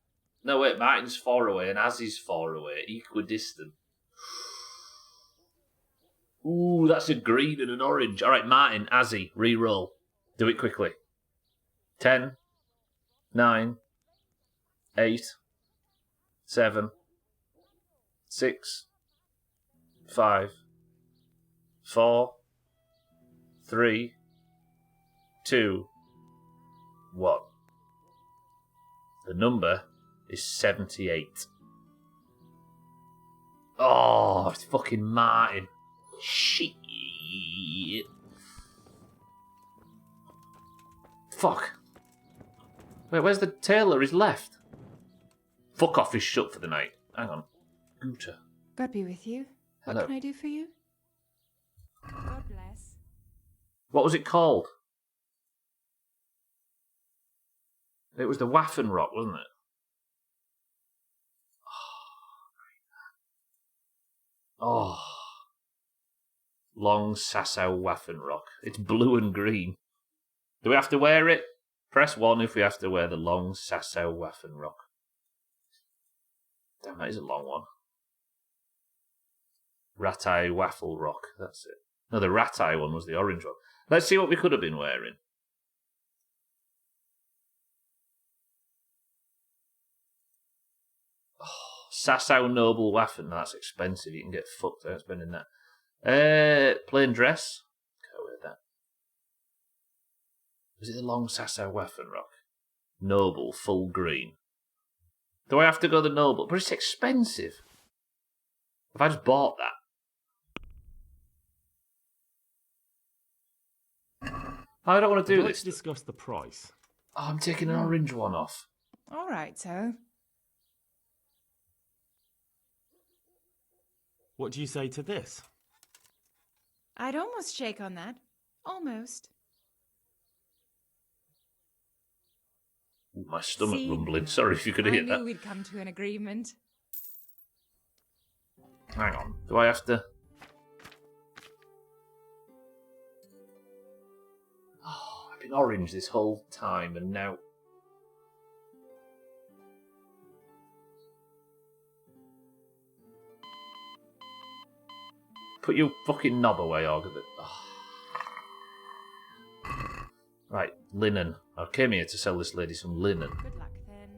No, wait, Martin's 4 away and Azzy's 4 away. Equidistant. Ooh, that's a green and an orange. All right, Martin, Azzy, re-roll. Do it quickly. 10, 9, 8, 7, 6, 5, 4, 3, 2, 1. The number is 78. Oh, it's fucking Martin. Shit. Fuck. Wait, where's the tailor? He's left. Fuck off, he's shut for the night. Hang on. Guter. God be with you. Hello. What can I do for you? God bless. What was it called? It was the Waffen Rock, wasn't it? Oh. Long Sassow Waffen Rock. It's blue and green. Do we have to wear it? Press 1 if we have to wear the Long Sassow Waffen Rock. Damn, that is a long one. Rat-eye Waffle Rock, that's it. No, the rat-eye one was the orange one. Let's see what we could have been wearing. Oh, Sassow Noble Waffen. No, that's expensive. You can get fucked out spending that. Plain dress. Can't wear that. Was it the Long Sassow Waffen Rock? Noble, full green. Do I have to go the Noble? But it's expensive. If I just bought that. I don't want to do this. Let's discuss the price. Oh, I'm taking an orange one off. All right, so. What do you say to this? I'd almost shake on that. Almost. Ooh, my stomach See? rumbling. Sorry if you could I hear knew that. we'd come to an agreement. Hang on. Do I have to... Oh, I've been orange this whole time and now... Put your fucking knob away, August. Oh. Right, linen. I came here to sell this lady some linen. Good luck, then.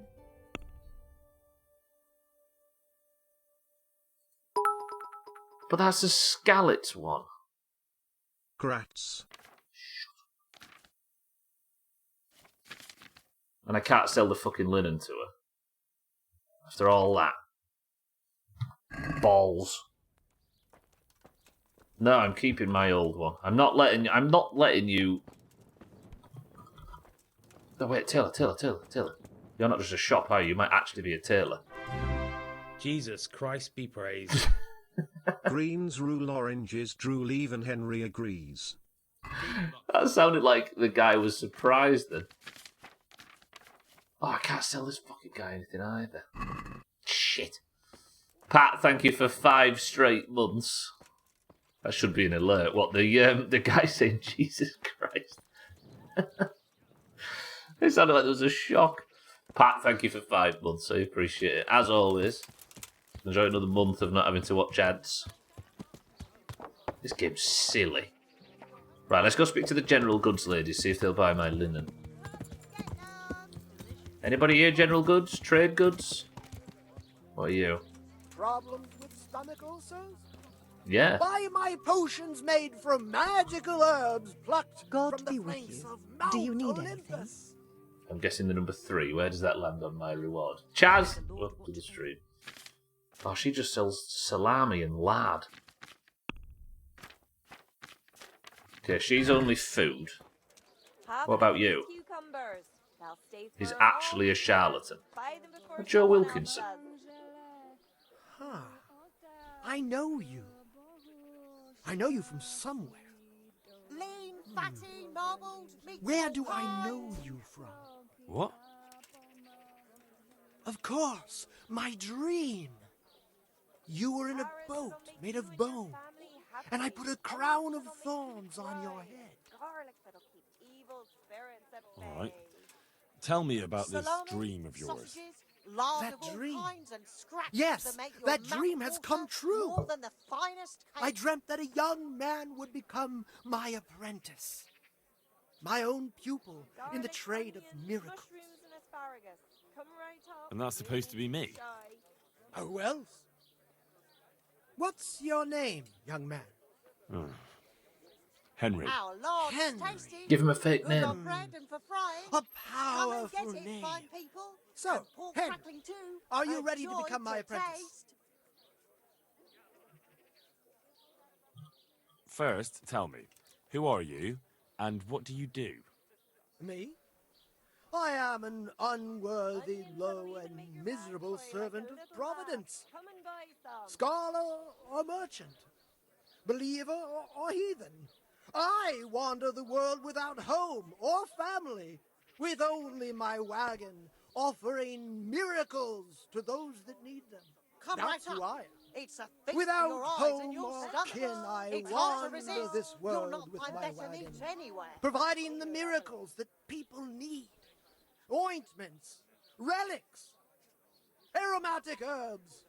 But that's a Scalets one. Grats. And I can't sell the fucking linen to her. After all that. Balls. No, I'm keeping my old one. I'm not letting you... No, wait, tailor. You're not just a shop, are you? You might actually be a tailor. Jesus Christ be praised. Greens rule oranges drool, even Henry agrees. That sounded like the guy was surprised then. Oh, I can't sell this fucking guy anything either. Shit. Pat, thank you for 5 straight months. That should be an alert. What, the guy saying Jesus Christ? It sounded like there was a shock. Pat, thank you for 5 months. I appreciate it. As always, enjoy another month of not having to watch ads. This game's silly. Right, let's go speak to the general goods ladies, see if they'll buy my linen. Anybody here, general goods? Trade goods? What are you? Problems with stomach ulcers? Yeah. Buy my potions made from magical herbs plucked God from the be with face you. of Mount Do you need Olympus. I'm guessing the number 3. Where does that land on my reward? Chaz! Welcome to the stream. Oh, she just sells salami and lard. Okay, she's only food. What about you? He's actually a charlatan. Joe Wilkinson. Huh. I know you. I know you from somewhere. Lean, fatty, marbled, Where do I know you from? What? Of course, my dream. You were in a boat made of bone, and I put a crown of thorns on your head. All right. Tell me about this dream of yours. That dream? Yes, that dream has come true. I dreamt that a young man would become my apprentice. My own pupil in the trade of miracles. And that's supposed to be me? Who else? What's your name, young man? Oh. Henry. Our Lord Henry. tasty. Give him a fake Good name. on bread and for frying. A Come and powerful get it, name. fine people. So, And pork Henry, crackling too. are you A ready to joy become my apprentice? taste. First, tell me, who are you, and what do you do? Me? I am an unworthy, low, and miserable servant of Providence. Scholar or merchant, believer or heathen. I wander the world without home or family, with only my wagon, offering miracles to those that need them. Come That's right who up. I am. It's a feast Without for your eyes home and your or stomach. kin, I It's hard to wander resist. this You'll world not with find my better wagon, meat anywhere. providing the miracles that people need. Ointments, relics, aromatic herbs,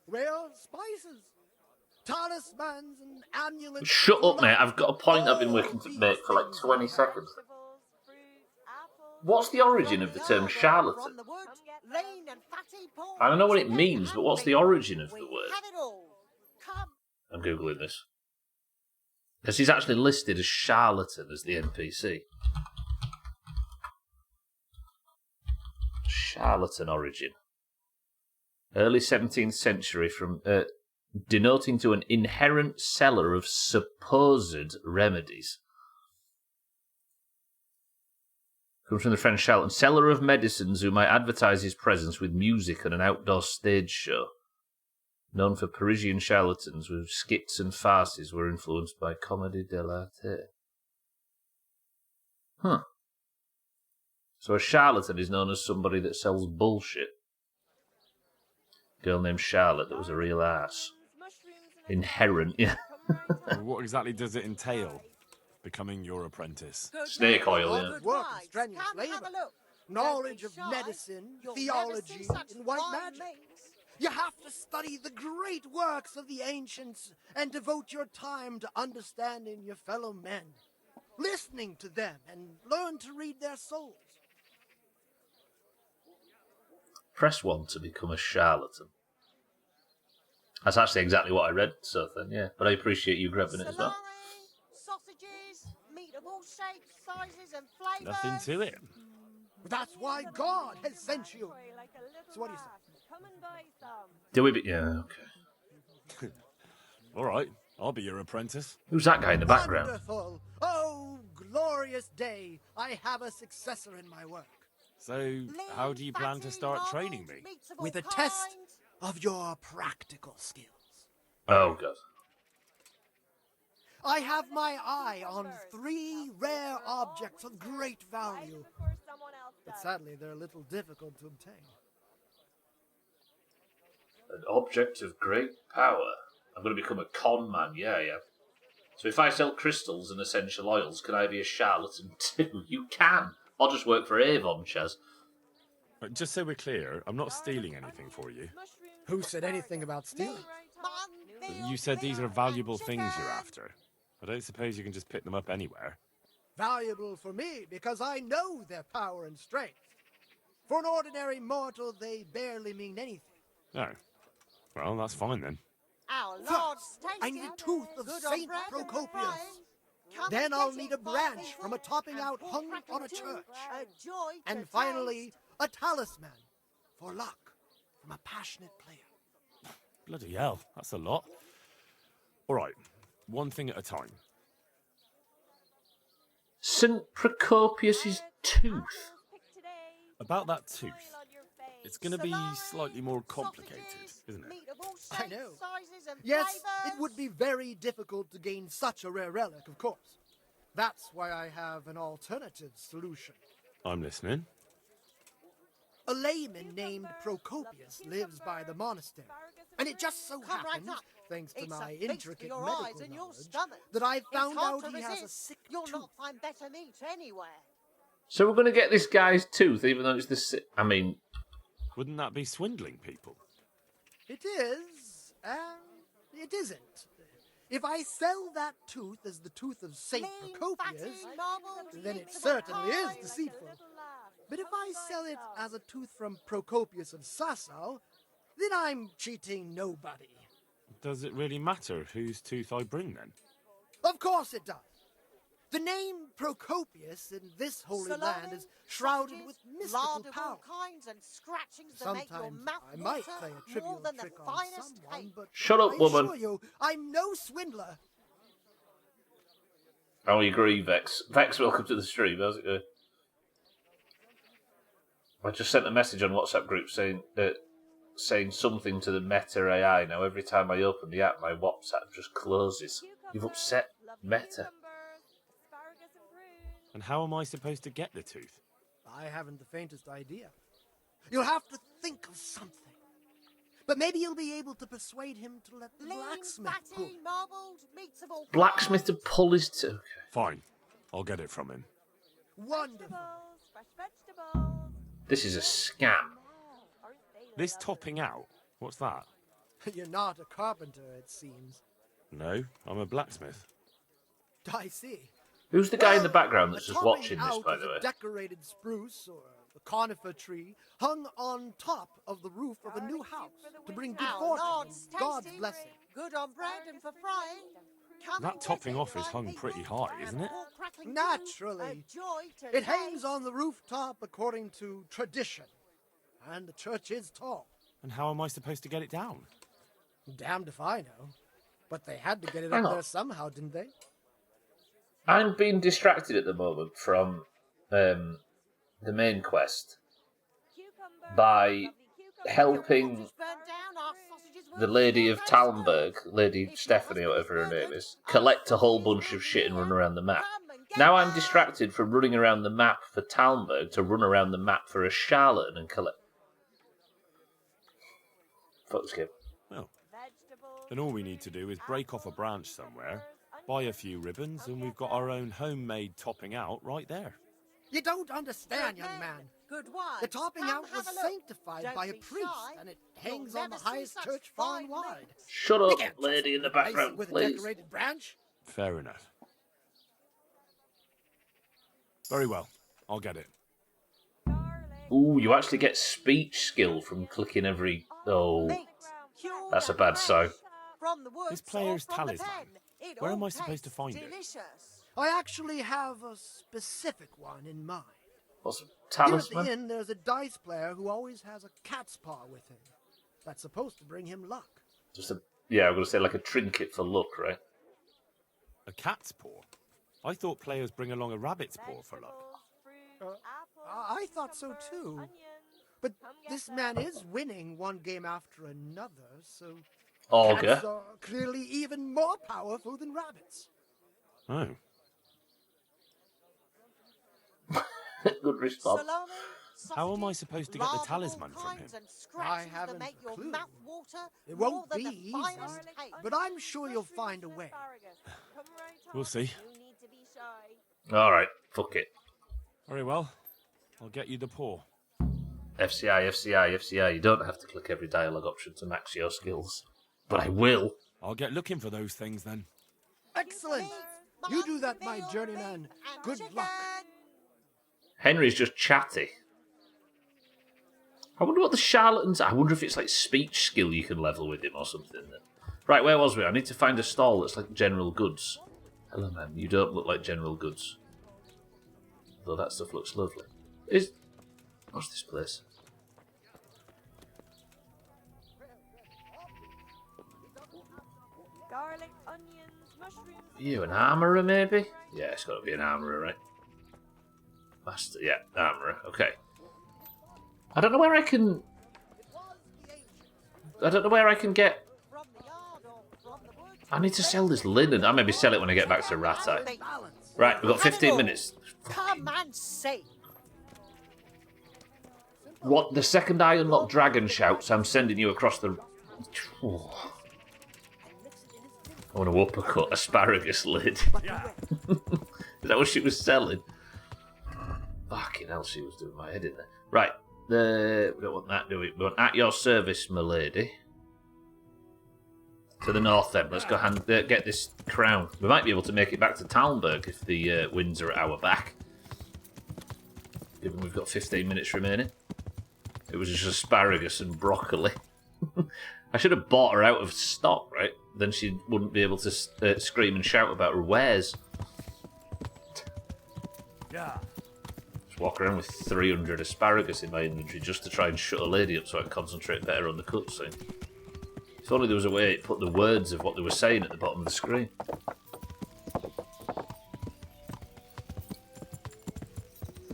rare spices, talismans and amulets. Shut for up, mate. luck. I've got a point I've been working to make for like 20 seconds. What's the origin of the term charlatan? Lean and fatty pork. I don't know what it means, but what's the origin of the We word? have it all. Come. I'm Googling this. Because he's actually listed as charlatan as the NPC. Charlatan origin. Early 17th century, from denoting to an inherent seller of supposed remedies. Comes from the French charlatan, seller of medicines who might advertise his presence with music on an outdoor stage show. Known for Parisian charlatans whose skits and farces were influenced by Comédie de l'Arte. Huh. So a charlatan is known as somebody that sells bullshit. Girl named Charlotte that was a real ass. Inherent, yeah. What exactly does it entail, becoming your apprentice? Snake oil, yeah. Hard work and strenuous labor. Knowledge of medicine, theology, and white magic. You have to study the great works of the ancients and devote your time to understanding your fellow men, listening to them, and learn to read their souls. Press 1 to become a charlatan. That's actually exactly what I read, so then, yeah. But I appreciate you grabbing it as well. Sausages, meat of all shapes, sizes, and flavors. Nothing to it. That's why God has sent you. So what do you say? Do we be... Yeah, okay. All right, I'll be your apprentice. Who's that guy in the background? Wonderful. Oh, glorious day. I have a successor in my work. So, how do you plan to start training me? With a test of your practical skills. Oh, God. I have my eye on 3 rare objects of great value. But sadly, they're a little difficult to obtain. An object of great power. I'm going to become a con man, yeah. So if I sell crystals and essential oils, can I be a charlatan too? You can. I'll just work for Avon, Chaz. Just so we're clear, I'm not stealing anything for you. Who said anything about stealing? You said these are valuable things you're after. I don't suppose you can just pick them up anywhere. Valuable for me because I know their power and strength. For an ordinary mortal, they barely mean anything. Oh. Well, that's fine then. Our First, Lord's I need a tooth of Saint Procopius. Then I'll need a branch from a topping out hung on a church. And finally, a talisman for luck from a passionate player. Bloody hell, that's a lot. All right, one thing at a time. St. Procopius's tooth. About that tooth. It's going to be slightly more complicated, isn't it? I know. Yes, it would be very difficult to gain such a rare relic, of course. That's why I have an alternative solution. I'm listening. A layman named Procopius lives by the monastery, and it just so happens, thanks to my intricate medical knowledge, that I found out he has a sick You'll tooth. not find better meat anywhere. So we're going to get this guy's tooth, even though it's the... I mean... Wouldn't that be swindling people? It is, and it isn't. If I sell that tooth as the tooth of Saint Procopius, then it certainly is deceitful. But if I sell it as a tooth from Procopius of Sasau, then I'm cheating nobody. Does it really matter whose tooth I bring then? Of course it does. The name Procopius in this holy land is shrouded with mystical power. Kinds and scratchings that make your Sometimes mouth I might water play a trivial more than trick the on finest someone, cake. but Shut up, I woman. assure you, I'm no swindler. I agree, Vex. Vex, welcome to the stream. How's it going? I just sent a message on WhatsApp group saying something to the Meta AI. Now, every time I open the app, my WhatsApp just closes. You've upset Meta. And how am I supposed to get the tooth? I haven't the faintest idea. You'll have to think of something. But maybe you'll be able to persuade him to let the blacksmith pull. Blacksmith to pull his tooth. Okay. Fine. I'll get it from him. Wonderful. This is a scam. This topping out? What's that? You're not a carpenter, it seems. No, I'm a blacksmith. I see. Who's the guy in the background that's A just watching topping this, out by is the a way? decorated spruce or a conifer tree hung on top of the roof of a new house to bring good fortune and God's blessing. Good on bread and for frying. Come That and topping get off is hung pretty high, isn't it? Naturally. It hangs on the rooftop according to tradition. And the church is tall. And how am I supposed to get it down? Damned if I know. But they had to get it Hang up on. there somehow, didn't they? I'm being distracted at the moment from the main quest by helping the Lady of Talmberg, Lady Stephanie, or whatever her name is, collect a whole bunch of shit and run around the map. Now I'm distracted from running around the map for Talmberg to run around the map for a charlatan and collect... Fuck skip. Well, then all we need to do is break off a branch somewhere, buy a few ribbons, and we've got our own homemade topping out right there. You don't understand, young man. Good wine. The topping out was sanctified by a priest, and it hangs on the highest church far and wide. Shut up, lady in the background, With a please. decorated branch? Fair enough. Very well, I'll get it. Ooh, you actually get speech skill from clicking every... Oh, that's a bad sign. This player's talisman. Where am I supposed to find it? I actually have a specific one in mind. What's a Here talisman? at the inn, there's a dice player who always has a cat's paw with him. That's supposed to bring him luck. Just a... Yeah, I'm going to say like a trinket for luck, right? A cat's paw? I thought players bring along a rabbit's paw for luck. I thought so too. But this man is winning one game after another, so Augur. cats are clearly even more powerful than rabbits. Oh. Good response. How am I supposed to get the talisman from him? I haven't a clue. It won't be easy, but I'm sure you'll find a way. We'll see. Alright, fuck it. Very well. I'll get you the paw. FCI, FCI, FCI. You don't have to click every dialogue option to max your skills. But I will. I'll get looking for those things then. Excellent! You do that, my journeyman. Good luck. Henry's just chatty. I wonder what the charlatans... I wonder if it's like speech skill you can level with him or something. Right, where was we? I need to find a stall that's like general goods. Hello, man. You don't look like general goods. Though that stuff looks lovely. What's this place? Garlic, onions, mushrooms. You, an armourer, maybe? Yeah, it's got to be an armourer, right? Master, yeah, armourer. Okay. I don't know where I can get... I need to sell this linen. I'll maybe sell it when I get back to Rattay. Right, we've got 15 minutes. Come and see. What? The second I unlock Dragon shouts, I'm sending you across the... Oh. I want to uppercut asparagus lid. Is that what she was selling? Fucking hell, she was doing my head in there. Right, we don't want that, do we? We want at your service, my lady. To the north then. Let's go get this crown. We might be able to make it back to Talmberg if the winds are at our back. Given we've got 15 minutes remaining. It was just asparagus and broccoli. I should have bought her out of stock, right? Then she wouldn't be able to scream and shout about her wares. Yeah. Just walk around with 300 asparagus in my inventory just to try and shut a lady up so I can concentrate better on the cutscene. If only there was a way to put the words of what they were saying at the bottom of the screen.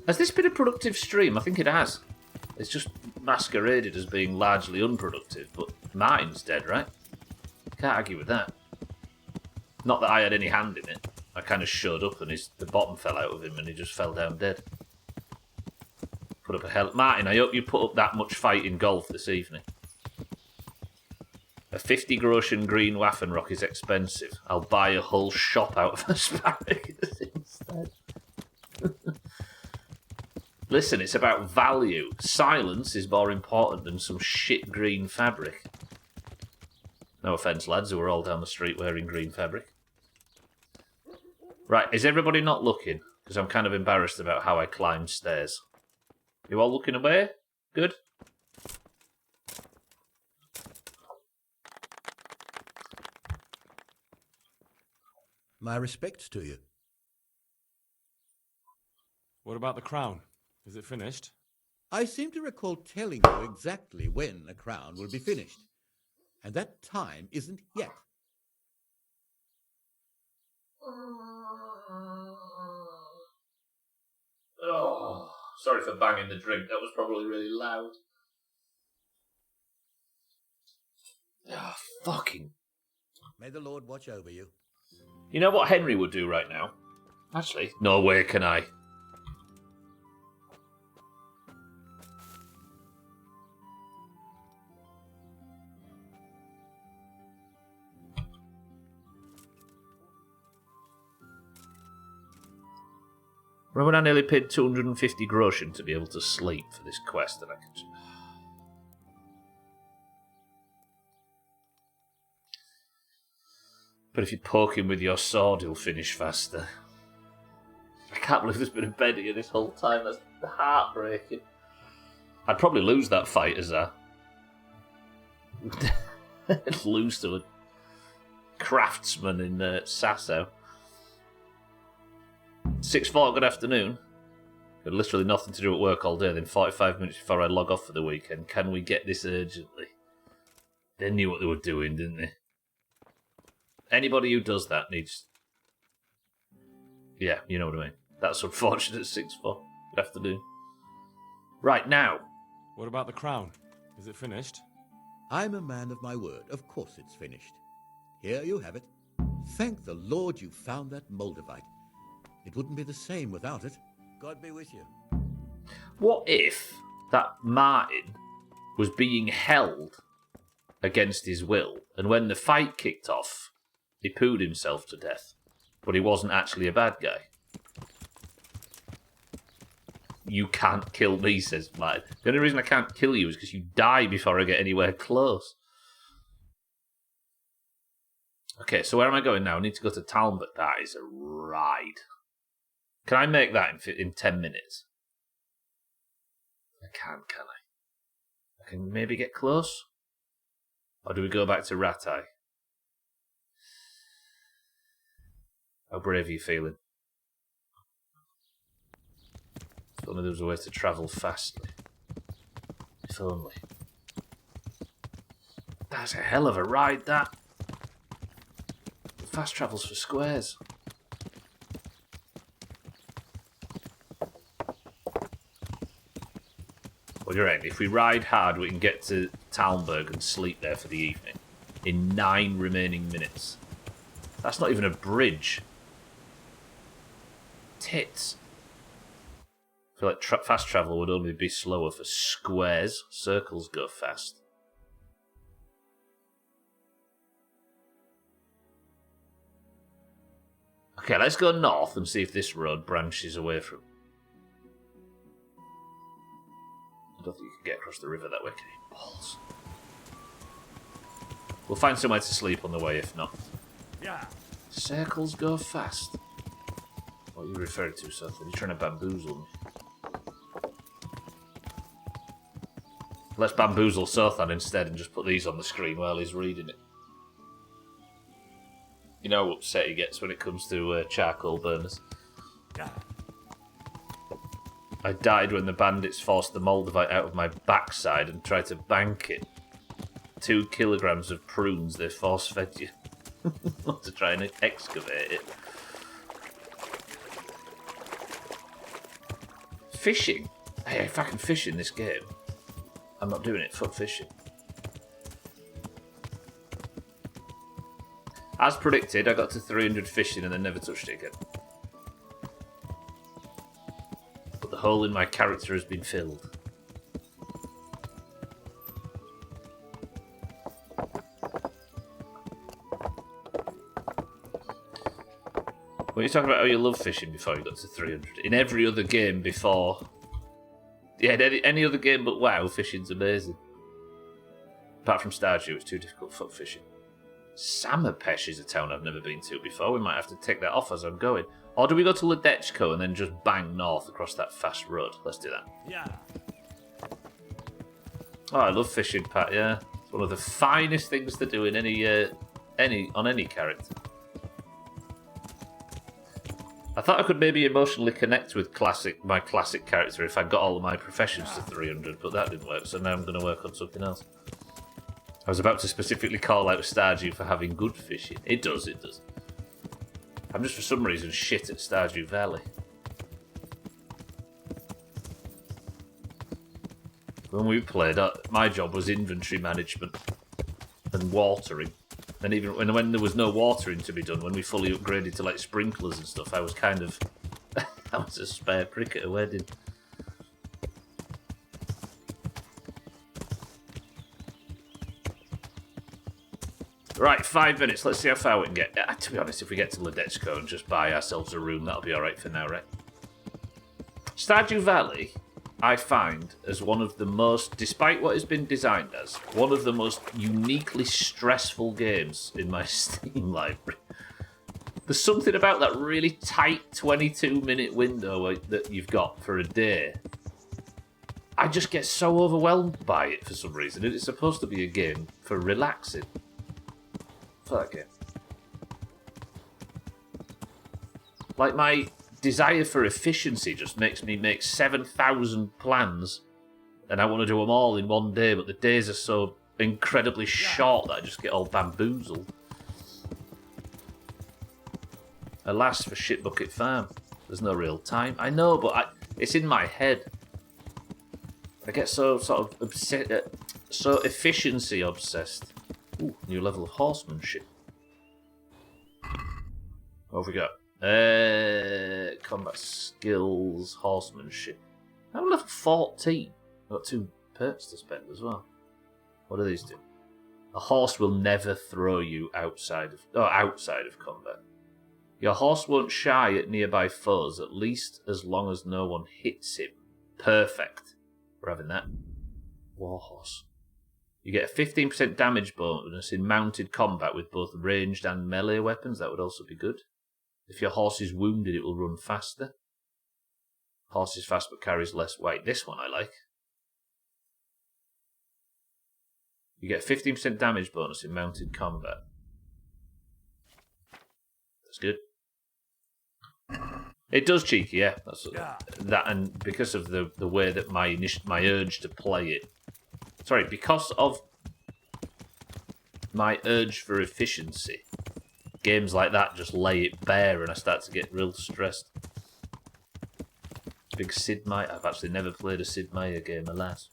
Has this been a productive stream? I think it has. It's just masqueraded as being largely unproductive, but Martin's dead, right? Can't argue with that. Not that I had any hand in it. I kind of showed up and the bottom fell out of him and he just fell down dead. Put up a hell... Martin, I hope you put up that much fight in golf this evening. A 50 groschen green Waffenrock is expensive. I'll buy a whole shop out of asparagus instead. Listen, it's about value. Silence is more important than some shit green fabric. No offence, lads, who are all down the street wearing green fabric. Right, is everybody not looking? Because I'm kind of embarrassed about how I climbed stairs. You all looking away? Good? My respects to you. What about the crown? Is it finished? I seem to recall telling you exactly when a crown will be finished. And that time isn't yet. Oh, sorry for banging the drink. That was probably really loud. Oh, fucking... May the Lord watch over you. You know what Henry would do right now? Actually, no way can I. Remember when I nearly paid 250 groschen to be able to sleep for this quest and I could... But if you poke him with your sword, he'll finish faster. I can't believe there's been a bed here this whole time. That's heartbreaking. I'd probably lose that fight as a... lose to a craftsman in Sasau. 6:40, good afternoon. Got literally nothing to do at work all day, then 45 minutes before I log off for the weekend. Can we get this urgently? They knew what they were doing, didn't they? Anybody who does that needs... Yeah, you know what I mean. That's unfortunate. 6:40, good afternoon. Right, now. What about the crown? Is it finished? I'm a man of my word. Of course it's finished. Here you have it. Thank the Lord you found that Moldavite. It wouldn't be the same without it. God be with you. What if that Martin was being held against his will, and when the fight kicked off, he pooed himself to death, but he wasn't actually a bad guy? You can't kill me, says Martin. The only reason I can't kill you is because you die before I get anywhere close. Okay, so where am I going now? I need to go to Talbot. That is a ride. Can I make that in 10 minutes? I can I? I can maybe get close? Or do we go back to Rattay? How brave are you feeling? If only there was a way to travel fastly. If only. That's a hell of a ride, that. Fast travels for squares. What do you reckon? If we ride hard, we can get to Talmberg and sleep there for the evening in 9 remaining minutes. That's not even a bridge. Tits. I feel like fast travel would only be slower for squares. Circles go fast. Okay, let's go north and see if this road branches away from... I don't think you can get across the river that way, can you? Balls. We'll find somewhere to sleep on the way, if not. Yeah. Circles go fast. What are you referring to, Seth? Are you trying to bamboozle me? Let's bamboozle Sothan instead and just put these on the screen while he's reading it. You know how upset he gets when it comes to charcoal burners. Yeah. I died when the bandits forced the Moldavite out of my backside and tried to bank it. 2 kilograms of prunes they force-fed you. To try and excavate it. Fishing? Hey, if I can fish in this game, I'm not doing it. Fuck fishing. As predicted, I got to 300 fishing and then never touched it again. But the hole in my character has been filled. When you talk about how you love fishing before you got to 300, in every other game before... Yeah, in any other game but WoW, fishing's amazing. Apart from Stardew, it's too difficult for fishing. Samapesh is a town I've never been to before. We might have to take that off as I'm going. Or do we go to Ledechko and then just bang north across that fast road? Let's do that. Yeah. Oh, I love fishing, Pat, yeah. It's one of the finest things to do in any character. I thought I could maybe emotionally connect with my classic character if I got all of my professions to 300, but that didn't work, so now I'm going to work on something else. I was about to specifically call out Stardew for having good fishing. It does, it does. I'm just for some reason shit at Stardew Valley. When we played, my job was inventory management and watering. And even when there was no watering to be done, when we fully upgraded to like sprinklers and stuff, I was kind of... I was a spare prick at a wedding. Right, 5 minutes. Let's see how far we can get. To be honest, if we get to Ledechko and just buy ourselves a room, that'll be alright for now, right? Stardew Valley, I find, as one of the most, despite what it's been designed as, one of the most uniquely stressful games in my Steam library. There's something about that really tight 22-minute window that you've got for a day. I just get so overwhelmed by it for some reason. It's supposed to be a game for relaxing. That game. Like, my desire for efficiency just makes me make 7,000 plans and I want to do them all in one day, but the days are so incredibly short that I just get all bamboozled. Alas for Shitbucket Farm. There's no real time. I know, but it's in my head. I get so sort of so efficiency obsessed. Ooh, new level of horsemanship. What have we got? Combat skills, horsemanship. I'm level 14. I've got 2 perks to spend as well. What do these do? A horse will never throw you outside of combat. Your horse won't shy at nearby foes, at least as long as no one hits him. Perfect. We're having that. Warhorse. You get a 15% damage bonus in mounted combat with both ranged and melee weapons. That would also be good. If your horse is wounded, it will run faster. Horse is fast but carries less weight. This one I like. You get a 15% damage bonus in mounted combat. That's good. It does cheeky, yeah. That's that, and because of the way that my urge to play it. Sorry, because of my urge for efficiency, games like that just lay it bare, and I start to get real stressed. Big Sid Meier. I've actually never played a Sid Meier game, alas.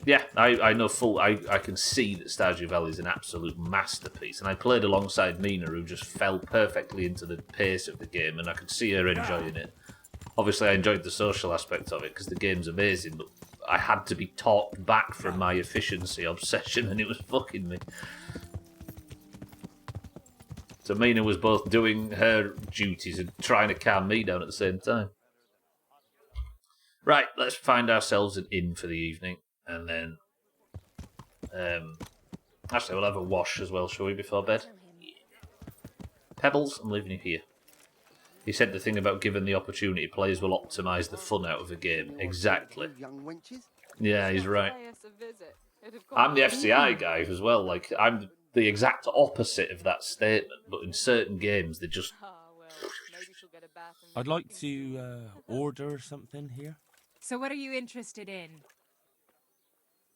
Yeah, I know I can see that Stardew Valley is an absolute masterpiece, and I played alongside Mina, who just fell perfectly into the pace of the game, and I could see her enjoying it. Obviously, I enjoyed the social aspect of it, because the game's amazing, but I had to be talked back from my efficiency obsession, and it was fucking me. So Mina was both doing her duties and trying to calm me down at the same time. Right, let's find ourselves an inn for the evening. And then, actually, we'll have a wash as well, shall we, before bed? Pebbles, I'm leaving you here. He said the thing about given the opportunity, players will optimise the fun out of a game. Exactly. Yeah, he's right. I'm the FCI guy as well. Like, I'm the exact opposite of that statement, but in certain games, they just... I'd like to order something here. So what are you interested in?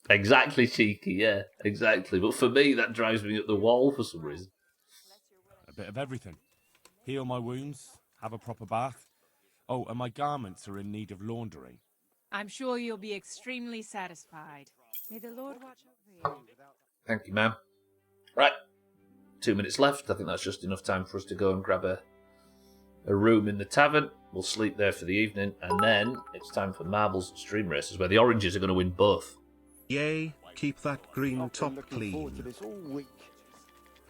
Exactly, cheeky, yeah, exactly. But for me, that drives me up the wall for some reason. A bit of everything. Heal my wounds, have a proper bath. Oh, and my garments are in need of laundering. I'm sure you'll be extremely satisfied. May the Lord watch over you. Thank you, ma'am. Right, 2 minutes left. I think that's just enough time for us to go and grab a room in the tavern. We'll sleep there for the evening, and then it's time for marbles and stream races, where the oranges are going to win both. Yay, keep that green top clean.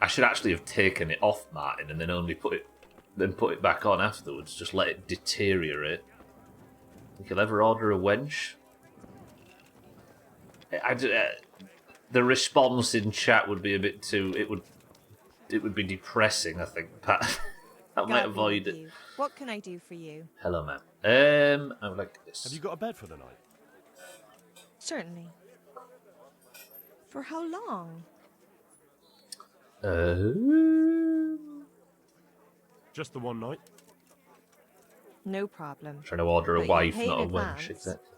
I should actually have taken it off, Martin, and then only put it back on afterwards. Just let it deteriorate. Think you'll ever order a wench? The response in chat would be a bit too. It would be depressing, I think, Pat. I might avoid it. What can I do for you? Hello, ma'am. I would like this. Have you got a bed for the night? Certainly. For how long? Just the one night. No problem. Trying to order a But you wife, pay in not a advance. wench, exactly.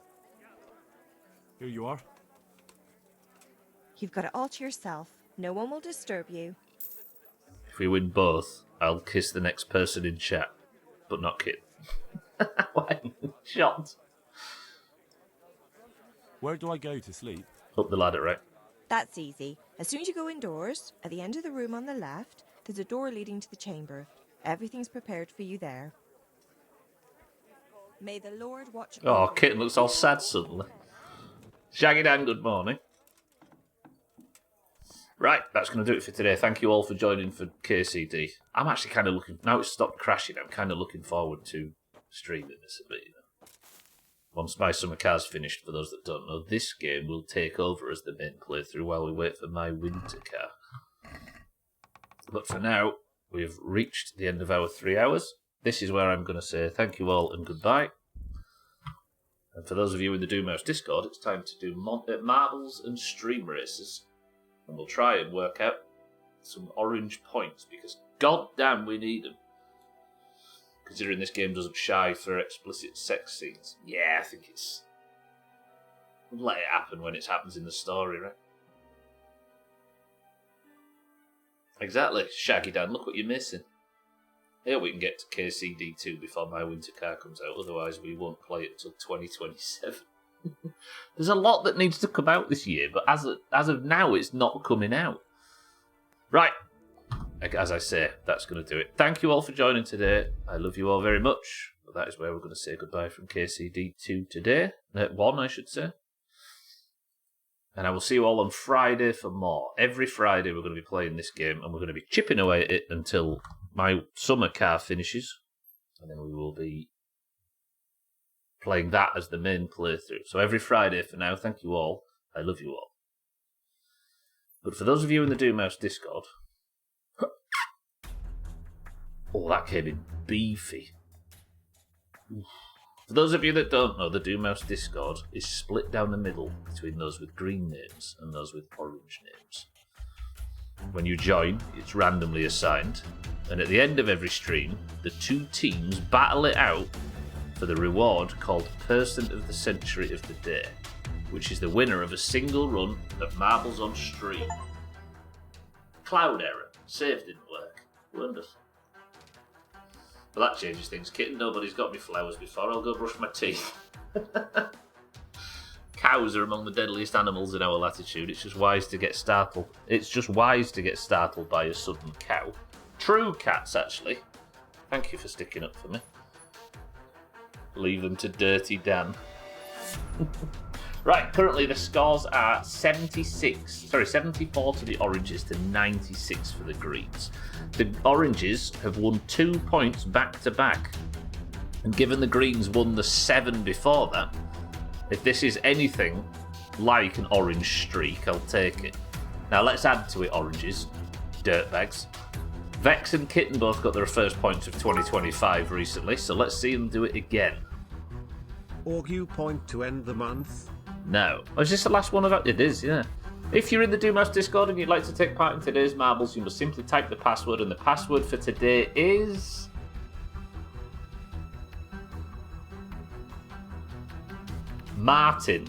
Here you are. You've got it all to yourself. No one will disturb you. If we win both, I'll kiss the next person in chat, but not Kit. Shot. Where do I go to sleep? Up the ladder, right? That's easy. As soon as you go indoors, at the end of the room on the left, there's a door leading to the chamber. Everything's prepared for you there. May the Lord watch Oh, over Kitten looks all sad suddenly. Shaggy Dan, good morning. Right, that's going to do it for today. Thank you all for joining for KCD. I'm actually kind of looking... Now it's stopped crashing, I'm kind of looking forward to streaming this a bit, you know. Once my summer car's finished, for those that don't know, this game will take over as the main playthrough while we wait for my winter car. But for now, we've reached the end of our 3 hours. This is where I'm going to say thank you all and goodbye. And for those of you in the Doomhaus Discord, it's time to do marbles and stream races. And we'll try and work out some orange points, because goddamn we need them. Considering this game doesn't shy for explicit sex scenes. Yeah, I think it's... Let it happen when it happens in the story, right? Exactly, Shaggy Dan, look what you're missing. Here we can get to KCD 2 before my winter car comes out, otherwise we won't play it until 2027. There's a lot that needs to come out this year, but as of now, it's not coming out. Right. As I say, that's going to do it. Thank you all for joining today. I love you all very much. But that is where we're going to say goodbye from KCD 2 today. 1, I should say. And I will see you all on Friday for more. Every Friday we're going to be playing this game, and we're going to be chipping away at it until my summer car finishes. And then we will be playing that as the main playthrough. So every Friday for now, thank you all. I love you all. But for those of you in the Doomhaus Discord... Oh, that came in beefy. For those of you that don't know, the Doomhaus Discord is split down the middle between those with green names and those with orange names. When you join, it's randomly assigned, and at the end of every stream, the two teams battle it out for the reward called Person of the Century of the Day, which is the winner of a single run of Marbles on Stream. Cloud error. Save didn't work. Wonderful. But that changes things. Kitten, nobody's got me flowers before. I'll go brush my teeth. Cows are among the deadliest animals in our latitude. It's just wise to get startled. It's just wise to get startled by a sudden cow. True cats, actually. Thank you for sticking up for me. Leave them to Dirty Dan. Right, currently the scores are 74 to the oranges to 96 for the greens. The oranges have won 2 points back to back. And given the greens won the 7 before that, if this is anything like an orange streak, I'll take it. Now let's add to it oranges. Dirtbags. Vex and Kitten both got their first points of 2025 recently, so let's see them do it again. Augue point to end the month. No. Oh, is this the last one of it? It is, yeah. If you're in the Doomhaus Discord and you'd like to take part in today's marbles, you must simply type the password, and the password for today is... Martin.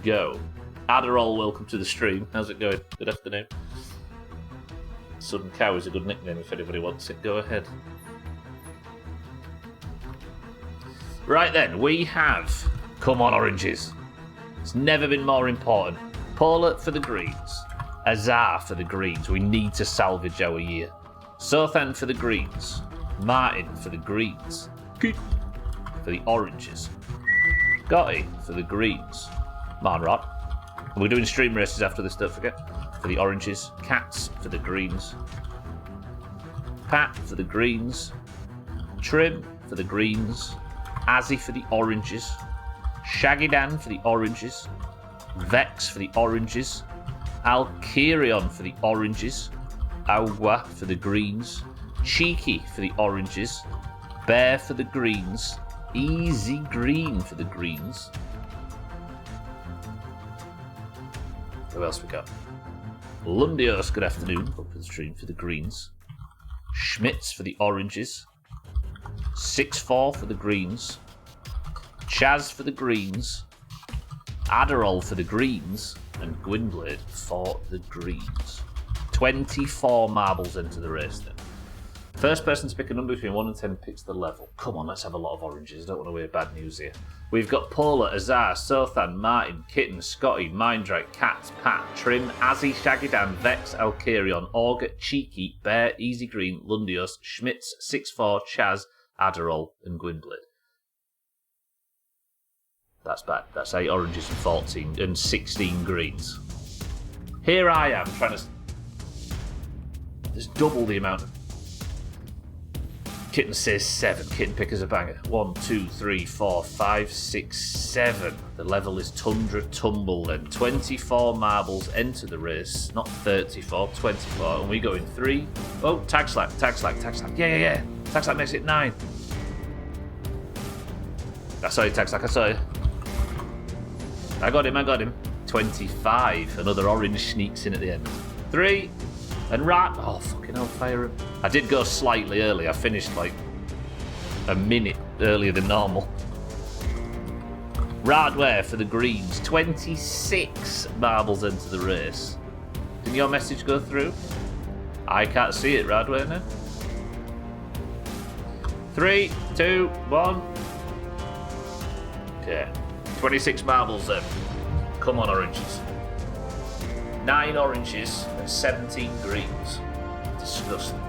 Go. Adderall, welcome to the stream. How's it going? Good afternoon. Sudden Cow is a good nickname if anybody wants it. Go ahead. Right then, we have... Come on, oranges. It's never been more important. Paula for the greens. Azar for the greens. We need to salvage our year. Sothan for the greens. Martin for the greens. Good. For the oranges. Gotti for the greens. Marnrod. We're doing stream races after this, don't forget. For the oranges. Cats for the greens. Pat for the greens. Trim for the greens. Azzy for the oranges. Shaggy Dan for the oranges. Vex for the oranges. Alkirion for the oranges. Augua for the greens. Cheeky for the oranges. Bear for the greens. Easy Green for the greens. Who else we got? Lundios, good afternoon. Up for the stream for the greens. Schmitz for the oranges. 6-4 for the greens. Chaz for the greens. Adderall for the greens. And Gwynblade for the greens. 24 marbles into the race then. First person to pick a number between 1 and 10 picks the level. Come on, let's have a lot of oranges. I don't want to hear bad news here. We've got Paula, Azar, Sothan, Martin, Kitten, Scotty, Mindrite, Cats, Pat, Trim, Azzy, Shaggydan, Vex, Alkirion, Auger, Cheeky, Bear, Easy Green, Lundios, Schmitz, 6-4, Chaz, Adderall, and Gwynblade. That's bad. That's 8 oranges and 14 and 16 greens. Here I am trying to... There's double the amount of... Kitten says 7. Kitten pickers a banger. 1, 2, 3, 4, 5, 6, 7. The level is Tundra Tumble then. 24 marbles enter the race. Not 34, 24. And we go in 3. Oh, tag slack, tag slack, tag slack. Yeah. Tag slack makes it 9. I saw you, tag slack, I saw you. I got him. 25. Another orange sneaks in at the end. 3. And Rat... Oh, fucking hell, fire him. I did go slightly early. I finished like a minute earlier than normal. Radware for the greens. 26 marbles into the race. Did your message go through? I can't see it, Radware, now. 3, 2, 1. Okay. 26 marbles then. Come on, oranges. 9 oranges and 17 greens. Disgusting.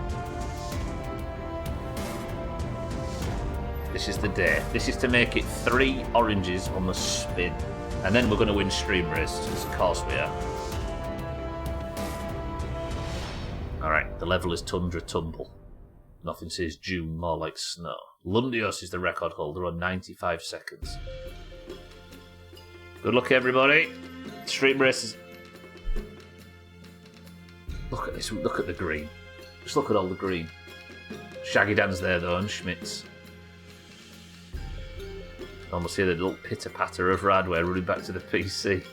This is the day. This is to make it 3 oranges on the spin. And then we're going to win stream races. Of course we are. Alright, the level is Tundra Tumble. Nothing says June, more like snow. Lundios is the record holder on 95 seconds. Good luck, everybody. Stream races. Look at this. Look at the green. Just look at all the green. Shaggy Dan's there, though, and Schmitz. Almost hear the little pitter-patter of Radware running back to the PC.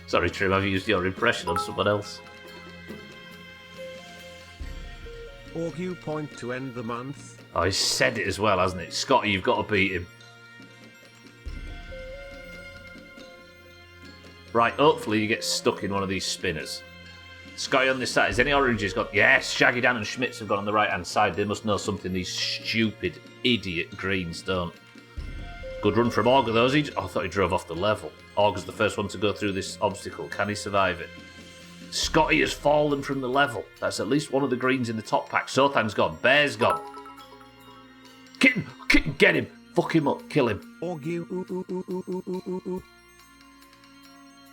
Sorry, Trim, I've used your impression on someone else. Augue point to end the month. Oh, he said it as well, hasn't it? Scotty, you've got to beat him. Right, hopefully you get stuck in one of these spinners. Scotty on this side. Has any oranges got... Yes, Shaggy Dan and Schmitz have gone on the right-hand side. They must know something these stupid, idiot greens don't. Good run from Augur, though. I thought he drove off the level. Augur's the first one to go through this obstacle. Can he survive it? Scotty has fallen from the level. That's at least one of the greens in the top pack. Sothan's gone. Bear's gone. Kitten, get him. Fuck him up. Kill him. Augue.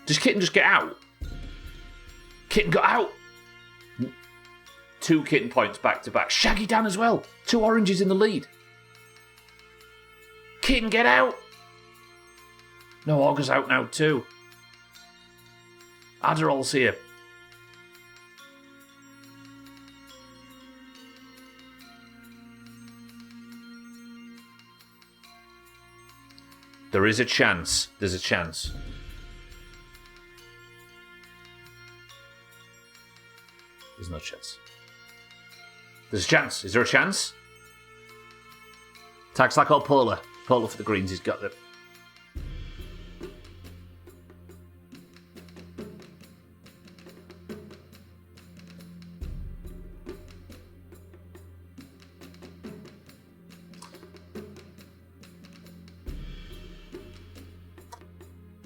Does Kitten just get out? Kitten got out. 2 Kitten points back to back. Shaggy Dan as well. 2 oranges in the lead. Kitten, get out. No, Augur's out now too. Adderall's here. There is a chance. There's a chance. There's no chance. There's a chance. Is there a chance? Tags like old Polar. Polar for the greens. He's got them.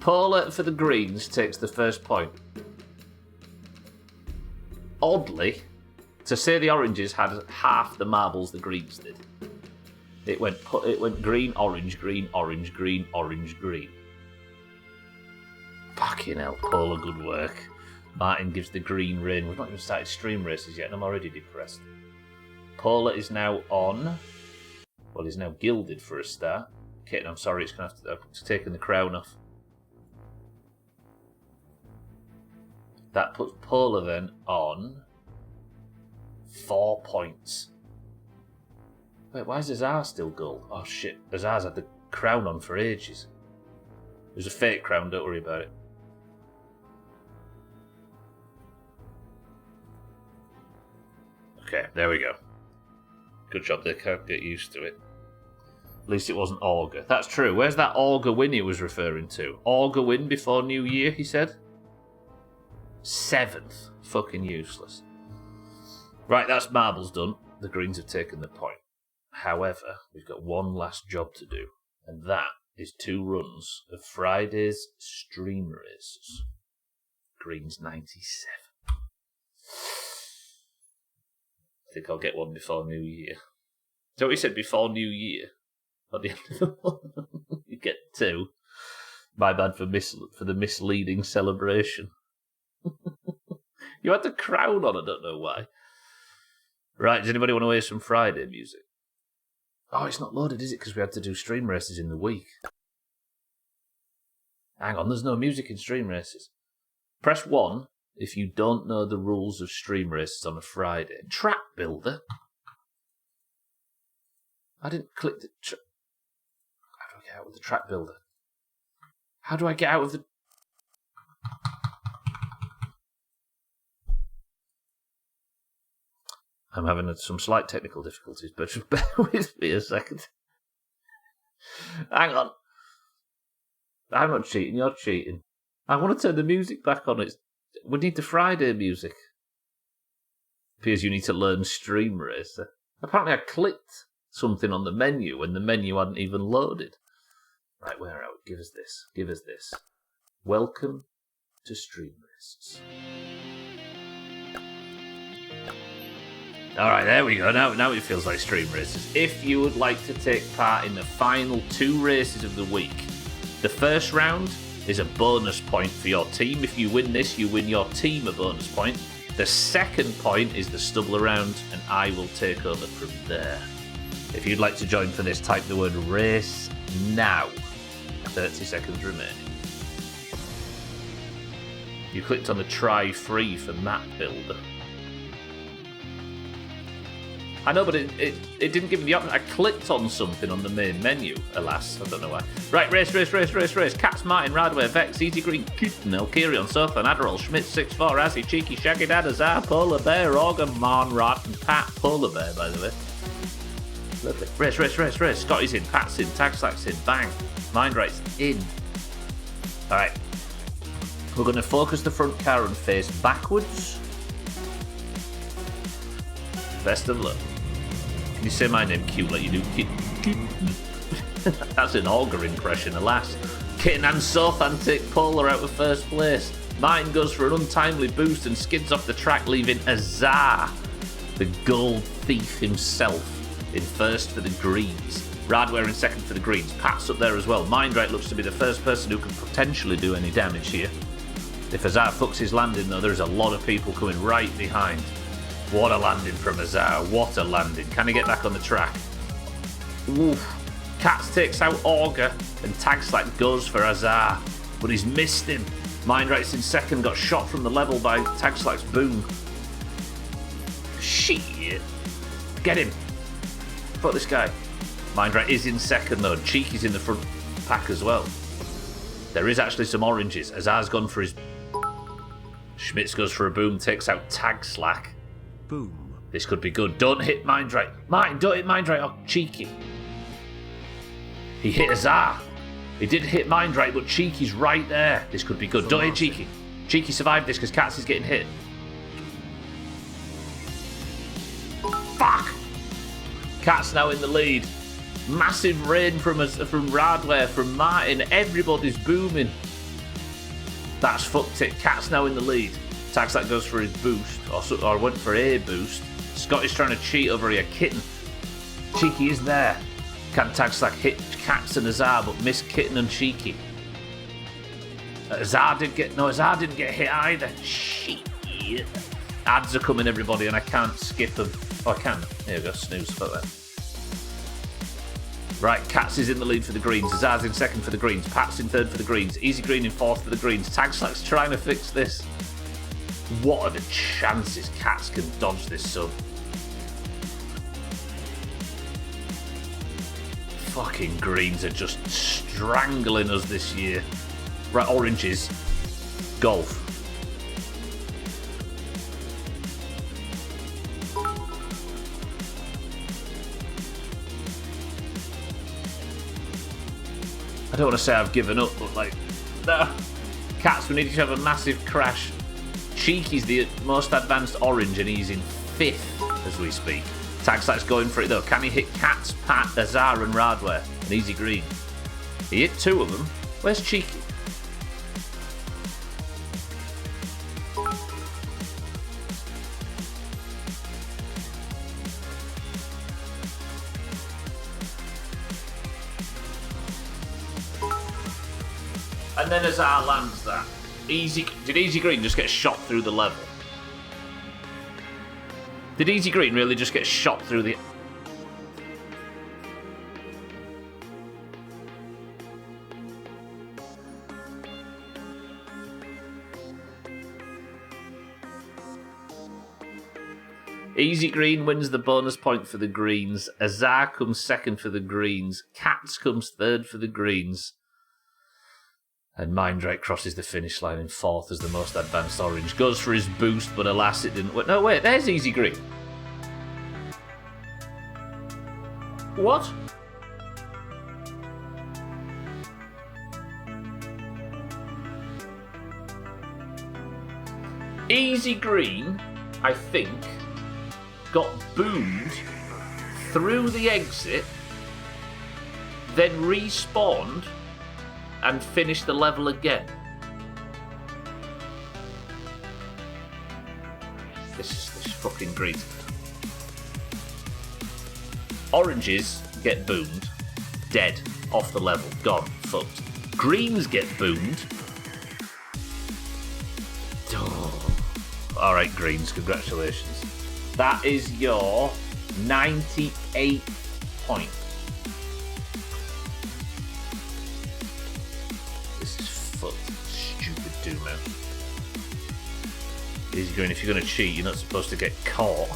Polar for the greens takes the first point. Oddly, to say the oranges had half the marbles the greens did. It went green, orange, green, orange, green, orange, green. Fucking hell, Polar, good work. Martin gives the green rain. We've not even started stream races yet, and I'm already depressed. Polar is now on. Well, he's now gilded for a start. Kitten, I'm sorry, it's going to have to taken the crown off. That puts Polar then on 4 points. Wait, why is Azar still gold? Oh shit, Azar's had the crown on for ages. It was a fake crown, don't worry about it. Okay, there we go. Good job, they can't get used to it. At least it wasn't Augur. That's true. Where's that Augur win he was referring to? Augur win before New Year, he said? 7th. Fucking useless. Right, that's marbles done. The greens have taken the point. However, we've got one last job to do, and that is 2 runs of Friday's stream races. Greens 97. I think I'll get one before New Year. So we said before New Year. At the end of the month, you get 2. My bad for the misleading celebration. You had the crown on, I don't know why. Right, does anybody want to hear some Friday music? Oh, it's not loaded, is it? Because we had to do stream races in the week. Hang on, there's no music in stream races. Press 1 if you don't know the rules of stream races on a Friday. Track builder? I didn't click the... How do I get out of the track builder? How do I get out of the... I'm having some slight technical difficulties, but just bear with me a second. Hang on. I'm not cheating, you're cheating. I want to turn the music back on. We need the Friday music. Appears you need to learn Stream Racer. Apparently I clicked something on the menu when the menu hadn't even loaded. Right, where are we? Give us this. Give us this. Welcome to Stream Races. Alright, there we go. Now it feels like stream races. If you would like to take part in the final 2 races of the week, the first round is a bonus point for your team. If you win this, you win your team a bonus point. The second point is the stubble around, and I will take over from there. If you'd like to join for this, type the word race now. 30 seconds remaining. You clicked on the try free for map builder. I know, but it didn't give me the option. I clicked on something on the main menu, alas. I don't know why. Right, race. Cats, Martin, Radway, Vex, Easy Green, Kitten, Elkirion, Sothan, Adderall, Schmidt, 6'4", Azzy, Cheeky, Shaggy Dad, Azar, Polar Bear, Organ, Marn, Rat, and Pat. Polar Bear, by the way. Lovely. Race. Scotty's in, Pat's in, Tagslack's in, bang. Mindright's in. Alright. We're going to focus the front car and face backwards. Best of luck. Can you say my name cute like you do? That's an auger impression, alas. Kitten and Sothan take Polar out of first place. Martin goes for an untimely boost and skids off the track, leaving Azar, the gold thief himself, in first for the greens. Radware in second for the greens. Pat's up there as well. Mindright looks to be the first person who can potentially do any damage here. If Azar fucks his landing, though, there's a lot of people coming right behind. What a landing from Azar. What a landing. Can he get back on the track? Oof. Cats takes out Auger, and Tagslack goes for Azar, but he's missed him. Mindright's in second, got shot from the level by Tagslack's boom. Shit. Get him. Fuck this guy. Mindright is in second though. Cheeky's in the front pack as well. There is actually some oranges. Azar's gone for his... Schmitz goes for a boom, takes out Tagslack. Boom. This could be good. Don't hit Mindright. Martin, don't hit Mindright. Oh, Cheeky. He hit Azar. He did hit Mindright, but Cheeky's right there. This could be good. Don't hit Cheeky. Cheeky survived this because Cats is getting hit. Fuck! Cat's now in the lead. Massive rain from Radware, from Martin. Everybody's booming. That's fucked it. Cat's now in the lead. Tagslack goes for his boost, or went for a boost. Scotty's trying to cheat over here. Kitten. Cheeky is there. Can Tagslack hit Cats and Azar, but miss Kitten and Cheeky? Azar didn't get hit either. Shit. Ads are coming, everybody, and I can't skip them. Oh, I can. Here we go. Snooze. Fuck that. Right, Cats is in the lead for the greens. Azar's in second for the greens. Pat's in third for the greens. Easy Green in fourth for the greens. Tagslack's trying to fix this. What are the chances Cats can dodge this sub? Fucking greens are just strangling us this year. Right, oranges. Golf. I don't want to say I've given up, but like, no. Cats, we need to have a massive crash. Cheeky's the most advanced orange and he's in fifth as we speak. Tagslack's going for it though. Can he hit Cats, Pat, Azar and Radware? An Easy Green. He hit two of them. Where's Cheeky? And then Azar lands that. Did Easy Green just get shot through the level? Did Easy Green really just get shot through the... Easy Green wins the bonus point for the greens. Azar comes second for the greens. Cats comes third for the greens. And Mindrake crosses the finish line in fourth as the most advanced orange. Goes for his boost, but alas, it didn't work. No, wait, there's Easy Green. What? Easy Green, I think, got boomed through the exit, then respawned and finished the level again. This fucking green. Oranges get boomed, dead, off the level, gone, fucked. Greens get boomed. Alright, Greens, congratulations. That is your 98 point. This is fucked. Stupid Doomhaus. Easy going, if you're going to cheat, you're not supposed to get caught.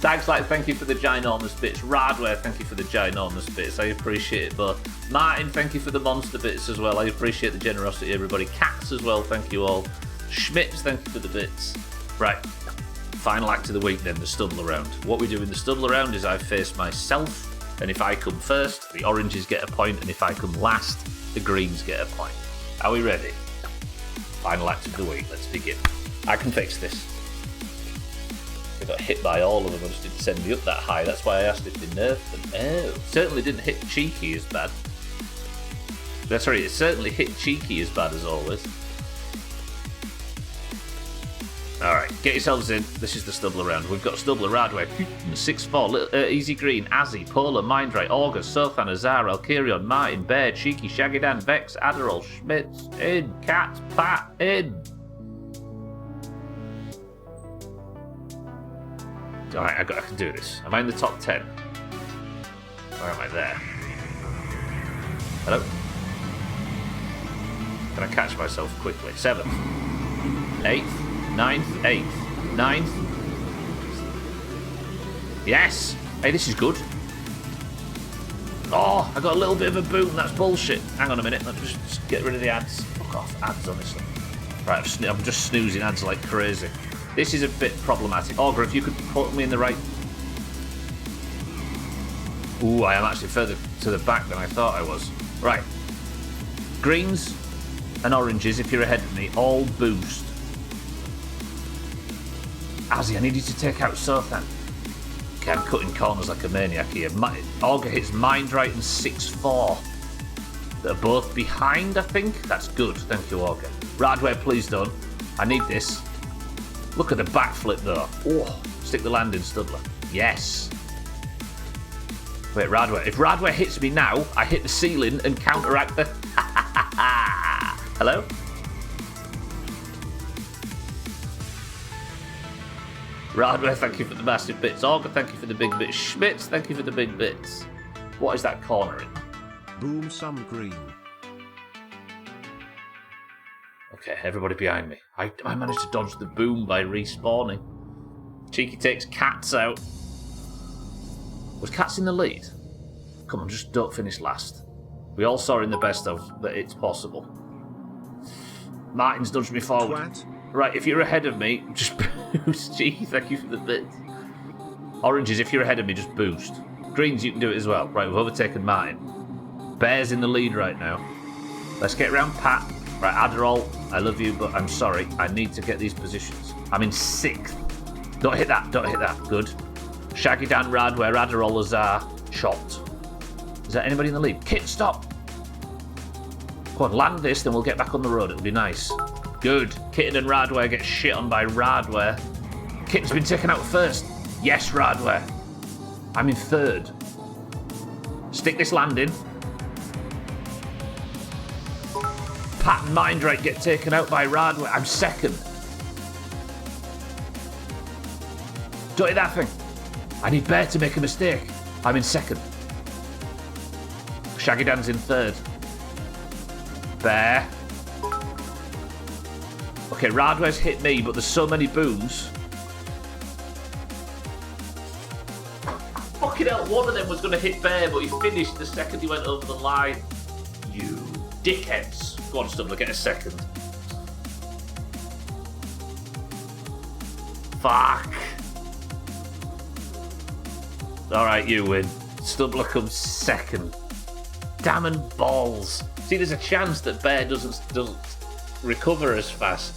Tagslight, thank you for the ginormous bits. Radware, thank you for the ginormous bits. I appreciate it, but Martin, thank you for the monster bits as well. I appreciate the generosity, everybody. Cats as well, thank you all. Schmitz, thank you for the bits. Right, final act of the week then, the stubble around. What we do in the stubble around is I face myself, and if I come first, the oranges get a point, and if I come last, the greens get a point. Are we ready? Final act of the week, let's begin. I can fix this. I got hit by all of them, I just didn't send me up that high, that's why I asked if they nerfed them. Oh, certainly didn't hit Cheeky as bad. Sorry, it certainly hit Cheeky as bad as always. Alright, get yourselves in. This is the stubble around. We've got Stubbler, Radway, 6-4, Easy Green, Azzy, Polar, Mindray, August, Sothan, Azar, Alkirion, Martin, Bear, Cheeky, Shaggy Dan, Vex, Adderall, Schmitz, in, Cat, Pat, in. Alright, I can do this. Am I in the top 10? Where am I there? Hello? Can I catch myself quickly? 7th, 8th, 9th, 8th, 9th. Yes! Hey, this is good. Oh, I got a little bit of a boom. That's bullshit. Hang on a minute. Let me just get rid of the ads. Fuck off. Ads, honestly. Right, I'm just snoozing ads like crazy. This is a bit problematic. Augur, if you could put me in the right... Ooh, I am actually further to the back than I thought I was. Right. Greens and oranges, if you're ahead of me, all boost. Azzy, I need you to take out Sothan. Okay, I'm cutting corners like a maniac here. Augur hits Mindright and 6-4. They're both behind, I think. That's good. Thank you, Augur. Radware, please don't. I need this. Look at the backflip, though. Oh, stick the landing, Studler. Yes. Wait, Radware. If Radware hits me now, I hit the ceiling and counteract the... Hello? Radware, thank you for the massive bits. Augur, thank you for the big bits. Schmitz, thank you for the big bits. What is that cornering? Boom some green. Okay, everybody behind me. I managed to dodge the boom by respawning. Cheeky takes Cats out. Was Cats in the lead? Come on, just don't finish last. We all saw in the best of that it's possible. Martin's dodged me forward. Twat. Right, if you're ahead of me, just boost. Cheeky, thank you for the bits. Oranges, if you're ahead of me, just boost. Greens, you can do it as well. Right, we've overtaken Martin. Bear's in the lead right now. Let's get around Pat. Right, Adderall, I love you, but I'm sorry. I need to get these positions. I'm in 6th. Don't hit that, don't hit that. Good. Shaggy Dan, Radware, Adderall, Azar, chopped. Is there anybody in the lead? Kit, stop! Come on, land this, then we'll get back on the road. It'll be nice. Good. Kitten and Radware get shit on by Radware. Kitten's been taken out first. Yes, Radware. I'm in 3rd. Stick this landing. Pat and Mindright get taken out by Radware. I'm 2nd. Don't hit that thing. I need Bear to make a mistake. I'm in 2nd. Shaggy Dan's in 3rd. Bear. Okay, Radware's hit me, but there's so many booms. Fucking hell, one of them was going to hit Bear, but he finished the second he went over the line. You dickheads. Go on, Stubbler, get a 2nd. Fuck. Alright, you win. Stubbler comes 2nd. Damn and balls. See, there's a chance that Bear doesn't recover as fast.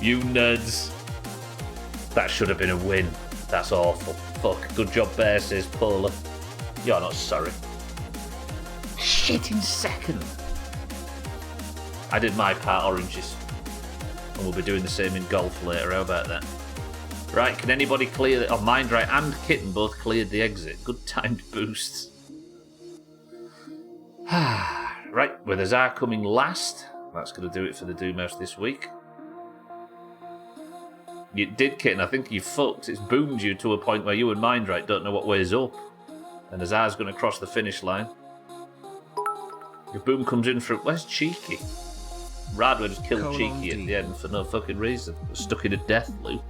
You nerds. That should have been a win. That's awful. Fuck. Good job, Bear, says Polar. You're not sorry. Shit, in 2nd. I did my part, oranges. And we'll be doing the same in golf later. How about that? Right, can anybody clear the... Oh, Mindright and Kitten both cleared the exit. Good timed boosts. Right, with Azar coming last. That's going to do it for the Doomhaus this week. You did, Kitten. I think you fucked. It's boomed you to a point where you and Mindright don't know what way's up. And Azar's going to cross the finish line. Your boom comes in from... Where's Cheeky? Radway just killed Cheeky at the end for no fucking reason. Stuck in a death loop.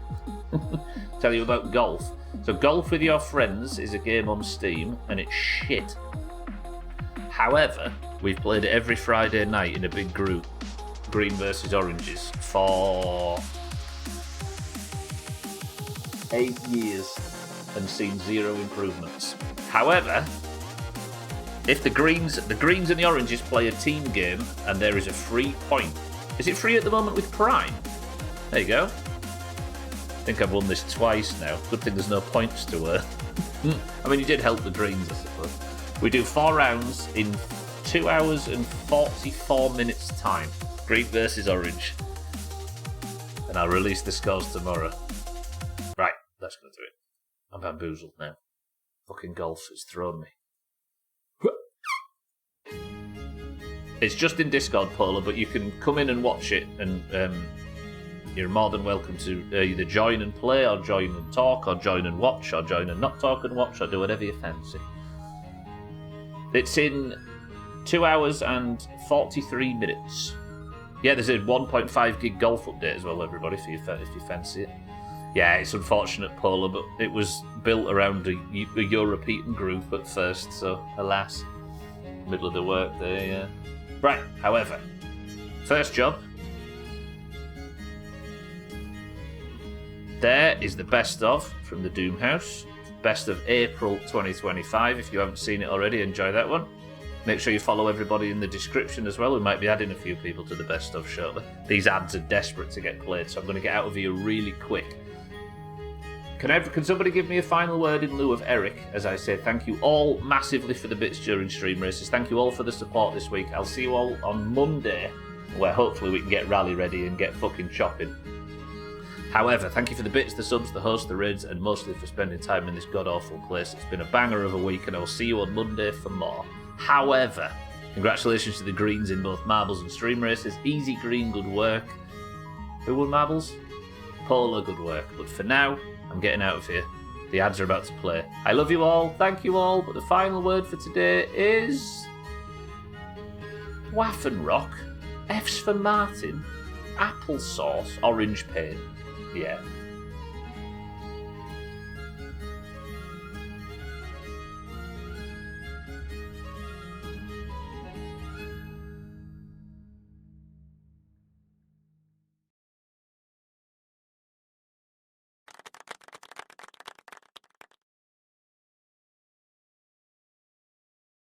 Tell you about golf. So Golf with Your Friends is a game on Steam, and it's shit. However, we've played it every Friday night in a big group, green versus oranges, for 8 years and seen 0 improvements. However, if the greens and the oranges play a team game and there is a free point. Is it free at the moment with Prime? There you go. I think I've won this twice now. Good thing there's no points to earn. I mean, you did help the greens, I suppose. We do 4 rounds in 2 hours and 44 minutes time. Green versus orange. And I'll release the scores tomorrow. Right, that's going to do it. I'm bamboozled now. Fucking golf has thrown me. It's just in Discord, Paula, but you can come in and watch it, and you're more than welcome to either join and play, or join and talk, or join and watch, or join and not talk and watch, or do whatever you fancy. It's in 2 hours and 43 minutes. Yeah, there's a 1.5 gig golf update as well, everybody, if you fancy it. Yeah, it's unfortunate, Paula, but it was built around a European group at first, so alas, middle of the work there, yeah. Right, however, first job. There is the best of from the Doomhaus. Best of April 2025. If you haven't seen it already, enjoy that one. Make sure you follow everybody in the description as well. We might be adding a few people to the best of shortly. These ads are desperate to get played, so I'm going to get out of here really quick. Can somebody give me a final word in lieu of Eric, as I say thank you all massively for the bits during Stream Races. Thank you all for the support this week. I'll see you all on Monday, where hopefully we can get Rally ready and get fucking chopping. However, thank you for the bits, the subs, the hosts, the raids, and mostly for spending time in this god-awful place. It's been a banger of a week, and I'll see you on Monday for more. However, congratulations to the greens in both marbles and Stream Races. Easy green, good work. Who won marbles? Polar, good work. But for now, I'm getting out of here. The ads are about to play. I love you all, thank you all, but the final word for today is... Waffenrock, F's for Martin, applesauce, orange pain. Yeah.